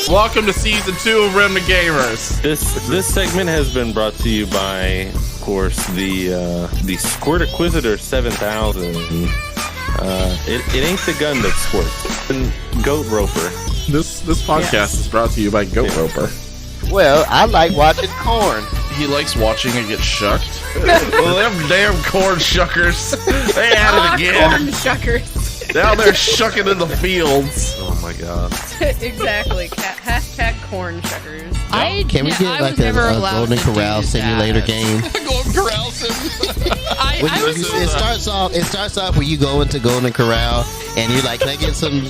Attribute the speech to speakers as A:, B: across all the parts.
A: Welcome to season 2 of Remnant Gamers.
B: This segment has been brought to you by, of course, the Squirt Inquisitor 7000. It ain't the gun that squirts. It's the Goat Roper.
A: This podcast is brought to you by Goat Roper.
C: Well, I like watching corn.
A: He likes watching it get shucked. Well, them damn corn shuckers. They at it again.
D: Corn shuckers.
A: Now they're shucking in the fields.
B: Oh my god.
D: Exactly. Hashtag corn shuckers.
C: Can we get like a Golden Corral simulator game?
A: Golden Corral simulator.
C: It starts off when you go into Golden Corral and you're like, can I get some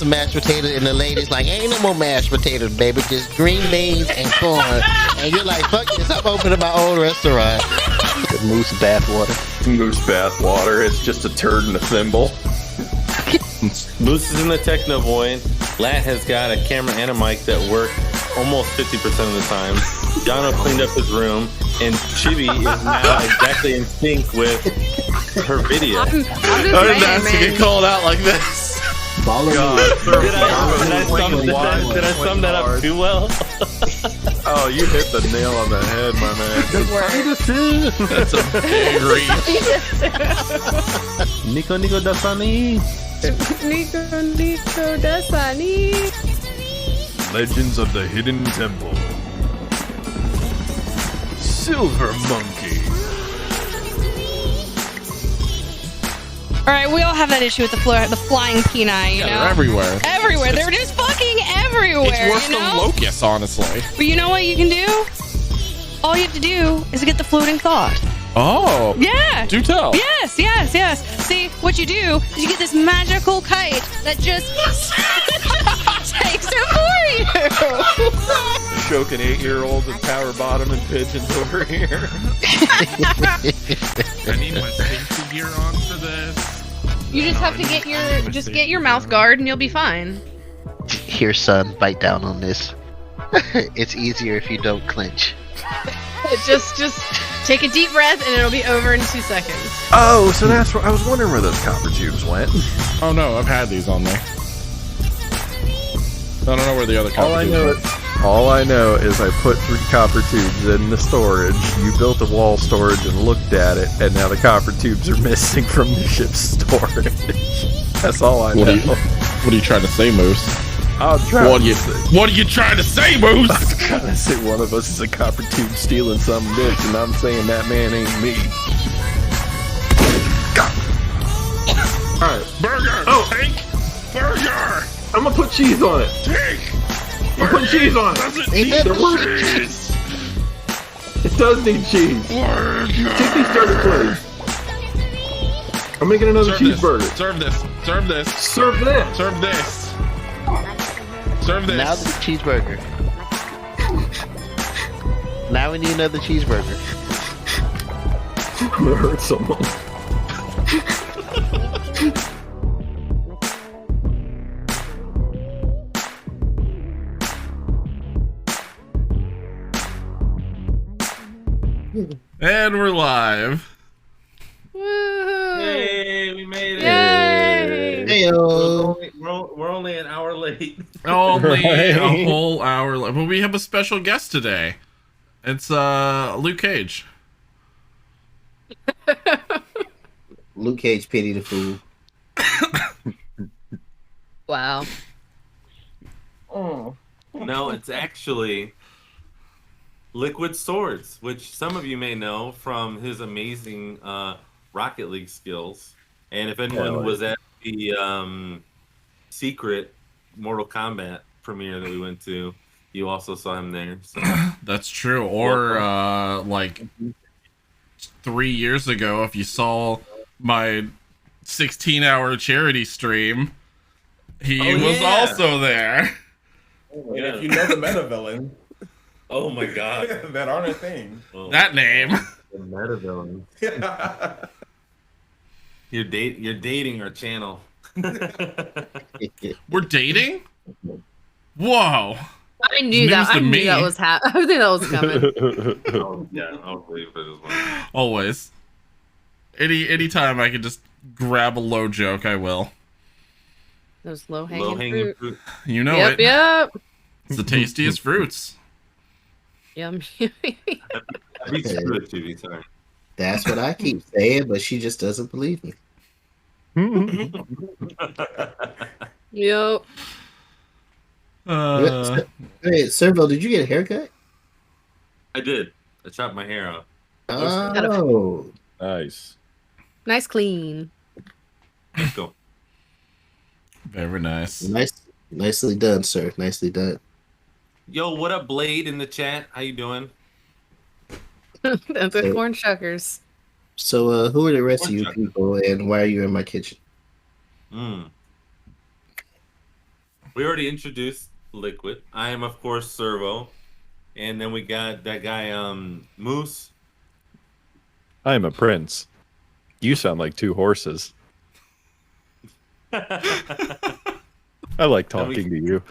C: mashed potatoes? And the lady's like, ain't no more mashed potatoes, baby, just green beans and corn. And you're like, fuck this, I'm opening my own restaurant. The moose bathwater.
E: Moose bathwater. It's just a turd in a thimble.
B: Moose is in the Techno Void. Lat has got a camera and a mic that work almost 50% of the time. Jono cleaned up his room, and Chibi is now exactly in sync with her video.
D: I'm just
A: I didn't ask to
D: saying,
A: get called out like this.
B: Did I sum that up too well?
E: Oh, you hit the nail on the head, my man.
D: Good work.
A: That's a big reach.
B: Nico Dasani.
D: Nico Dasani.
E: Legends of the Hidden Temple. Silver Monkey.
F: All right, we all have that issue with the flying peni, you know?
A: They're everywhere.
F: Everywhere. They're just fucking everywhere,
A: It's worse
F: you know?
A: than locusts, honestly.
F: But you know what you can do? All you have to do is get the floating thought.
A: Oh.
F: Yeah.
A: Do tell.
F: Yes. See, what you do is you get this magical kite that just takes it for you.
E: Choking 8-year-olds and power bottom and pigeons over here.
A: I need my safety gear on for this.
D: You just have to get your mouth guard and you'll be fine.
C: Here, son, bite down on this. It's easier if you don't clench.
D: Just take a deep breath and it'll be over in 2 seconds.
E: Oh, so that's where I was wondering where those copper tubes went.
A: Oh no, I've had these on me. I don't know where the other
E: All I know is I put 3 copper tubes in the storage. You built a wall storage and looked at it, and now the copper tubes are missing from the ship's storage. That's all I know.
A: What are you trying to say, Moose?
E: What
A: What are you trying to say, Moose?
E: I was gonna say one of us is a copper tube stealing some bitch, and I'm saying that man ain't me. Alright.
A: Burger!
E: Oh.
A: Tank! Burger!
E: I'm gonna put cheese on it.
A: Tank!
E: I'm putting cheese on it.
A: Doesn't
C: Ain't
A: need
C: that
A: cheese!
E: It does need cheese.
A: Burger!
E: Take these starter plates. I'm making another cheeseburger.
A: Serve this. Serve this.
E: Serve that.
A: Serve this. Serve this.
C: Now the cheeseburger. Now we need another cheeseburger.
E: I'm gonna hurt someone.
A: And we're live.
D: Woohoo!
B: Hey, we made it.
D: Yay!
C: Heyo.
B: We're only an hour late.
A: Only a whole hour left. But we have a special guest today. It's Luke Cage.
C: Luke Cage pity the fool.
D: Wow.
B: No, it's actually Liquid Swords, which some of you may know from his amazing Rocket League skills. And if anyone was at the secret Mortal Kombat premiere that we went to, you also saw him there. So.
A: That's true. Or like 3 years ago, if you saw my 16-hour charity stream, he was also there.
G: And if you know the meta villain,
B: Oh my god.
G: that aren't a thing.
B: Well,
A: That name.
B: the meta villain. You're dating our channel.
A: We're dating? Whoa.
D: I knew that.
A: News to
D: I knew
A: me.
D: that was I knew that was coming.
B: Oh, yeah, I'll believe it as well.
A: Always. Anytime I can just grab a low joke, I will.
D: Those low-hanging
B: Low-hanging
D: fruit.
B: fruit.
A: You know
D: Yep,
A: it.
D: yep.
A: It's the tastiest fruits.
D: Yum.
B: We screw it, Chibi, sorry.
C: That's what I keep saying, but she just doesn't believe me.
D: Yep.
C: Hey, Servo, did you get a haircut?
B: I did. I chopped my hair off.
C: Oh,
E: Nice.
D: Nice clean.
B: Let's go.
A: Very nice.
C: nicely done, sir. Nicely done.
B: Yo, what up, Blade in the chat? How you doing?
D: That's a corn shuckers.
C: So, who are the rest of you
B: Corn
C: people, and why are you in my kitchen?
B: We already introduced Liquid. I am, of course, Servo. And then we got that guy, Moose.
E: I am a prince. You sound like 2 horses. I like talking to you.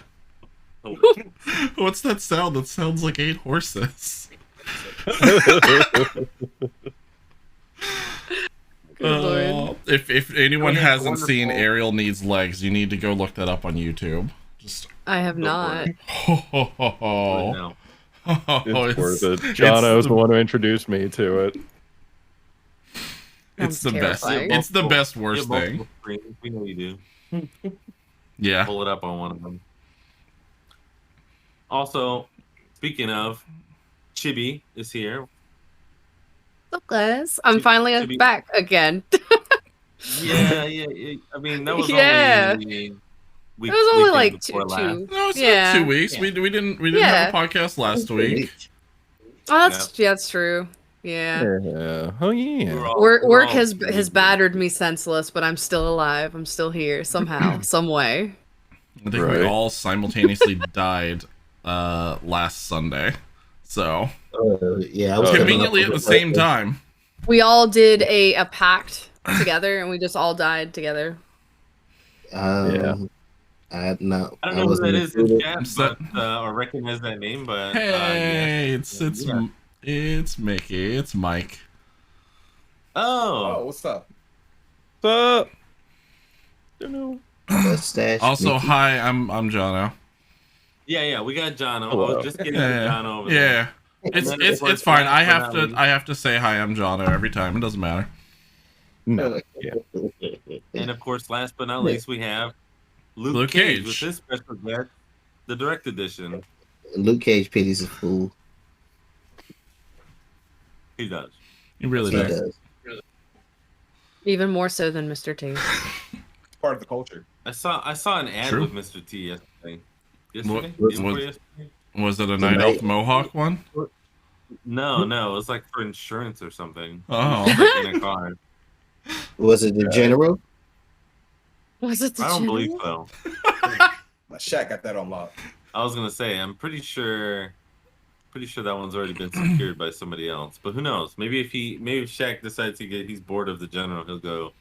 A: What's that sound? That sounds like 8 horses.
D: Lord.
A: If anyone
B: Okay,
A: hasn't
B: wonderful.
A: seen Ariel Needs Legs, you need to go look that up on YouTube. Just
D: I have not.
A: ho ho ho ho.
B: No.
E: It's worth it. Jono's the one who introduced me to it.
A: It's the
D: terrifying.
A: best. It's the best
B: You
A: worst
B: have multiple
A: thing.
B: screens. We know you do.
A: Yeah.
B: Pull it up on one of them. Also, speaking of, Chibi is here.
D: What's up, guys? I'm finally
B: Chibi.
D: back again.
B: Yeah. I mean, that was
D: Yeah.
B: only.
D: It was only
B: weekend
D: like
B: before last.
D: two.
A: No, it's
D: Yeah.
A: 2 weeks.
C: Yeah.
A: We didn't
D: Yeah.
A: have a podcast last week.
D: Oh, that's true. Yeah.
E: Yeah. Oh
B: We
E: yeah.
B: were all-
D: Work
B: we were
D: work
B: all
D: has
B: busy.
D: battered me senseless, but I'm still alive. I'm still here somehow, some way.
A: I think
E: Right.
A: we all simultaneously died last Sunday. So
C: Yeah, I was
E: Oh, yeah.
A: conveniently at the same time.
D: We all did a pact together, and we just all died together.
E: Yeah.
C: I don't know
B: I don't know who that is in chat,
A: Set-
B: but or recognize that name, but
A: Hey,
B: yeah.
A: it's Mickey. It's Mike.
B: Oh,
G: what's up?
E: What's up? Don't know.
C: Mustache.
A: Also,
C: Mickey.
A: hi, I'm Jono.
B: yeah, we got Jono. I
E: Hello.
B: was just getting Jono over there.
A: Yeah. It's
B: And then, of course,
A: it's fine. I
B: last but
A: have
B: not
A: to
B: least-
A: I have to say hi, I'm Jono every time. It doesn't matter.
E: No. Yeah.
B: And of course, last but not least, we have Luke,
A: Luke
B: Cage
A: Cage.
B: with this special guest, the direct edition.
C: Luke Cage pities a fool.
B: He does.
A: He really
C: He
A: does.
C: does.
D: Even more so than Mr. T.
G: It's part of the culture.
B: I saw an ad
A: True.
B: with Mr. T yesterday. Yesterday?
A: What-
B: Day before
A: what-
B: yesterday?
A: Was it a Night Elf Mohawk one?
B: No, it was like for insurance or something.
A: Oh.
B: Like in a car.
C: Was it the general?
D: Was it the
B: I don't
D: general?
B: believe so.
G: My Shaq got that on lock.
B: I was gonna say I'm pretty sure that one's already been secured by somebody else. But who knows? Maybe if Shaq decides he's bored of the general, he'll go.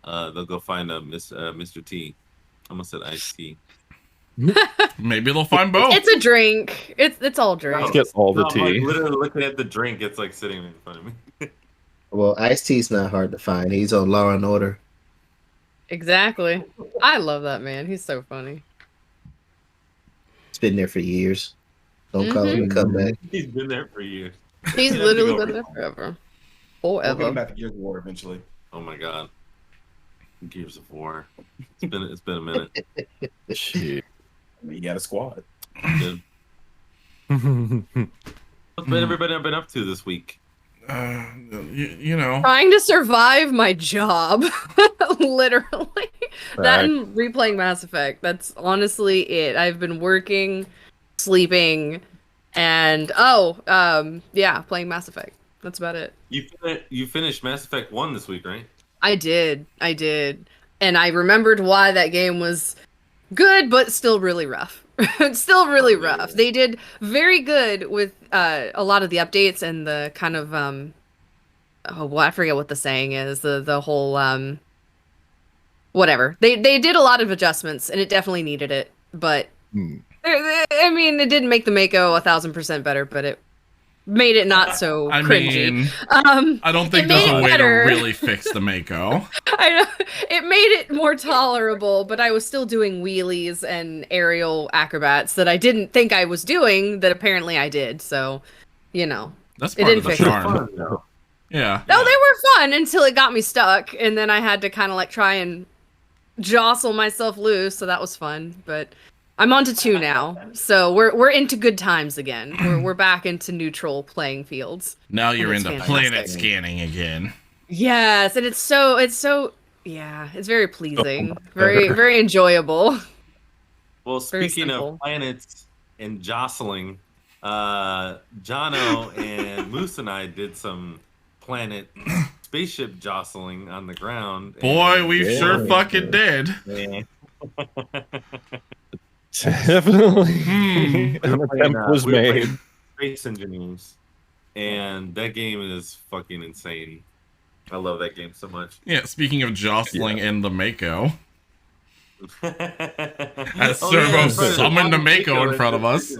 B: They'll go find a Mr. T. I almost said iced tea.
A: Maybe they'll find both.
D: It's a drink. It's all drink.
E: Get all the
B: No, I'm like
E: tea.
B: literally looking at the drink. It's like sitting in front of me.
C: Well, Ice-T's not hard to find. He's on Law and Order.
D: Exactly. I love that man. He's so funny.
C: It's been there for years. Don't call him a
B: Mm-hmm.
C: comeback.
B: He's been there for years.
D: He's
B: Yeah,
D: literally
B: go
D: been there
B: for
D: forever.
G: We'll get him
D: Forever.
G: back to Gears of War eventually.
B: Oh my god. Gears of War. It's been a minute.
E: Shit.
G: I mean, he had a squad.
B: Good. What's everybody been up to this week?
A: You know.
D: Trying to survive my job. Literally. That and replaying Mass Effect. That's honestly it. I've been working, sleeping, and playing Mass Effect. That's about it.
B: You finished Mass Effect 1 this week, right?
D: I did. And I remembered why that game was good, but still really rough. It's still really rough. They did very good with a lot of the updates and the kind of I forget what the saying is. The whole whatever. They did a lot of adjustments, and it definitely needed it. But I mean, it didn't make the Mako 1,000% better, but it made it not so
A: I
D: cringy.
A: mean, I don't think
D: it
A: there's
D: made
A: a
D: it
A: way
D: better.
A: to really fix the Mako.
D: I know it made it more tolerable, but I was still doing wheelies and aerial acrobats that I didn't think I was doing that apparently I did. So, you know.
A: That's
D: It
A: part of
D: didn't
A: the
D: fix it.
A: charm. Yeah.
D: No, they were fun until it got me stuck, and then I had to kind of like try and jostle myself loose, so that was fun. But I'm on to 2 now, so we're into good times again. We're back into neutral playing fields.
A: Now you're
D: it's
A: into
D: fantastic.
A: planet scanning again.
D: Yes, and it's so yeah, it's very pleasing, very enjoyable.
B: Well,
D: Very
B: speaking
D: simple.
B: of planets and jostling, Jono and Moose and I did some planet spaceship jostling on the ground.
A: Boy,
B: and-
A: we sure fucking did.
B: Yeah.
E: Definitely.
A: Hmm.
E: An attempt was
B: we were
E: made.
B: playing Space Engineers, and that game is fucking insane. I love that game so much.
A: Yeah, speaking of jostling in the Mako,
B: As
A: Servo summoned the Mako in front of us.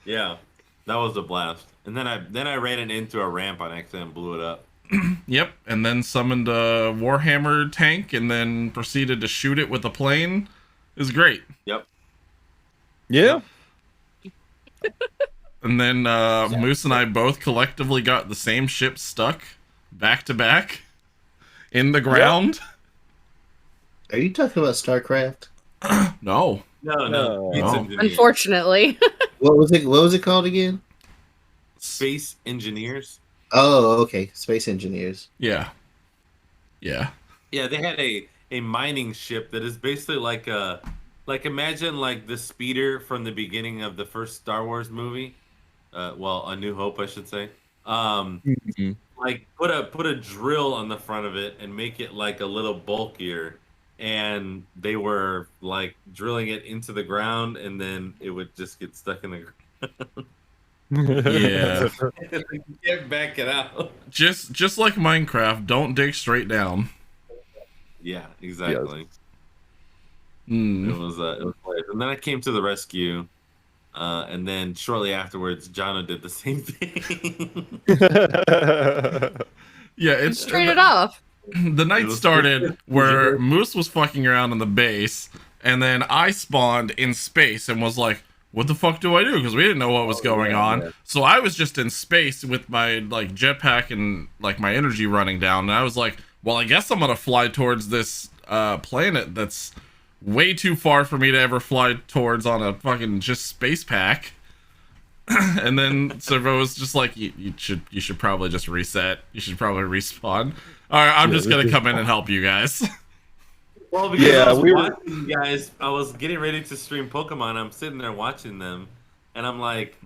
B: Yeah, that was a blast. And then I ran it into a ramp on accident and blew it up.
A: Yep, and then summoned a Warhammer tank and then proceeded to shoot it with a plane. It was great.
B: Yep.
E: Yeah.
A: And then Moose and I both collectively got the same ship stuck back to back in the ground.
C: Are you talking about StarCraft?
A: No.
B: No. Space
A: No.
B: Engineers.
D: Unfortunately.
C: What was it? What was it called again?
B: Space Engineers.
C: Oh, okay. Space Engineers.
A: Yeah. Yeah.
B: Yeah, they had a mining ship that is basically like imagine like the speeder from the beginning of the first Star Wars movie. Well, A New Hope, I should say. Like put a drill on the front of it and make it like a little bulkier, and they were like drilling it into the ground, and then it would just get stuck in the ground.
A: Yeah.
B: You can't back it out.
A: Just like Minecraft, don't dig straight down.
B: Yeah, exactly.
A: Mm.
B: It was hilarious. And then I came to the rescue, and then shortly afterwards, Jono did the same thing.
A: Yeah, it's
D: Trade it off.
A: The night started where Moose was fucking around on the base, and then I spawned in space and was like, what the fuck do I do? Because we didn't know what was going on.
B: Yeah.
A: So I was just in space with my like jetpack and like my energy running down, and I was like, well, I guess I'm gonna fly towards this planet that's way too far for me to ever fly towards on a fucking just space pack. And then Servo was just like, you should probably just reset. You should probably respawn. All right, I'm just gonna come in and help you guys.
B: Well, because I was watching you guys, I was getting ready to stream Pokemon. I'm sitting there watching them, and I'm like,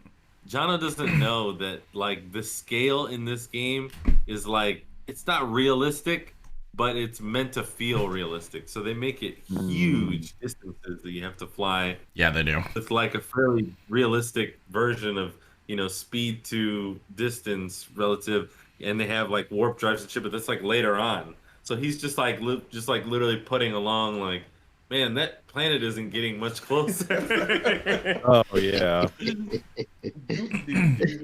B: Jono doesn't know that like the scale in this game is like it's not realistic, but it's meant to feel realistic. So they make it huge distances that you have to fly.
A: Yeah, they do.
B: It's like a fairly realistic version of speed to distance relative, and they have like warp drives and shit, but that's like later on. So he's just like literally putting along like, man, that planet isn't getting much closer.
E: Oh yeah.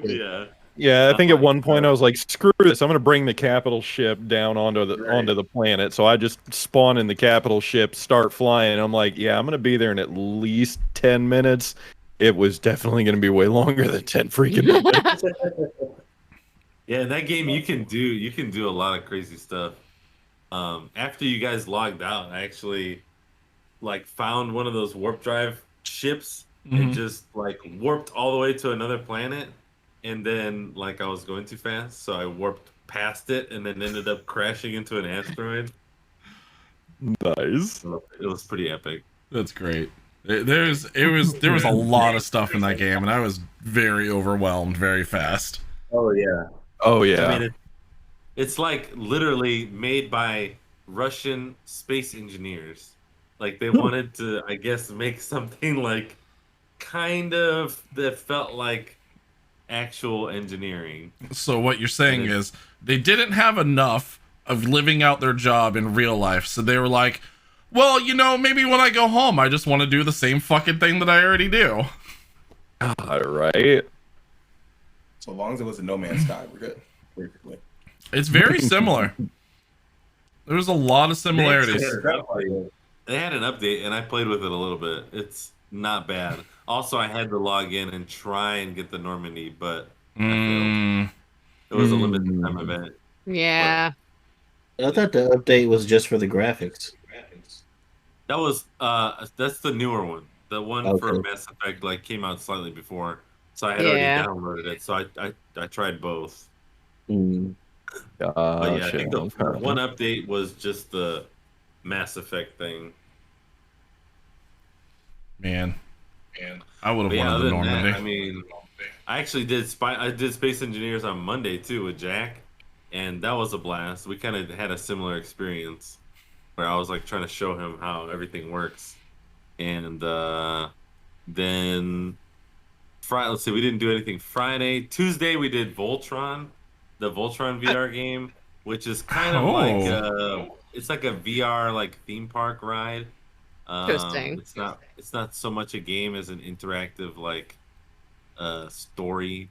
B: Yeah.
E: Yeah, I think at one point I was like, "Screw this! I'm going to bring the capital ship down onto the planet." So I just spawn in the capital ship, start flying. And I'm like, "Yeah, I'm going to be there in at least 10 minutes." It was definitely going to be way longer than 10 freaking minutes.
B: Yeah, in that game you can do a lot of crazy stuff. After you guys logged out, I actually like found one of those warp drive ships and just like warped all the way to another planet. And then, like, I was going too fast, so I warped past it and then ended up crashing into an asteroid.
E: Nice.
B: So it was pretty epic.
A: That's great. There was a lot of stuff in that game, and I was very overwhelmed very fast.
B: Oh yeah.
E: Oh yeah.
B: I mean, it's like literally made by Russian space engineers. Like they wanted to, I guess, make something like kind of that felt like actual engineering.
A: So what you're saying is they didn't have enough of living out their job in real life, so they were like, well, maybe when I go home I just want to do the same fucking thing that I already do.
E: All right.
G: So long as it was a No Man's Sky, we're good. Basically.
A: It's very similar. There's a lot of similarities.
B: They had an update and I played with it a little bit. It's not bad. Also, I had to log in and try and get the Normandy, but I failed. It was a limited time event.
D: Yeah.
C: I thought the update was just for the graphics.
B: That was that's the newer one. The one for Mass Effect like came out slightly before, so I had already downloaded it. So I tried both. But yeah, I think the one update was just the Mass Effect thing.
A: Man, I would have wanted the Normandy.
B: I mean, I actually did Space Engineers on Monday too with Jack, and that was a blast. We kind of had a similar experience where I was like trying to show him how everything works, and then Friday. Let's see, we didn't do anything Friday. Tuesday we did Voltron, the Voltron VR game, which is kind of like it's like a VR like theme park ride.
D: Interesting.
B: It's not so much a game as an interactive like story,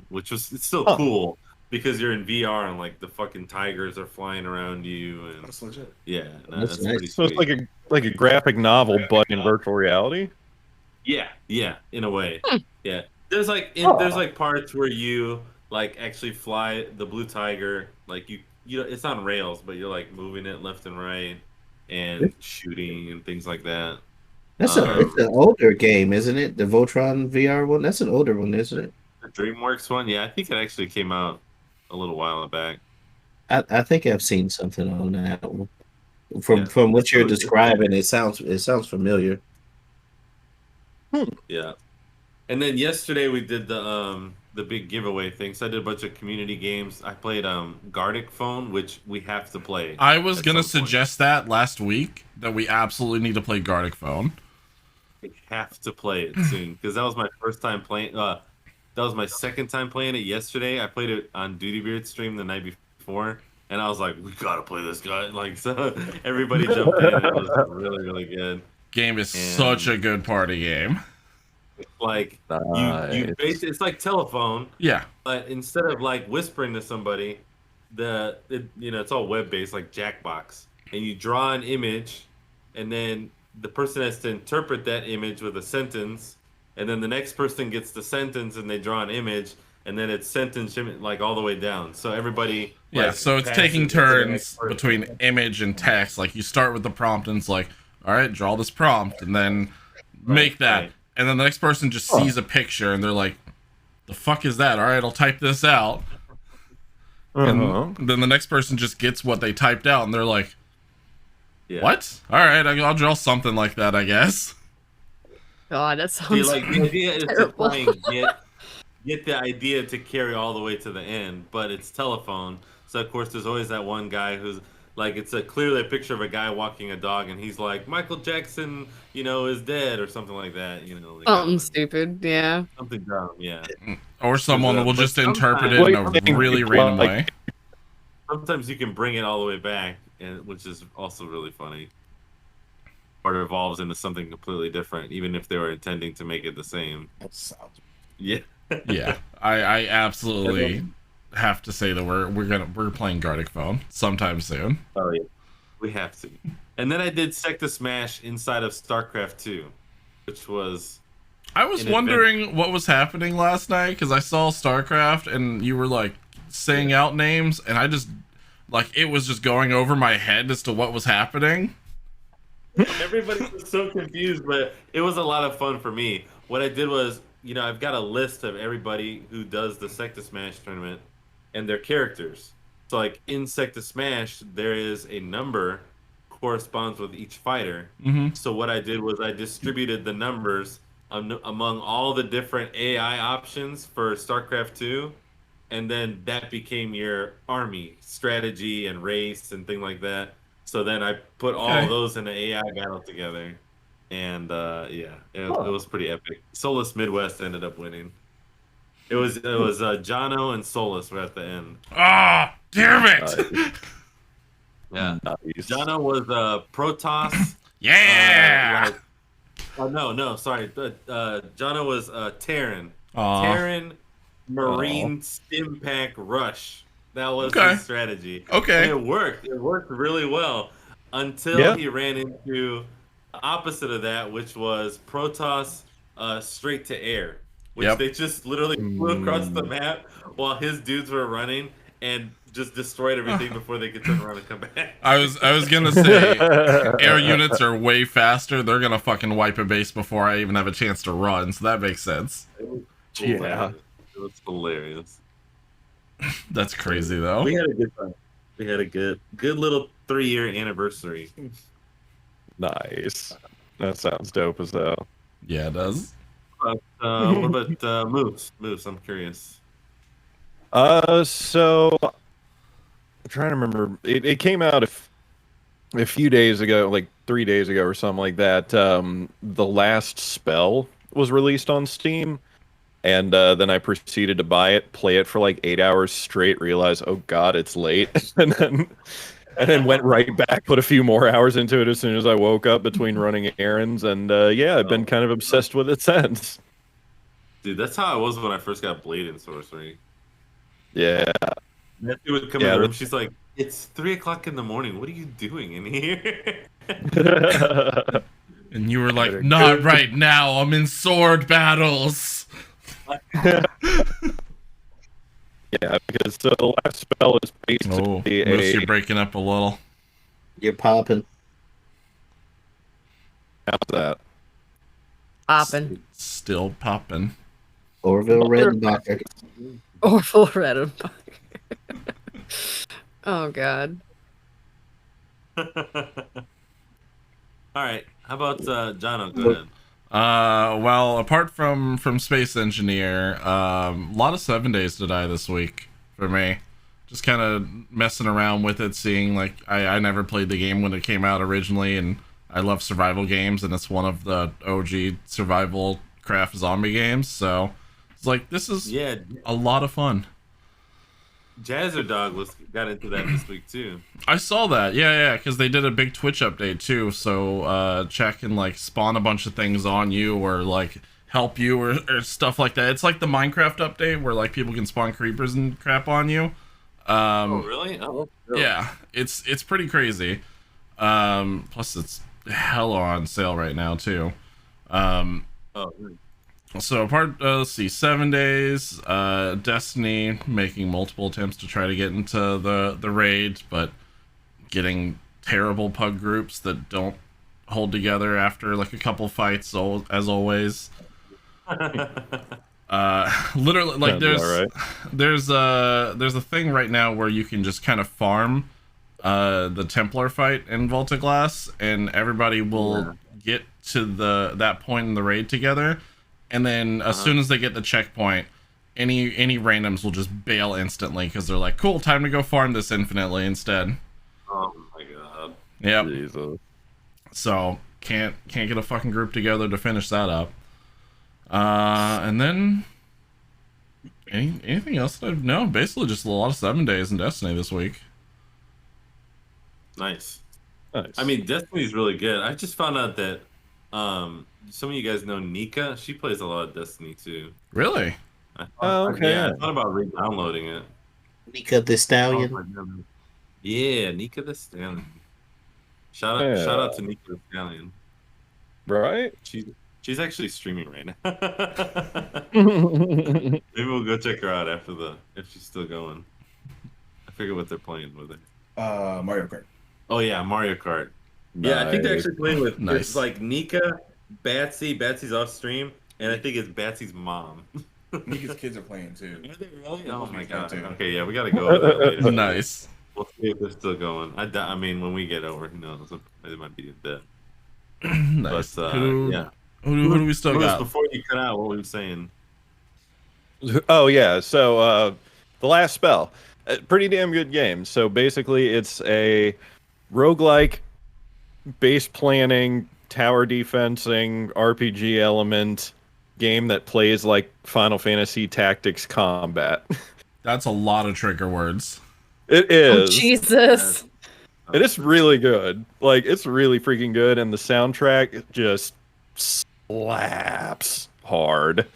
B: which it's still cool because you're in VR and like the fucking tigers are flying around you and
G: That's legit.
B: Yeah,
C: That's nice.
B: pretty
E: So
B: sweet.
E: it's like a graphic novel, but in virtual reality.
B: Yeah, in a way.
D: Hmm.
B: Yeah. There's like parts where you like actually fly the blue tiger, like you know, it's on rails, but you're like moving it left and right and shooting and things like that.
C: It's an older game, isn't it? The Voltron VR one. That's an older one, isn't it?
B: The DreamWorks one, yeah, I think it actually came out a little while back.
C: I think I've seen something on that one.
B: Yeah.
C: From what
B: It's
C: you're
B: really good.
C: describing, it sounds familiar.
B: Yeah. And then yesterday we did the big giveaway thing. So I did a bunch of community games. I played Gardic Phone, which we have to play.
A: I was
B: at
A: gonna
B: some point.
A: suggest that last week that we absolutely need to play Gardic Phone.
B: We have to play it soon because that was my first time playing. That was my second time playing it yesterday. I played it on Duty Beard stream the night before, and I was like, "We gotta play this guy!" Like, so everybody jumped in. It was really, really good.
A: Game is
B: And-
A: such a good party game.
B: Like you basically, it's like telephone,
A: Yeah.
B: but instead of like whispering to somebody, it's all web based like Jackbox, and you draw an image, and then the person has to interpret that image with a sentence, and then the next person gets the sentence and they draw an image, and then it's sentence like all the way down. So everybody
A: Yeah,
B: like,
A: so it's
B: passes
A: taking
B: it to the next
A: turns
B: person.
A: between image and text. Like you start with the prompt and it's like, all right, draw this prompt and then make that.
B: right.
A: And then the next person just sees a picture and they're like, the fuck is that? All right, I'll type this out. And then the next person just gets what they typed out and they're like,
B: Yeah.
A: what? All right, I'll draw something like that, I guess.
D: God, that
B: See,
D: sounds
B: like the idea is to
D: terrible.
B: try and get the idea to carry all the way to the end, but it's telephone. So of course there's always that one guy who's like, it's clearly a picture of a guy walking a dog, and he's like, Michael Jackson, is dead or something like that. Like,
D: Something stupid, yeah.
B: something dumb, yeah.
A: Or someone will
B: but
A: just interpret it
B: sometimes-
A: in a really random way.
B: Sometimes you can bring it all the way back, which is also really funny. Or it evolves into something completely different, even if they were intending to make it the same.
G: That sounds.
B: Yeah.
A: Yeah, I absolutely have to say that we're playing Gardic Phone sometime soon.
B: Oh yeah, we have to. And then I did Sector Smash inside of StarCraft 2, which was.
A: I was wondering what was happening last night because I saw StarCraft and you were like saying out names and I just like it was just going over my head as to what was happening.
B: Everybody was so confused, but it was a lot of fun for me. What I did was, I've got a list of everybody who does the Sector Smash tournament and their characters. So, like, in Sector Smash, there is a number corresponds with each fighter.
A: Mm-hmm.
B: So what I did was I distributed the numbers among all the different AI options for StarCraft 2, and then that became your army strategy and race and thing like that. So then I put all of those in an AI battle together, and it was pretty epic. Solus Midwest ended up winning. It was Jono and Solus were at the end.
A: Ah, damn it!
B: Yeah,
E: Nice.
B: Jono was Protoss.
A: Yeah.
B: No, sorry. Jono was Terran.
A: Aw.
B: Terran Marine Stimpack Rush. That was
A: Okay.
B: his strategy.
A: Okay.
B: And it worked. It worked really well until he ran into the opposite of that, which was Protoss straight to air, which
A: Yep.
B: they just literally flew across the map while his dudes were running and just destroyed everything before they could turn around and come back.
A: I was gonna say air units are way faster. They're gonna fucking wipe a base before I even have a chance to run, so that makes sense.
E: Yeah.
B: It was hilarious.
A: That's crazy though.
B: We had a good time. We had a good little 3-year anniversary.
E: Nice. That sounds dope as hell.
A: Yeah, it does.
B: What about Moose? Moose, I'm curious.
E: So I'm trying to remember. It came out a few days ago, like 3 days ago or something like that. The Last Spell was released on Steam, and then I proceeded to buy it, play it for like 8 hours straight, realize, oh god, it's late, and then went right back, put a few more hours into it as soon as I woke up between running errands, and I've been kind of obsessed with it since.
B: Dude, that's how I was when I first got Blade and Sorcery.
E: Yeah.
B: Nancy would come in the room. She's like, "It's 3 o'clock in the morning. What are you doing in here?"
A: And you were like, not right now. I'm in sword battles.
E: Yeah, because the last spell is
A: Oh,
E: basically
A: Moose, you're breaking up a little.
C: You're popping.
E: how's that?
D: Popping.
A: Still popping.
C: Orville Redenbacher.
D: Orville Redenbacher. Oh God.
B: All right. How about Jono? Go ahead.
A: Well, apart from Space Engineer, a lot of 7 Days to Die this week for me. Just kind of messing around with it, seeing like I never played the game when it came out originally, and I love survival games, and it's one of the OG survival craft zombie games. So it's like this is a lot of fun.
B: Jazzerdog got into that this week too.
A: I saw that, yeah, because they did a big Twitch update too. So chat can like spawn a bunch of things on you, or like help you, or stuff like that. It's like the Minecraft update where like people can spawn creepers and crap on you.
B: Oh really? Oh really?
A: Yeah, it's pretty crazy. Plus it's hella on sale right now too. So let's see, 7 Days, Destiny, making multiple attempts to try to get into the raid, but getting terrible pug groups that don't hold together after like a couple fights, as always. Literally, like there's a thing right now where you can just kind of farm the Templar fight in Volta Glass, and everybody will get to that point in the raid together. And then as soon as they get the checkpoint, any randoms will just bail instantly because they're like, cool, time to go farm this infinitely instead.
B: Oh my god.
A: Yep.
E: Jesus.
A: So can't get a fucking group together to finish that up. And then anything else that I've known? Basically just a lot of 7 Days in Destiny this week.
B: Nice. I mean, Destiny's really good. I just found out that some of you guys know Nika. She plays a lot of Destiny too.
A: Really?
E: Okay.
B: Yeah, I thought about re-downloading it.
C: Nika the Stallion.
B: Oh my goodness. Yeah, Nika the Stallion. Shout out to Nika the Stallion.
E: Right?
B: She's actually streaming right now. Maybe we'll go check her out if she's still going. I forget what they're playing with her.
G: Mario Kart.
B: Oh yeah, Mario Kart. Yeah, I think they're actually playing with it's like Nika, Batsy. Batsy's off stream, and I think it's Batsy's mom.
G: Nika's kids are playing too.
B: Are they really? Oh my god.
G: Too.
B: Okay, yeah, we gotta go over that later.
A: Nice.
B: We'll see if they're still going. I mean, when we get over, who knows? They might be dead.
A: Nice.
B: But
A: Who do we still got?
B: Before you cut out, what were you saying?
E: Oh yeah, so the last spell, pretty damn good game. So basically, it's a roguelike, base planning, tower defensing, RPG element game that plays like Final Fantasy Tactics Combat.
A: That's a lot of trigger words.
E: It is.
D: Oh, Jesus.
E: It is really good. Like, it's really freaking good, and the soundtrack just slaps hard.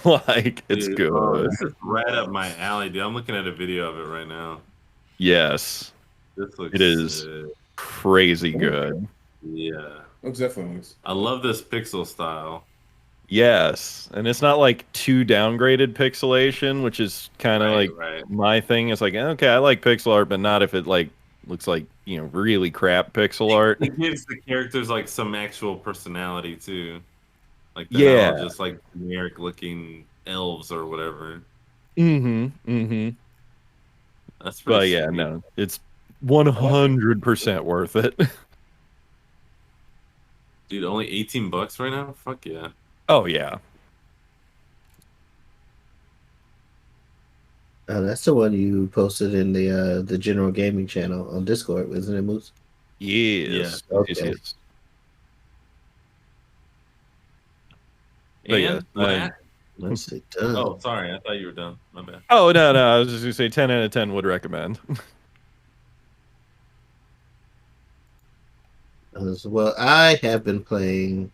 E: Like, it's
B: Dude,
E: good.
B: This is right up my alley, dude. I'm looking at a video of it right now.
E: Yes.
B: This looks
E: It is crazy good.
B: Yeah.
G: Looks definitely looks.
B: I love this pixel style.
E: Yes. And it's not like too downgraded pixelation, which is kind of
B: Right.
E: my thing. It's like, okay, I like pixel art, but not if it like looks like, really crap pixel art.
B: It gives the characters like some actual personality too. Like they're not just like generic looking elves or whatever.
E: Mm-hmm.
B: That's pretty
E: But yeah,
B: sweet.
E: no, it's 100% worth it.
B: Dude, only $18 right now? Fuck yeah.
E: Oh yeah.
C: That's the one you posted in the general gaming channel on Discord, isn't it, Moose?
E: Yes.
C: Yeah. Okay.
E: Yes. But
B: And
E: yeah,
B: that?
C: Let's see. Done.
B: Oh, sorry. I thought you were done. My bad.
E: Oh no, I was just gonna say 10 out of 10 would recommend.
C: Well, I have been playing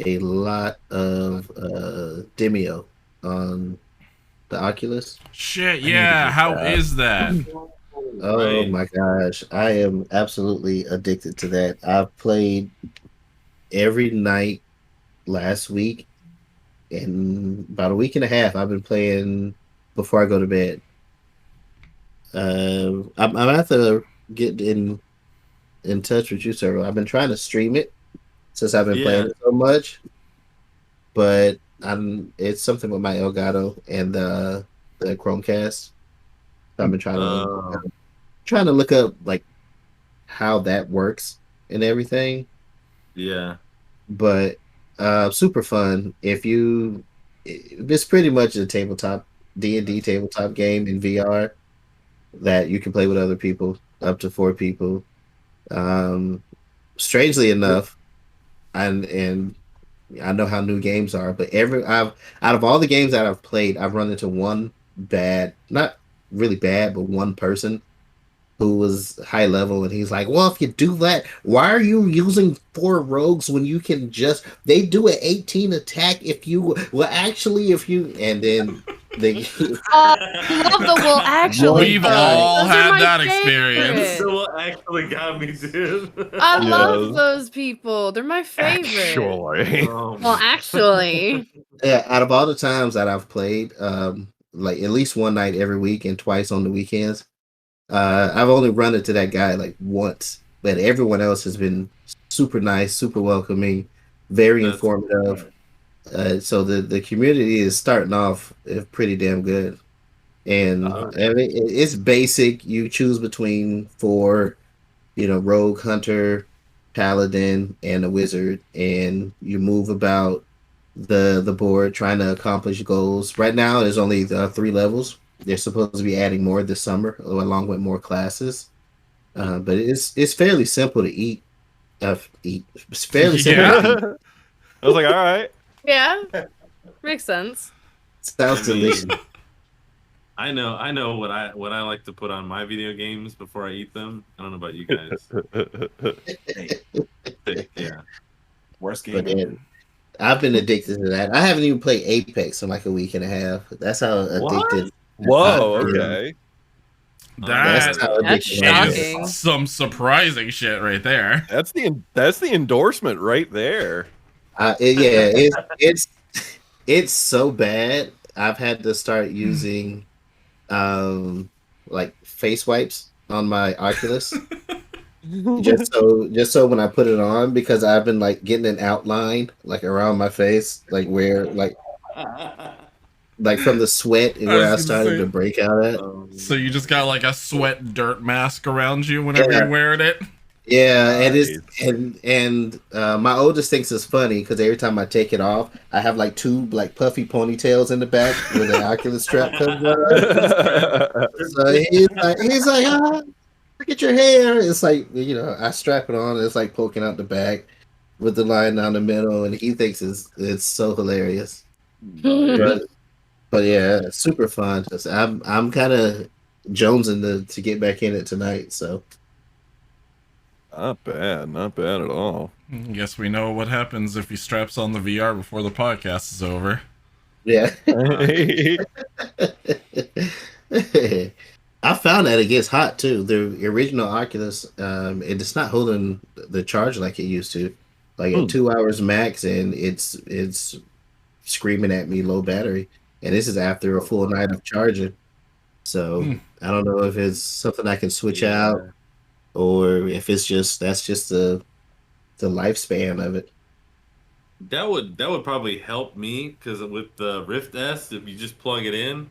C: a lot of Demio on the Oculus.
A: Shit, yeah. How is that?
C: Oh
B: Right.
C: my gosh, I am absolutely addicted to that. I've played every night last week, and about a week and a half I've been playing before I go to bed. I'm gonna have to get in touch with you, sir. I've been trying to stream it since I've been playing
B: Yeah.
C: it so much, but it's something with my Elgato and the Chromecast. I've been
B: Oh.
C: trying to look up like how that works and everything.
B: Yeah.
C: But super fun. It's pretty much a tabletop D&D tabletop game in VR that you can play with other people, up to 4 people. Um, Strangely enough, and I know how new games are, but I've out of all the games that I've played, I've run into one not really bad, but one person who was high level, and he's like, well, if you do that, why are you using 4 rogues when you can just they do an 18 attack if you and then they
D: Oh, I love the well actually.
A: We've
D: those.
A: all
D: Those are
A: had
D: my
A: that
D: favorite.
A: experience.
B: So actually got me, dude.
D: I
E: Yes.
D: love those people. They're my favorite.
E: Actually.
D: Well, actually.
C: Yeah, out of all the times that I've played, like at least one night every week and twice on the weekends, I've only run into that guy like once, but everyone else has been super nice, super welcoming, very
B: That's
C: informative. So the community is starting off pretty damn good, and I mean, it's basic. You choose between 4, rogue, hunter, paladin, and a wizard, and you move about the board trying to accomplish goals. Right now, there's only 3 levels. They're supposed to be adding more this summer, along with more classes. But it's fairly simple to eat. It's fairly simple
A: Yeah.
C: to eat.
E: I was like, all right.
D: Yeah. Makes sense.
C: Sounds
B: I mean,
C: delicious.
B: I know what I like to put on my video games before I eat them. I don't know about you guys. Yeah.
G: Worst game
C: But
G: ever.
C: then, I've been addicted to that. I haven't even played Apex in like a week and a half. That's how addicted.
E: Whoa,
C: I've been.
E: okay.
C: That's
A: That
C: how
D: That's
C: addicted I
A: is
C: am.
D: shocking.
A: some surprising shit right there.
E: That's the endorsement right there.
C: Yeah, it's so bad. I've had to start using like face wipes on my Oculus just so when I put it on, because I've been like getting an outline like around my face, like where like from the sweat
A: I
C: where
A: was
C: I
A: gonna
C: started
A: say-
C: to break out at.
A: So you just got like a sweat dirt mask around you whenever
C: Yeah.
A: you're wearing it.
C: Yeah, and
E: Nice.
C: my oldest thinks it's funny because every time I take it off, I have like 2 like puffy ponytails in the back where the Oculus strap comes on. So he's like, look at your hair. It's like, I strap it on and it's like poking out the back with the line down the middle, and he thinks it's so hilarious. But yeah, it's super fun. I'm kind of jonesing to get back in it tonight. So
E: Not bad at all.
A: Guess we know what happens if he straps on the VR before the podcast is over.
C: yeah. I found that it gets hot too. The original Oculus, it's not holding the charge like it used to. Like at 2 hours max, and it's screaming at me low battery. And this is after a full night of charging. So I don't know if it's something I can switch out, or if that's just the lifespan of it.
B: That would probably help me, because with the Rift S, if you just plug it in,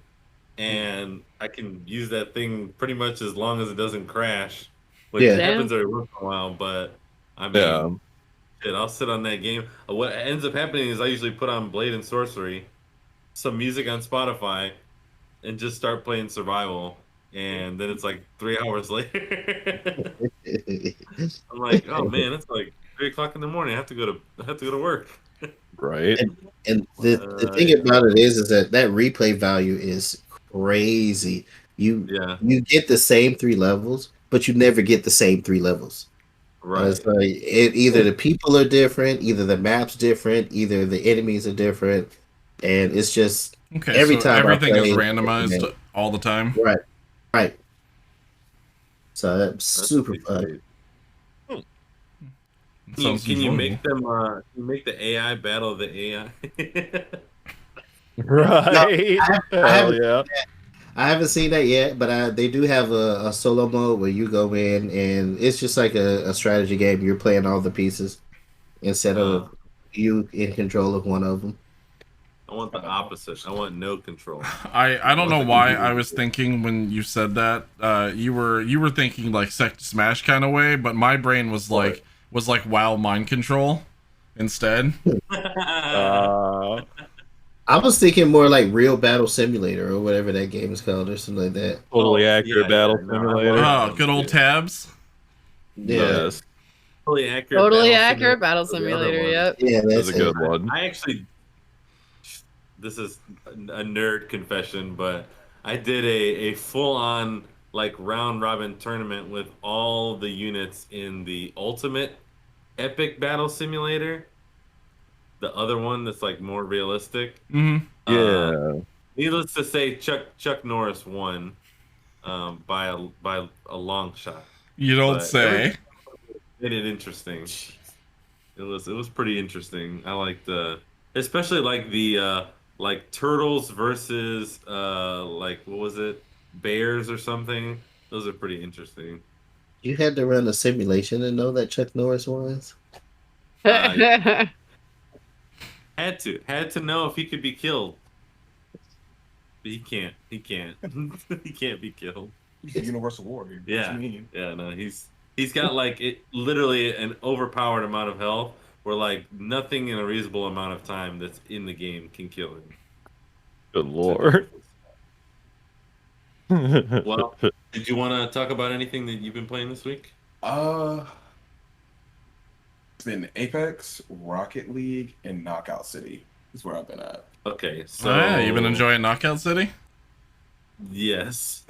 B: and I can use that thing pretty much as long as it doesn't crash, which
C: Yeah.
B: happens every once in a while. But I mean,
E: Yeah.
B: shit, I'll sit on that game. What ends up happening is I usually put on Blade and Sorcery, some music on Spotify, and just start playing survival. And then it's like 3 hours later. I'm like, oh man, it's like 3 o'clock in the morning. I have to go to work.
E: Right.
C: And the thing about it is that replay value is crazy. You get the same 3 levels, but you never get the same 3 levels.
B: Right.
C: It's like either the people are different, either the map's different, either the enemies are different, and it's just
A: Okay,
C: every
A: so
C: time
A: everything
C: I
A: is
C: play,
A: randomized all the time.
C: Right. So that's super fun.
B: Can you make them? You make the AI battle the AI?
E: Right? Hell yeah.
C: I haven't seen that yet, but they do have a solo mode where you go in and it's just like a strategy game. You're playing all the pieces instead of you in control of one of them.
B: I want the opposite. I want no control.
A: I don't know why I was thinking when you said that you were thinking like Sect Smash kind of way, but my brain was like WoW mind control instead.
C: I was thinking more like Real Battle Simulator or whatever that game is called or something like that.
E: Totally accurate battle simulator.
A: Oh, good old tabs.
C: Yeah.
E: Yes.
B: Totally accurate
D: battle simulator. Yep.
C: Yeah,
E: That's
C: that's
E: a good one.
B: I actually, this is a nerd confession, but I did a full-on like round robin tournament with all the units in the ultimate epic battle simulator. The other one that's like more realistic.
A: Mm-hmm.
E: Yeah.
B: Needless to say, Chuck Norris won by a long shot.
A: You don't
B: But
A: say.
B: Made it interesting. It was pretty interesting. I liked especially like the like turtles versus like what was it, bears or something. Those are pretty interesting.
C: You had to run a simulation to know that Chuck Norris was.
B: Had to know if he could be killed. But he can't. He can't. He can't be killed.
G: He's a universal warrior. What
B: Yeah.
G: you mean?
B: Yeah, no, he's got like literally an overpowered amount of health where like nothing in a reasonable amount of time that's in the game can kill him.
E: Good lord.
B: Well, did you want to talk about anything that you've been playing this week?
G: It's been Apex, Rocket League, and Knockout City is where I've been at.
B: Okay, so
A: Oh, yeah, you've been enjoying Knockout City?
B: Yes.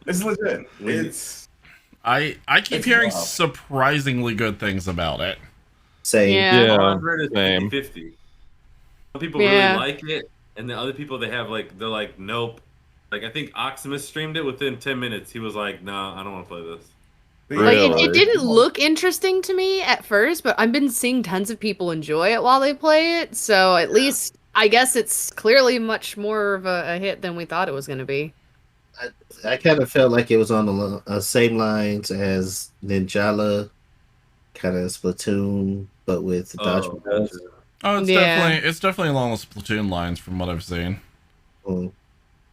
G: It's legit. It's
A: I keep
G: It's
A: hearing
G: wild.
A: surprisingly good things about it.
C: Same.
E: Yeah.
B: I've heard it's
E: Same.
B: 50-50. Some people
D: Yeah.
B: really like it, and the other people they're like, nope. Like I think Oximus streamed it within 10 minutes. He was like, nah, I don't want to play this.
D: Like
E: Really?
D: it didn't look interesting to me at first, but I've been seeing tons of people enjoy it while they play it. So at least I guess it's clearly much more of a hit than we thought it was going to be.
C: I kind of felt like it was on the same lines as Ninjala, kind of Splatoon, but with dodgeball.
B: gotcha.
A: Oh, it's
D: Yeah.
A: definitely along the Splatoon lines from what I've seen.
C: Mm.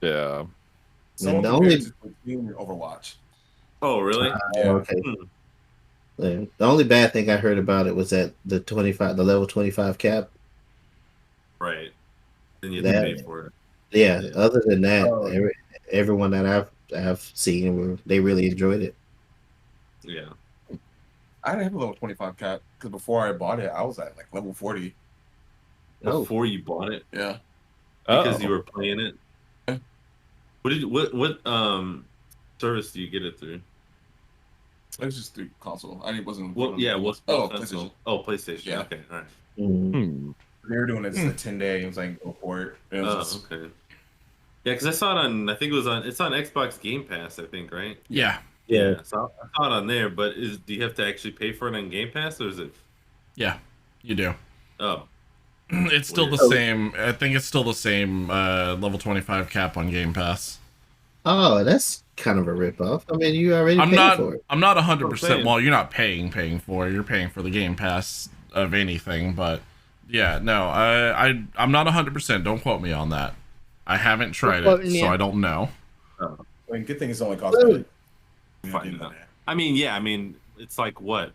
E: Yeah.
G: someone
C: the
G: compared
C: only-
G: it to Splatoon and Overwatch.
B: Oh, really?
G: Yeah.
C: Okay.
B: Hmm.
C: Yeah. The only bad thing I heard about it was that the level 25 cap.
B: Right. Then you have
C: That-
B: to pay for it.
C: Yeah.
B: Yeah.
C: Other than that,
G: Oh.
C: everyone that I've seen, they really enjoyed it.
B: Yeah.
G: I didn't have a level 25 cap because before I bought it, I was at like level 40.
C: Oh,
B: Before you bought it,
G: Yeah.
B: because you
E: Uh-oh.
B: were playing it.
G: Yeah.
B: What service do you get it through?
G: It was just through console. I wasn't.
B: What
G: Oh,
B: console?
G: PlayStation.
B: Oh, PlayStation.
G: Yeah.
B: Okay, all right.
C: mm.
E: Hmm.
G: They were doing it as a 10-day. It was like, go for it. It was
B: Oh,
G: just,
B: okay. Yeah, because I saw it on. I think it's on Xbox Game Pass. I think, right?
A: Yeah.
C: Yeah.
B: So I saw it on there. But do you have to actually pay for it on Game Pass, or is it?
A: Yeah. You do.
B: Oh,
A: It's still the
B: Weird.
A: same. I think it's still the same level 25 cap on Game Pass.
C: Oh, that's kind of a ripoff. I mean, you already
A: I'm
C: paid
A: not
C: for it.
A: I'm not
B: I'm
A: 100%.
B: saying.
A: Well, you're not paying for it. You're paying for the Game Pass of anything, but yeah, no. I'm not 100%. Don't quote me on that. I haven't tried it,
D: quoting
A: so
D: you.
A: I don't know.
G: I mean, good thing it's only cost
C: Ooh.
B: fine enough. I mean, yeah. I mean, it's like what,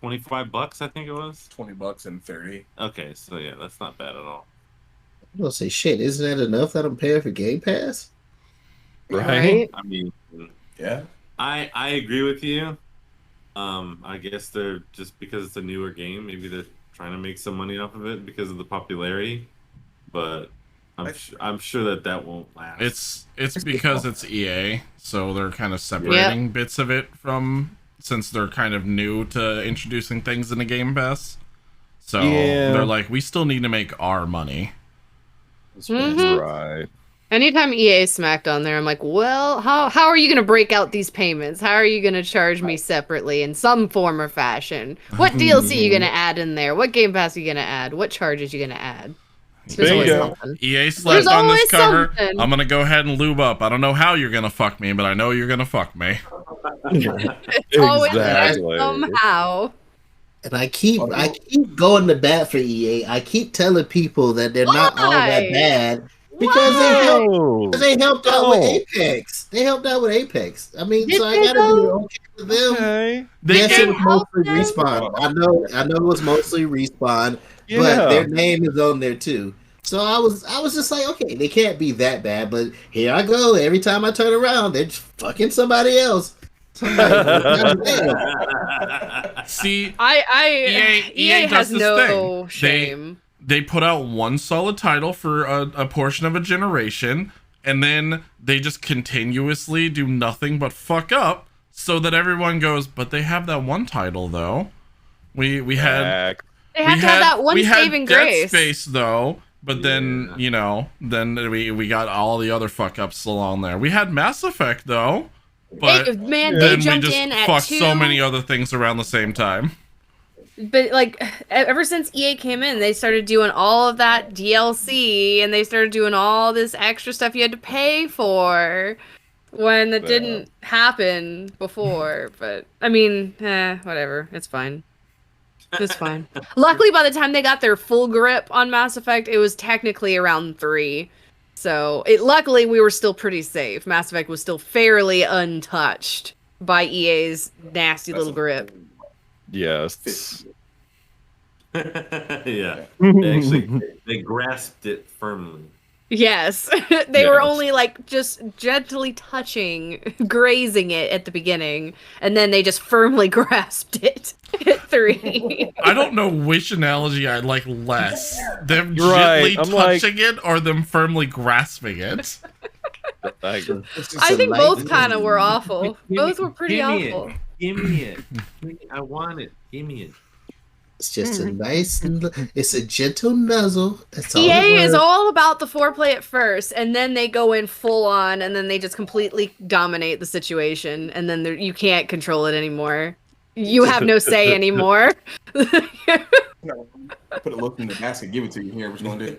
B: $25? I think it was.
G: $20 and 30.
B: Okay, so yeah, that's not bad at all.
C: I'm gonna say, shit, isn't that enough that I'm paying for Game Pass?
E: Right?
B: I mean,
G: Yeah.
B: I agree with you. I guess they're just because it's a newer game. Maybe they're trying to make some money off of it because of the popularity. But I'm sure that won't last.
A: It's because it's EA, so they're kind of separating bits of it from, since they're kind of new to introducing things in a Game Pass. So
E: Yeah.
A: they're like, we still need to make our money.
D: Mhm.
E: Right.
D: Anytime EA smacked on there, I'm like, well, how are you going to break out these payments? How are you going to charge me separately in some form or fashion? What DLC are you going to add in there? What Game Pass are you going to add? What charges are you going to add? There's always
E: Bingo.
D: something.
A: EA
D: There's
A: slept on this
D: always
A: cover.
D: something.
A: I'm gonna go ahead and lube up. I don't know how you're gonna fuck me, but I know you're gonna fuck me.
D: It's always there
E: Exactly.
D: somehow.
C: And I keep going to bat for EA. I keep telling people that they're not all that
D: Why?
C: bad because
E: No.
C: they helped out with
E: No.
C: Apex. They helped out with Apex. I mean,
D: Did
C: so I
D: they
C: gotta be
D: though?
C: okay with them.
E: Okay.
A: They
C: Yes,
A: gave-
C: it was mostly
D: them?
C: Respawn. I know it was mostly Respawn,
E: Yeah.
C: but their name is on there too. So I was just like, okay, they can't be that bad, but here I go. Every time I turn around, they're just fucking somebody else. So I'm like, well, damn.
A: See,
D: EA
A: does
D: has
A: this
D: no
A: thing.
D: shame.
A: They put out one solid title for a portion of a generation, and then they just continuously do nothing but fuck up, so that everyone goes, but they have that one title though. We had
D: They have to have that one
A: we had
D: saving
A: Dead
D: grace.
A: Space though, but then then we got all the other fuck ups along there. We had Mass Effect though, but
D: They
A: then we
D: jumped
A: just
D: in at
A: fucked
D: 2.
A: so many other things around the same time.
D: But like ever since EA came in, they started doing all of that DLC and they started doing all this extra stuff you had to pay for when it didn't happen before. But I mean, whatever. It's fine. It's fine. Luckily, by the time they got their full grip on Mass Effect, it was technically around 3. So luckily we were still pretty safe. Mass Effect was still fairly untouched by EA's nasty little grip.
E: Yes.
B: Yeah. They grasped it firmly.
D: Yes, they were
E: Yes.
D: only like just gently touching, grazing it at the beginning, and then they just firmly grasped it at 3.
A: I don't know which analogy I like less. Them
E: Right,
A: gently
E: I'm like-
A: touching it or them firmly grasping it.
E: Like,
C: It's just
D: I
C: a
D: think
C: light-
D: both kind of were awful. Both were pretty
B: Give me
D: awful.
B: it. Give me it. I want it. Give me it.
C: It's just a nice, it's a gentle nuzzle. That's all
D: EA
C: it
D: is
C: was.
D: all about the foreplay at first, and then they go in full on, and then they just completely dominate the situation, and then you can't control it anymore. You have no say anymore.
G: Put a look in the basket, give it to you. Here, what you gonna do?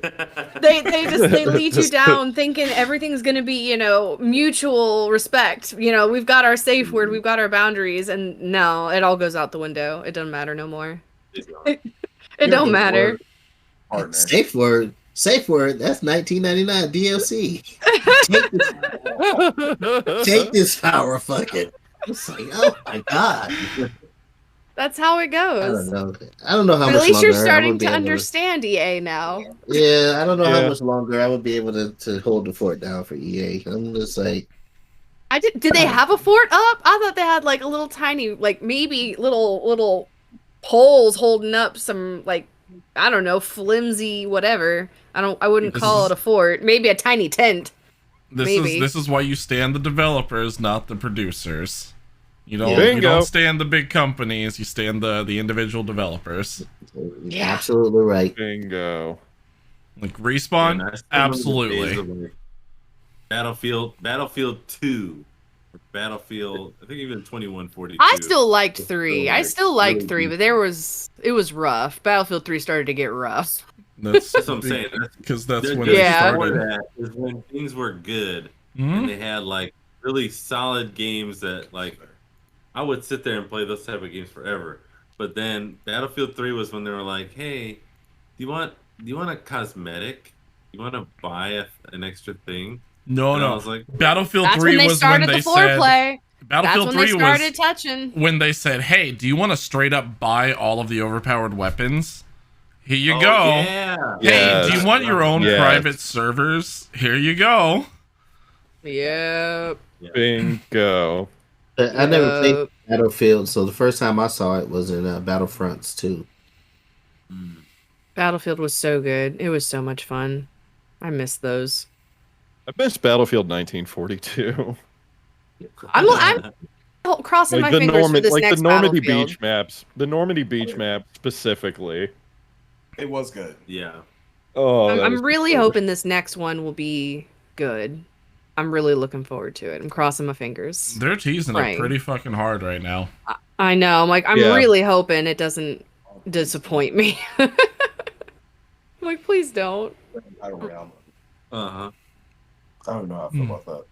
D: They lead you down thinking everything's gonna be, mutual respect. We've got our safe word, we've got our boundaries, and no, it all goes out the window. It doesn't matter no more. It don't matter.
G: Partner.
C: Safe word. That's 1999 DLC. Take this power, fuck it. It's like, oh my god.
D: That's how it
C: I
D: goes.
C: don't know. I don't know how
D: But
C: much
D: at least you're
C: longer I
D: starting
C: would be
D: to
C: able
D: understand EA now.
C: Yeah, I don't know
E: Yeah.
C: how much longer I would be able to hold the fort down for EA. I'm just like,
D: Did they have a fort up? I thought they had like a little tiny, like maybe little poles holding up some, like, I don't know, flimsy whatever. I wouldn't
A: This
D: call
A: is-
D: it a fort. Maybe a tiny tent. Maybe.
A: This is why you stand the developers, not the producers. You don't
C: Yeah.
A: you
E: Bingo.
A: don't stand the big companies, you stand the individual developers.
D: Yeah.
C: absolutely right.
E: bingo.
A: Like Respawn,
B: And I still remember the
A: absolutely.
B: days of, like, Battlefield 2, or Battlefield, I think even 2142.
D: I still liked 3. I
B: like,
D: still liked
B: really
D: 3, but it was rough. Battlefield 3 started to get rough.
A: That's
B: That's what I'm saying.
A: because that's
B: The
A: when
B: days
A: they
D: Yeah.
B: before
A: started.
B: that is when things were good
A: Mhm.
B: and they had like really solid games that like I would sit there and play those type of games forever. But then Battlefield 3 was when they were like, "Hey, do you want a cosmetic? You want to buy an extra thing?"
A: No,
B: And I
A: no.
B: was like,
A: Battlefield
D: That's
A: 3
D: when they
A: was
D: started
A: when
D: the
A: they said
D: foreplay. That's
A: Battlefield
D: when they
A: 3
D: started
A: was
D: touching.
A: when they said, "Hey, do you want to straight up buy all of the overpowered weapons? Here you
B: "Oh,
A: go.
B: Yeah.
A: Hey,
E: Yes.
A: do you want your own
E: Yes.
A: private servers? Here you go."
D: Yep.
E: Bingo.
C: I never
D: Yep.
C: played Battlefield, so the first time I saw it was in Battlefronts 2.
D: Battlefield was so good. It was so much fun. I miss those.
E: I missed Battlefield 1942.
D: I'm crossing my fingers for this
E: like
D: next
E: the Normandy
D: Battlefield.
E: beach maps. The Normandy beach map specifically.
G: It was good.
B: Yeah.
E: Oh, that
D: I'm
E: was
D: really
E: good.
D: hoping this next one will be good. I'm really looking forward to it. I'm crossing my fingers.
A: They're teasing it
D: Praying.
A: pretty fucking hard right now.
D: I know. I'm like, I'm
E: Yeah.
D: really hoping it doesn't disappoint me. I'm like, please don't.
G: Battle Royale.
H: Uh-huh.
G: I don't know how I feel about that.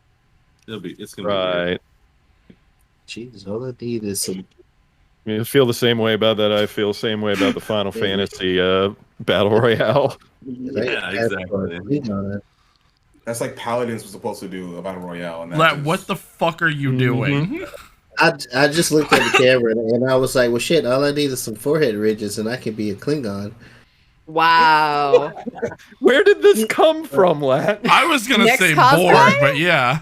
H: It's gonna be weird.
E: Right.
C: Jesus, all I need is some.
E: I mean, I feel the same way about that. I feel the same way about the Final Fantasy Battle Royale.
H: Yeah, exactly.
G: That's like Paladins was supposed to do a Battle Royale. And that
A: Lat,
G: just-
A: what the fuck are you doing?
C: I just looked at the camera and I was like, well, shit, all I need is some forehead ridges and I can be a Klingon.
D: Wow.
E: Where did this come from, Lat?
A: I was gonna
D: Next
A: say
D: cosplay?
A: Borg, but yeah.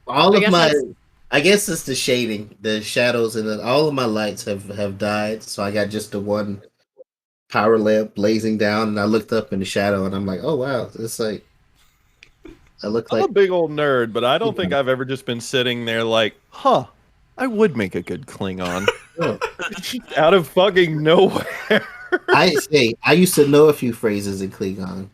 C: All
D: I
C: of
D: guess
C: my,
D: that's-
C: I guess it's the shading, the shadows, and then all of my lights have died. So I got just the one power lamp blazing down, and I looked up in the shadow, and I'm like, oh wow, it's like I look
E: I'm
C: like
E: a big old nerd, but I don't think I've ever just been sitting there like, huh, I would make a good Klingon.
C: Oh.
E: Out of fucking nowhere.
C: I used to know a few phrases in Klingon.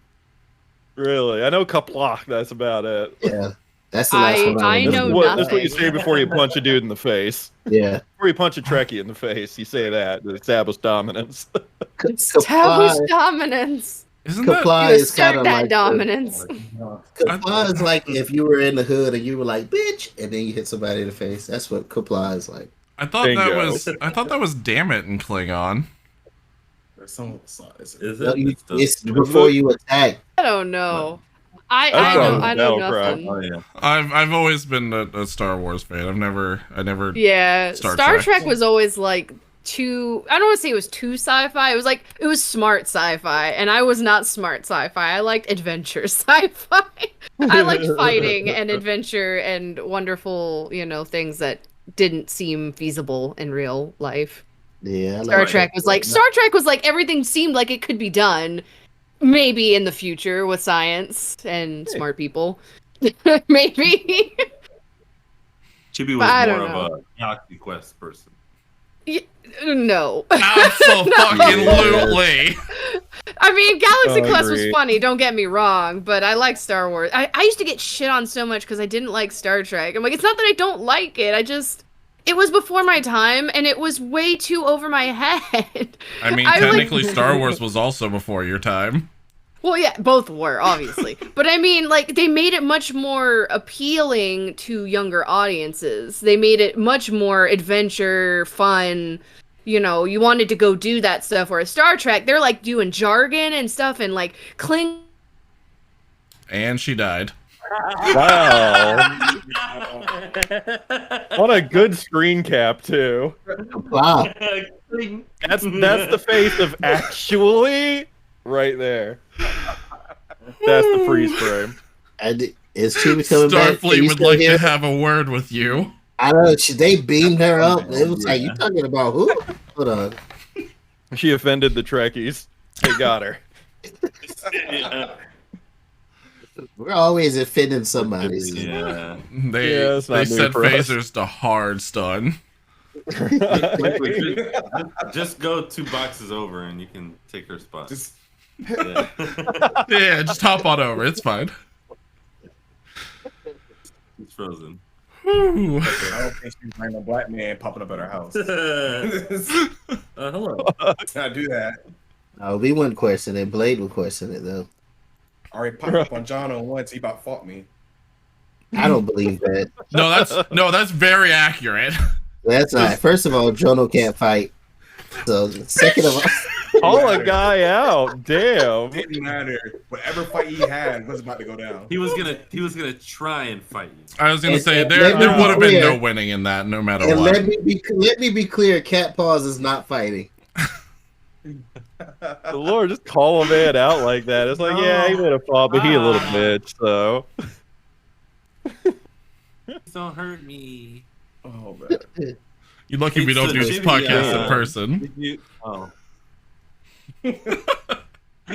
E: Really? I know Kaplach, that's about it.
C: Yeah, that's the last one
D: I
C: remember.
D: know
E: That's what you
D: nothing.
E: say before you punch a dude in the face.
C: Yeah,
E: Before you punch a Trekkie in the face, you say that to establish dominance.
D: Establish
C: Kapla,
D: dominance.
A: Isn't that
C: Kapla
D: You
C: is kind
D: assert
C: of
D: that
C: like
D: dominance.
C: Kapla is like if you were in the hood and you were like bitch, and then you hit somebody in the face. That's what Kapla is like.
A: I thought
E: Bingo.
A: that was damn it in Klingon.
G: There's some.
H: Is
C: No,
H: it?
C: it's before you attack.
D: I don't know. I
E: That's
D: know
E: not
D: I know
E: battle cry.
D: nothing.
H: Oh yeah.
A: I've always been a Star Wars fan. I never
D: Yeah,
A: Star
D: Star
A: Trek.
D: Trek was always like too. I don't want to say it was too sci-fi. It was smart sci-fi, and I was not smart sci-fi. I liked adventure sci-fi. I liked fighting and adventure and wonderful, things that didn't seem feasible in real life.
C: Yeah, I
D: Star
C: like
D: Trek was like everything seemed like it could be done, maybe in the future with science and smart people, maybe.
H: Chibi
D: But I
H: was
D: don't
H: more
D: know.
H: of a Galaxy Quest person.
D: No.
A: absolutely.
D: I mean, Galaxy Quest was
E: Agreed.
D: funny, don't get me wrong, but I like Star Wars. I used to get shit on so much because I didn't like Star Trek. I'm like, it's not that I don't like it, it was before my time, and it was way too over my head.
A: I mean,
D: I like-
A: technically, Star Wars was also before your time.
D: Well, yeah, both were, obviously. But I mean, like, they made it much more appealing to younger audiences. They made it much more adventure, fun. You wanted to go do that stuff. Whereas Star Trek, they're, like, doing jargon and stuff and, like,
A: And she died.
E: Wow. What a good screen cap, too.
C: wow.
E: That's the face of actually right there. That's the freeze frame.
C: Is Chibi coming back? Are
A: Starfleet
C: you
A: would
C: still
A: like
C: here?
A: to have a word with you.
C: I know. They beamed her up. It was like, you talking about who? Hold on.
E: She offended the Trekkies. They got her.
C: We're always offending somebody. so-
H: Yeah.
A: They
E: Yeah, it's not new
A: set
E: for us.
A: phasers to hard stun.
H: Just go 2 boxes over and you can take her spot.
G: Just
H: Yeah.
A: Yeah, just hop on over. It's fine.
H: It's frozen.
A: Whew.
G: I don't think she's a black man popping up at her house.
H: Hello.
G: Let's not do that.
C: We wouldn't question it. Blade would question it though.
G: I already popped up on John on once. He about fought me.
C: I don't believe that.
A: No, that's very accurate.
C: That's not. First of all, Jono can't fight. So second of all,
E: Call a guy out. Damn.
G: Didn't matter. Whatever fight he had was about to go down.
H: He was gonna try and fight you.
A: I was gonna
C: And-
A: say
C: and
A: there
C: let me
A: would have
C: be
A: been
C: clear.
A: no winning in that, no matter
C: and
A: what.
C: let me be clear. Cat Paws is not fighting.
E: The Lord, just call a man out like that. It's like, yeah, he would have fought, but he a little bitch, so.
H: Please don't hurt me.
G: Oh man.
A: You're lucky we don't do this podcast in person.
H: Did you? Oh.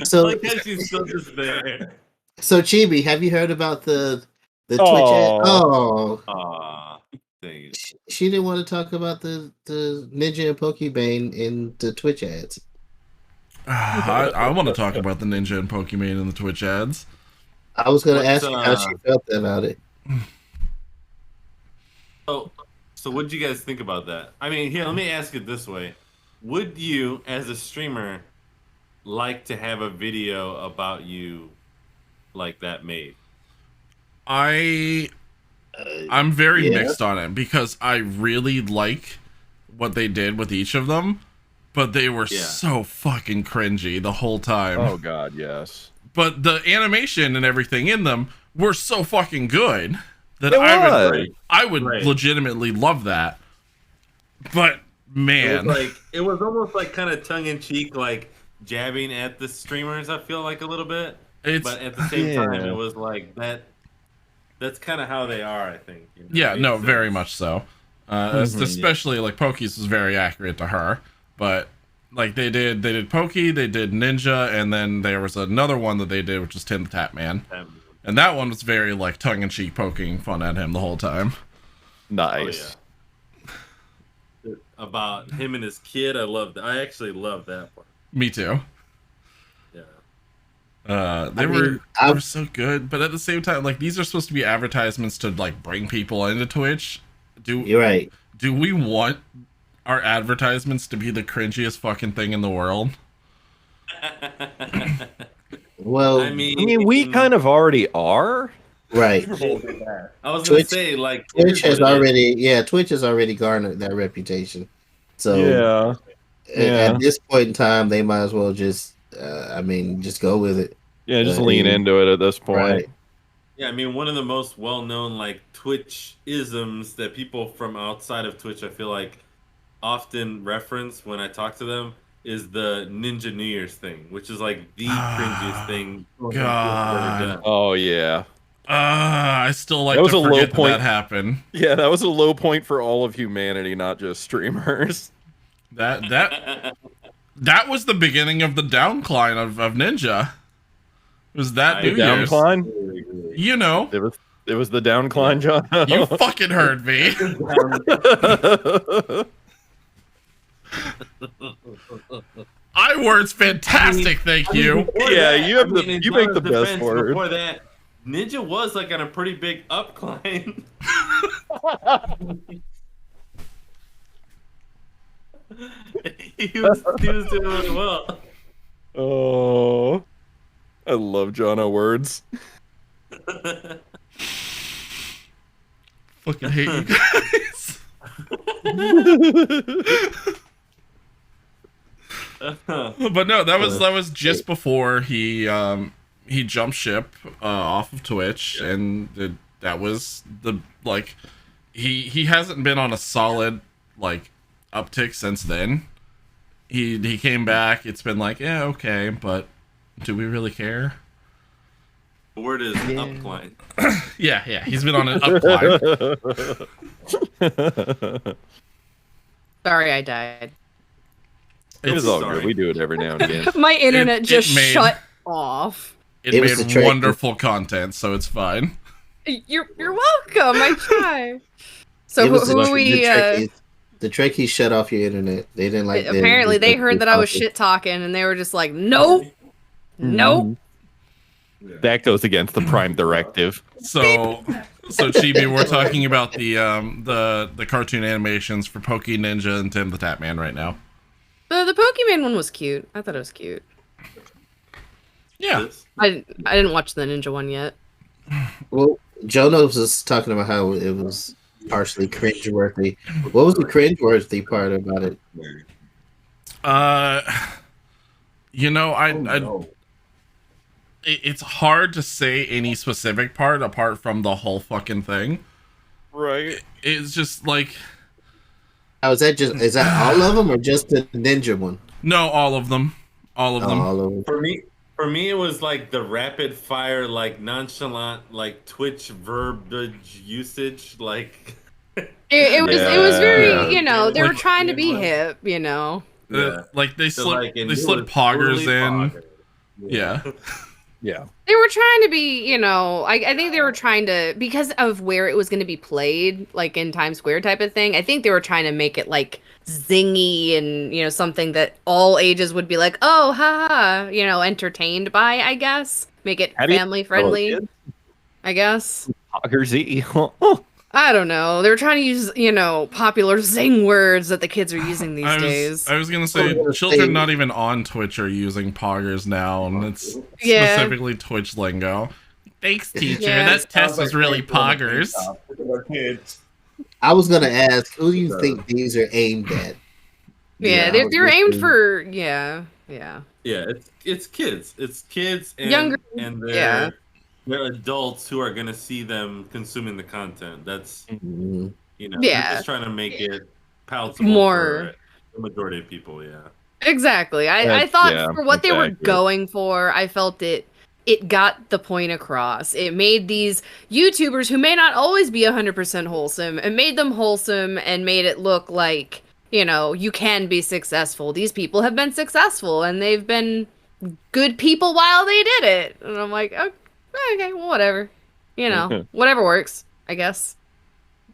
C: So
H: Like that she's still just there.
C: so Chibi, have you heard about the Twitch?
E: Aw.
C: Oh,
H: Aw. Dang it.
C: she didn't want to talk about the Ninja and Pokebane in the Twitch ads.
A: I want to talk about the Ninja and Pokemon in the Twitch ads.
C: I was gonna
H: What's,
C: ask you how she felt about it.
H: so what did you guys think about that? I mean, here, let me ask it this way: would you, as a streamer, like to have a video about you like that made?
A: I'm very
C: Yeah.
A: mixed on it because I really like what they did with each of them, but they were
H: Yeah.
A: so fucking cringy the whole time.
E: Oh god, yes.
A: But the animation and everything in them were so fucking good that
E: It
A: I
E: was.
A: would
H: Right.
A: legitimately love that. But man,
H: It was almost like kind of tongue in cheek, like jabbing at the streamers. I feel like a little bit,
A: it's
H: but at the same time,
E: Yeah.
H: it was like that. That's kind of how they are, I think. You know?
A: yeah,
H: It
A: no,
H: makes
A: very
H: sense.
A: much so.
E: Mhm.
A: Especially like Pokies was very accurate to her, but like they did Pokey, they did Ninja, and then there was another one that they did, which was Tim the Tap Man, and that one was very like tongue in cheek, poking fun at him the whole time.
E: Nice.
H: About him and his kid, I love that. I actually love that part.
A: Me too.
H: Yeah.
A: They
C: mean,
A: were so good, but at the same time, like these are supposed to be advertisements to like bring people into Twitch.
C: You're right.
A: Do we want our advertisements to be the cringiest fucking thing in the world?
C: Well,
H: I
E: I mean, we kind of already are.
C: right.
H: I was
C: Twitch-
H: gonna say, like,
C: Twitch has
H: everybody-
C: Twitch has already garnered that reputation. So
E: Yeah. Yeah.
C: at this point in time, they might as well just, just go with it.
E: Yeah, just
C: I
E: lean
C: mean,
E: into it at this point.
C: Right.
H: Yeah, I mean, one of the most well-known like Twitch isms that people from outside of Twitch, I feel like, often reference when I talk to them is the Ninja New Year's thing, which is like the cringiest thing
A: God.
H: ever done.
E: Oh yeah.
A: I still like
E: That was
A: to
E: a low
A: forget that
E: point.
A: that happened.
E: Yeah, that was a low point for all of humanity, not just streamers.
A: That was the beginning of the downcline of Ninja. It was that New Year's.
E: Downcline?
A: You know,
E: It was the downcline, John.
A: you fucking heard me. I-word's fantastic, thank you.
H: Before
E: Yeah,
H: that,
E: you have the-
H: in
E: you make the
H: Jonah's
E: best
H: defense,
E: word.
H: Before that, Ninja was like on a pretty big upcline. he was doing really well.
E: Oh, I love John O words.
A: Fucking hate you guys. But no, that was just before he jumped ship off of Twitch, and that was the like he hasn't been on a solid like uptick since then. He came back. It's been like, yeah, okay, but do we really care?
H: The word is upcline.
A: Yeah, he's been on an upcline.
D: Sorry, I died.
E: It's all
H: sorry.
E: good. We do it every now and again.
D: My internet
A: it
D: just
A: made-
D: shut off.
C: It was the
A: made
C: trick.
A: wonderful content, so it's fine.
D: You're welcome. I try. So
C: It was
D: who are we?
C: The trick he shut off your internet. They didn't like.
D: Apparently, they heard that I was shit talking, and they were just like, "Nope, nope."
E: That goes against the Prime Directive.
A: So Chibi, we're talking about the cartoon animations for Pokey Ninja and Tim the Tap Man right now.
D: The Pokemon one was cute. I thought it was cute.
A: Yeah.
D: I didn't watch the Ninja one yet.
C: Well, Jono was just talking about how it was partially cringeworthy. What was the cringeworthy part about it?
A: It's hard to say any specific part apart from the whole fucking thing.
E: Right.
A: It's just like,
C: How is that? Is that all of them or just the ninja one?
A: no, all of them. All of them.
C: All of them.
H: For me, it was like the rapid fire, like nonchalant, like Twitch verbiage usage, like.
D: It was very,
E: Yeah.
D: they were
A: Like-
D: trying to be hip,
H: Yeah.
A: Like they
H: So,
A: slip
H: like, and
A: they
H: it
A: slip
H: was
A: poggers
H: totally
A: in.
H: poggers.
A: Yeah.
E: Yeah.
D: They were trying to be, I think they were trying to, because of where it was going to be played, like in Times Square type of thing, I think they were trying to make it like zingy and, something that all ages would be like, oh, ha ha, entertained by, I guess. make it
E: How do you
D: family
E: spell it,
D: friendly.
E: kid?
D: I guess.
E: Poggersy.
D: I don't know. They're trying to use, popular Zing words that the kids are using these days.
A: I was gonna say children not even on Twitch are using poggers now, and it's
D: Yeah.
A: specifically Twitch lingo. Thanks, teacher.
D: Yeah.
A: That test was really poggers.
C: I was gonna ask, who do you think these are aimed at?
D: Yeah,
C: I was
D: they're aimed
C: listening-
D: for
H: Yeah, it's kids. It's kids and
D: Younger-
H: and
D: yeah.
H: they're adults who are gonna see them consuming the content. That's
C: Mhm.
H: they're
D: Yeah.
H: just trying to make it palatable
D: More.
H: for the majority of people. Yeah.
D: Exactly. I
E: That's-
D: thought
E: yeah,
D: for what they were
E: exactly.
D: going for, I felt it got the point across. It made these YouTubers who may not always be 100% wholesome, and made them wholesome and made it look like, you can be successful. These people have been successful and they've been good people while they did it. And I'm like, okay, well, whatever. Whatever works, I guess.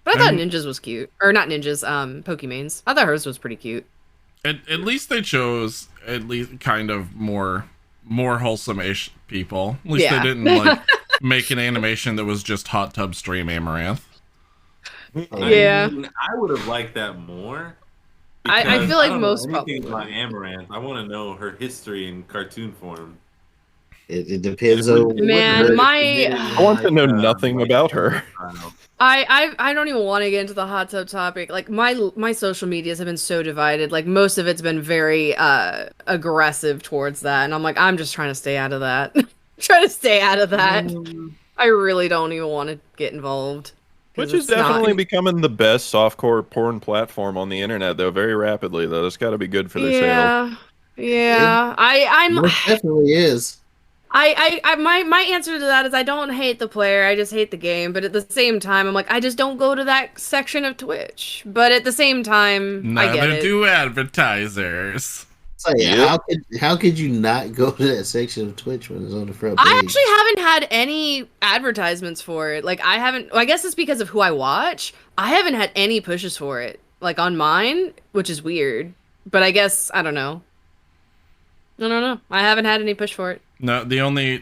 D: But I thought Ninjas was cute. Or not Ninjas, Pokemanes. I thought hers was pretty cute.
A: At least they chose at least kind of more wholesome-ish people. At least
D: Yeah.
A: they didn't make an animation that was just hot tub stream Amaranth.
D: Yeah.
H: I would have liked that more.
D: I
H: because
D: feel like
H: don't know
D: most
H: anything
D: probably
H: about Amaranth. I want to know her history in cartoon form.
C: It depends on
D: Man,
E: I want to know nothing about her.
D: I don't even want to get into the hot tub topic. Like my social medias have been so divided. Like most of it's been very aggressive towards that, and I'm like, I'm just trying to stay out of that. Trying to stay out of that. I really don't even want to get involved. 'Cause
E: Which is
D: it's not-
E: definitely becoming the best softcore porn platform on the internet, though, very rapidly, though. It's got to be good for their sales.
D: Yeah. I'm
C: Most definitely is.
D: my answer to that is I don't hate the player, I just hate the game. But at the same time, I'm like, I just don't go to that section of Twitch. But at the same time, I get
A: Neither
D: it.
A: do advertisers.
C: So how could you not go to that section of Twitch when it's on the front page?
D: I actually haven't had any advertisements for it. Like I guess it's because of who I watch. I haven't had any pushes for it, like on mine, which is weird. But I guess I don't know. No. I haven't had any push for it.
A: No, the only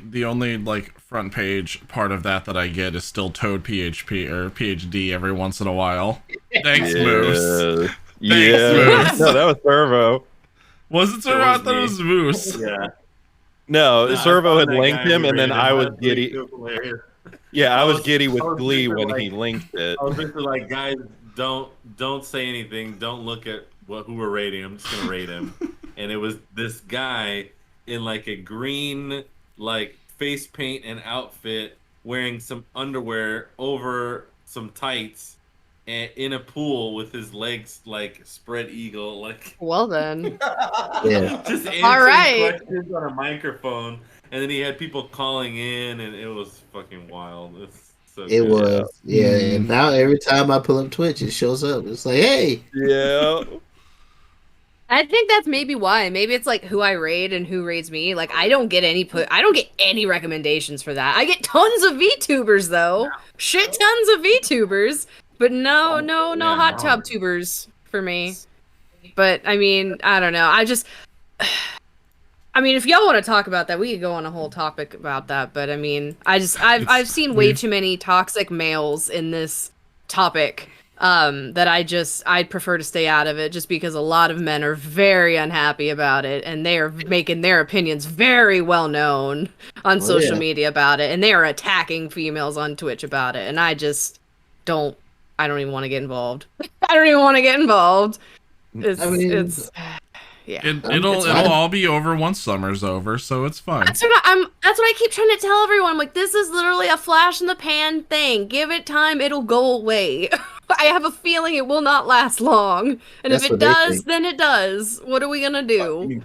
A: like front page part of that I get is still Toad PHP or PhD every once in a while. Thanks, Moose.
E: Yeah.
A: Moose.
E: No, that was Servo.
A: Was it Servo? I thought it was Moose.
H: Yeah.
E: No, Servo had
H: that
E: linked
H: guy
E: him,
H: who
E: and then
H: rated
E: I
H: him.
E: was
H: That's really
E: giddy.
H: hilarious.
E: Yeah, I
H: I
E: was
H: was-
E: giddy
H: I
E: with
H: was
E: glee
H: thinking,
E: when he
H: like-
E: linked it.
H: I was basically like, guys, don't say anything. Don't look at who we're rating. I'm just gonna rate him. And it was this guy in like a green like face paint and outfit, wearing some underwear over some tights, and in a pool with his legs like spread eagle, like
D: Well then.
C: Yeah.
H: just answering
D: All right.
H: questions on a microphone. And then he had people calling in, and it was fucking wild. It's so
C: It
H: good.
C: was, yeah. And now every time I pull up Twitch, it shows up. It's like, hey,
E: Yeah.
D: I think that's maybe why. Maybe it's like who I raid and who raids me. Like I don't get any recommendations for that. I get tons of VTubers though. Shit tons of VTubers. But no
H: yeah,
D: hot
H: no.
D: tub tubers for me. But I mean, I don't know. I mean, if y'all want to talk about that, we could go on a whole topic about that. But I mean, I've seen way too many toxic males in this topic. That I'd prefer to stay out of it, just because a lot of men are very unhappy about it, and they are making their opinions very well known on social media about it, and they are attacking females on Twitch about it, and I don't even want to get involved. I don't even want to get involved. Yeah.
A: It'll all be over once summer's over, so it's fine.
D: That's what I keep trying to tell everyone. I'm like, this is literally a flash in the pan thing. Give it time, it'll go away. I have a feeling it will not last long. And
C: That's
D: if it
C: what they
D: does,
C: think.
D: then it does. What are we gonna do?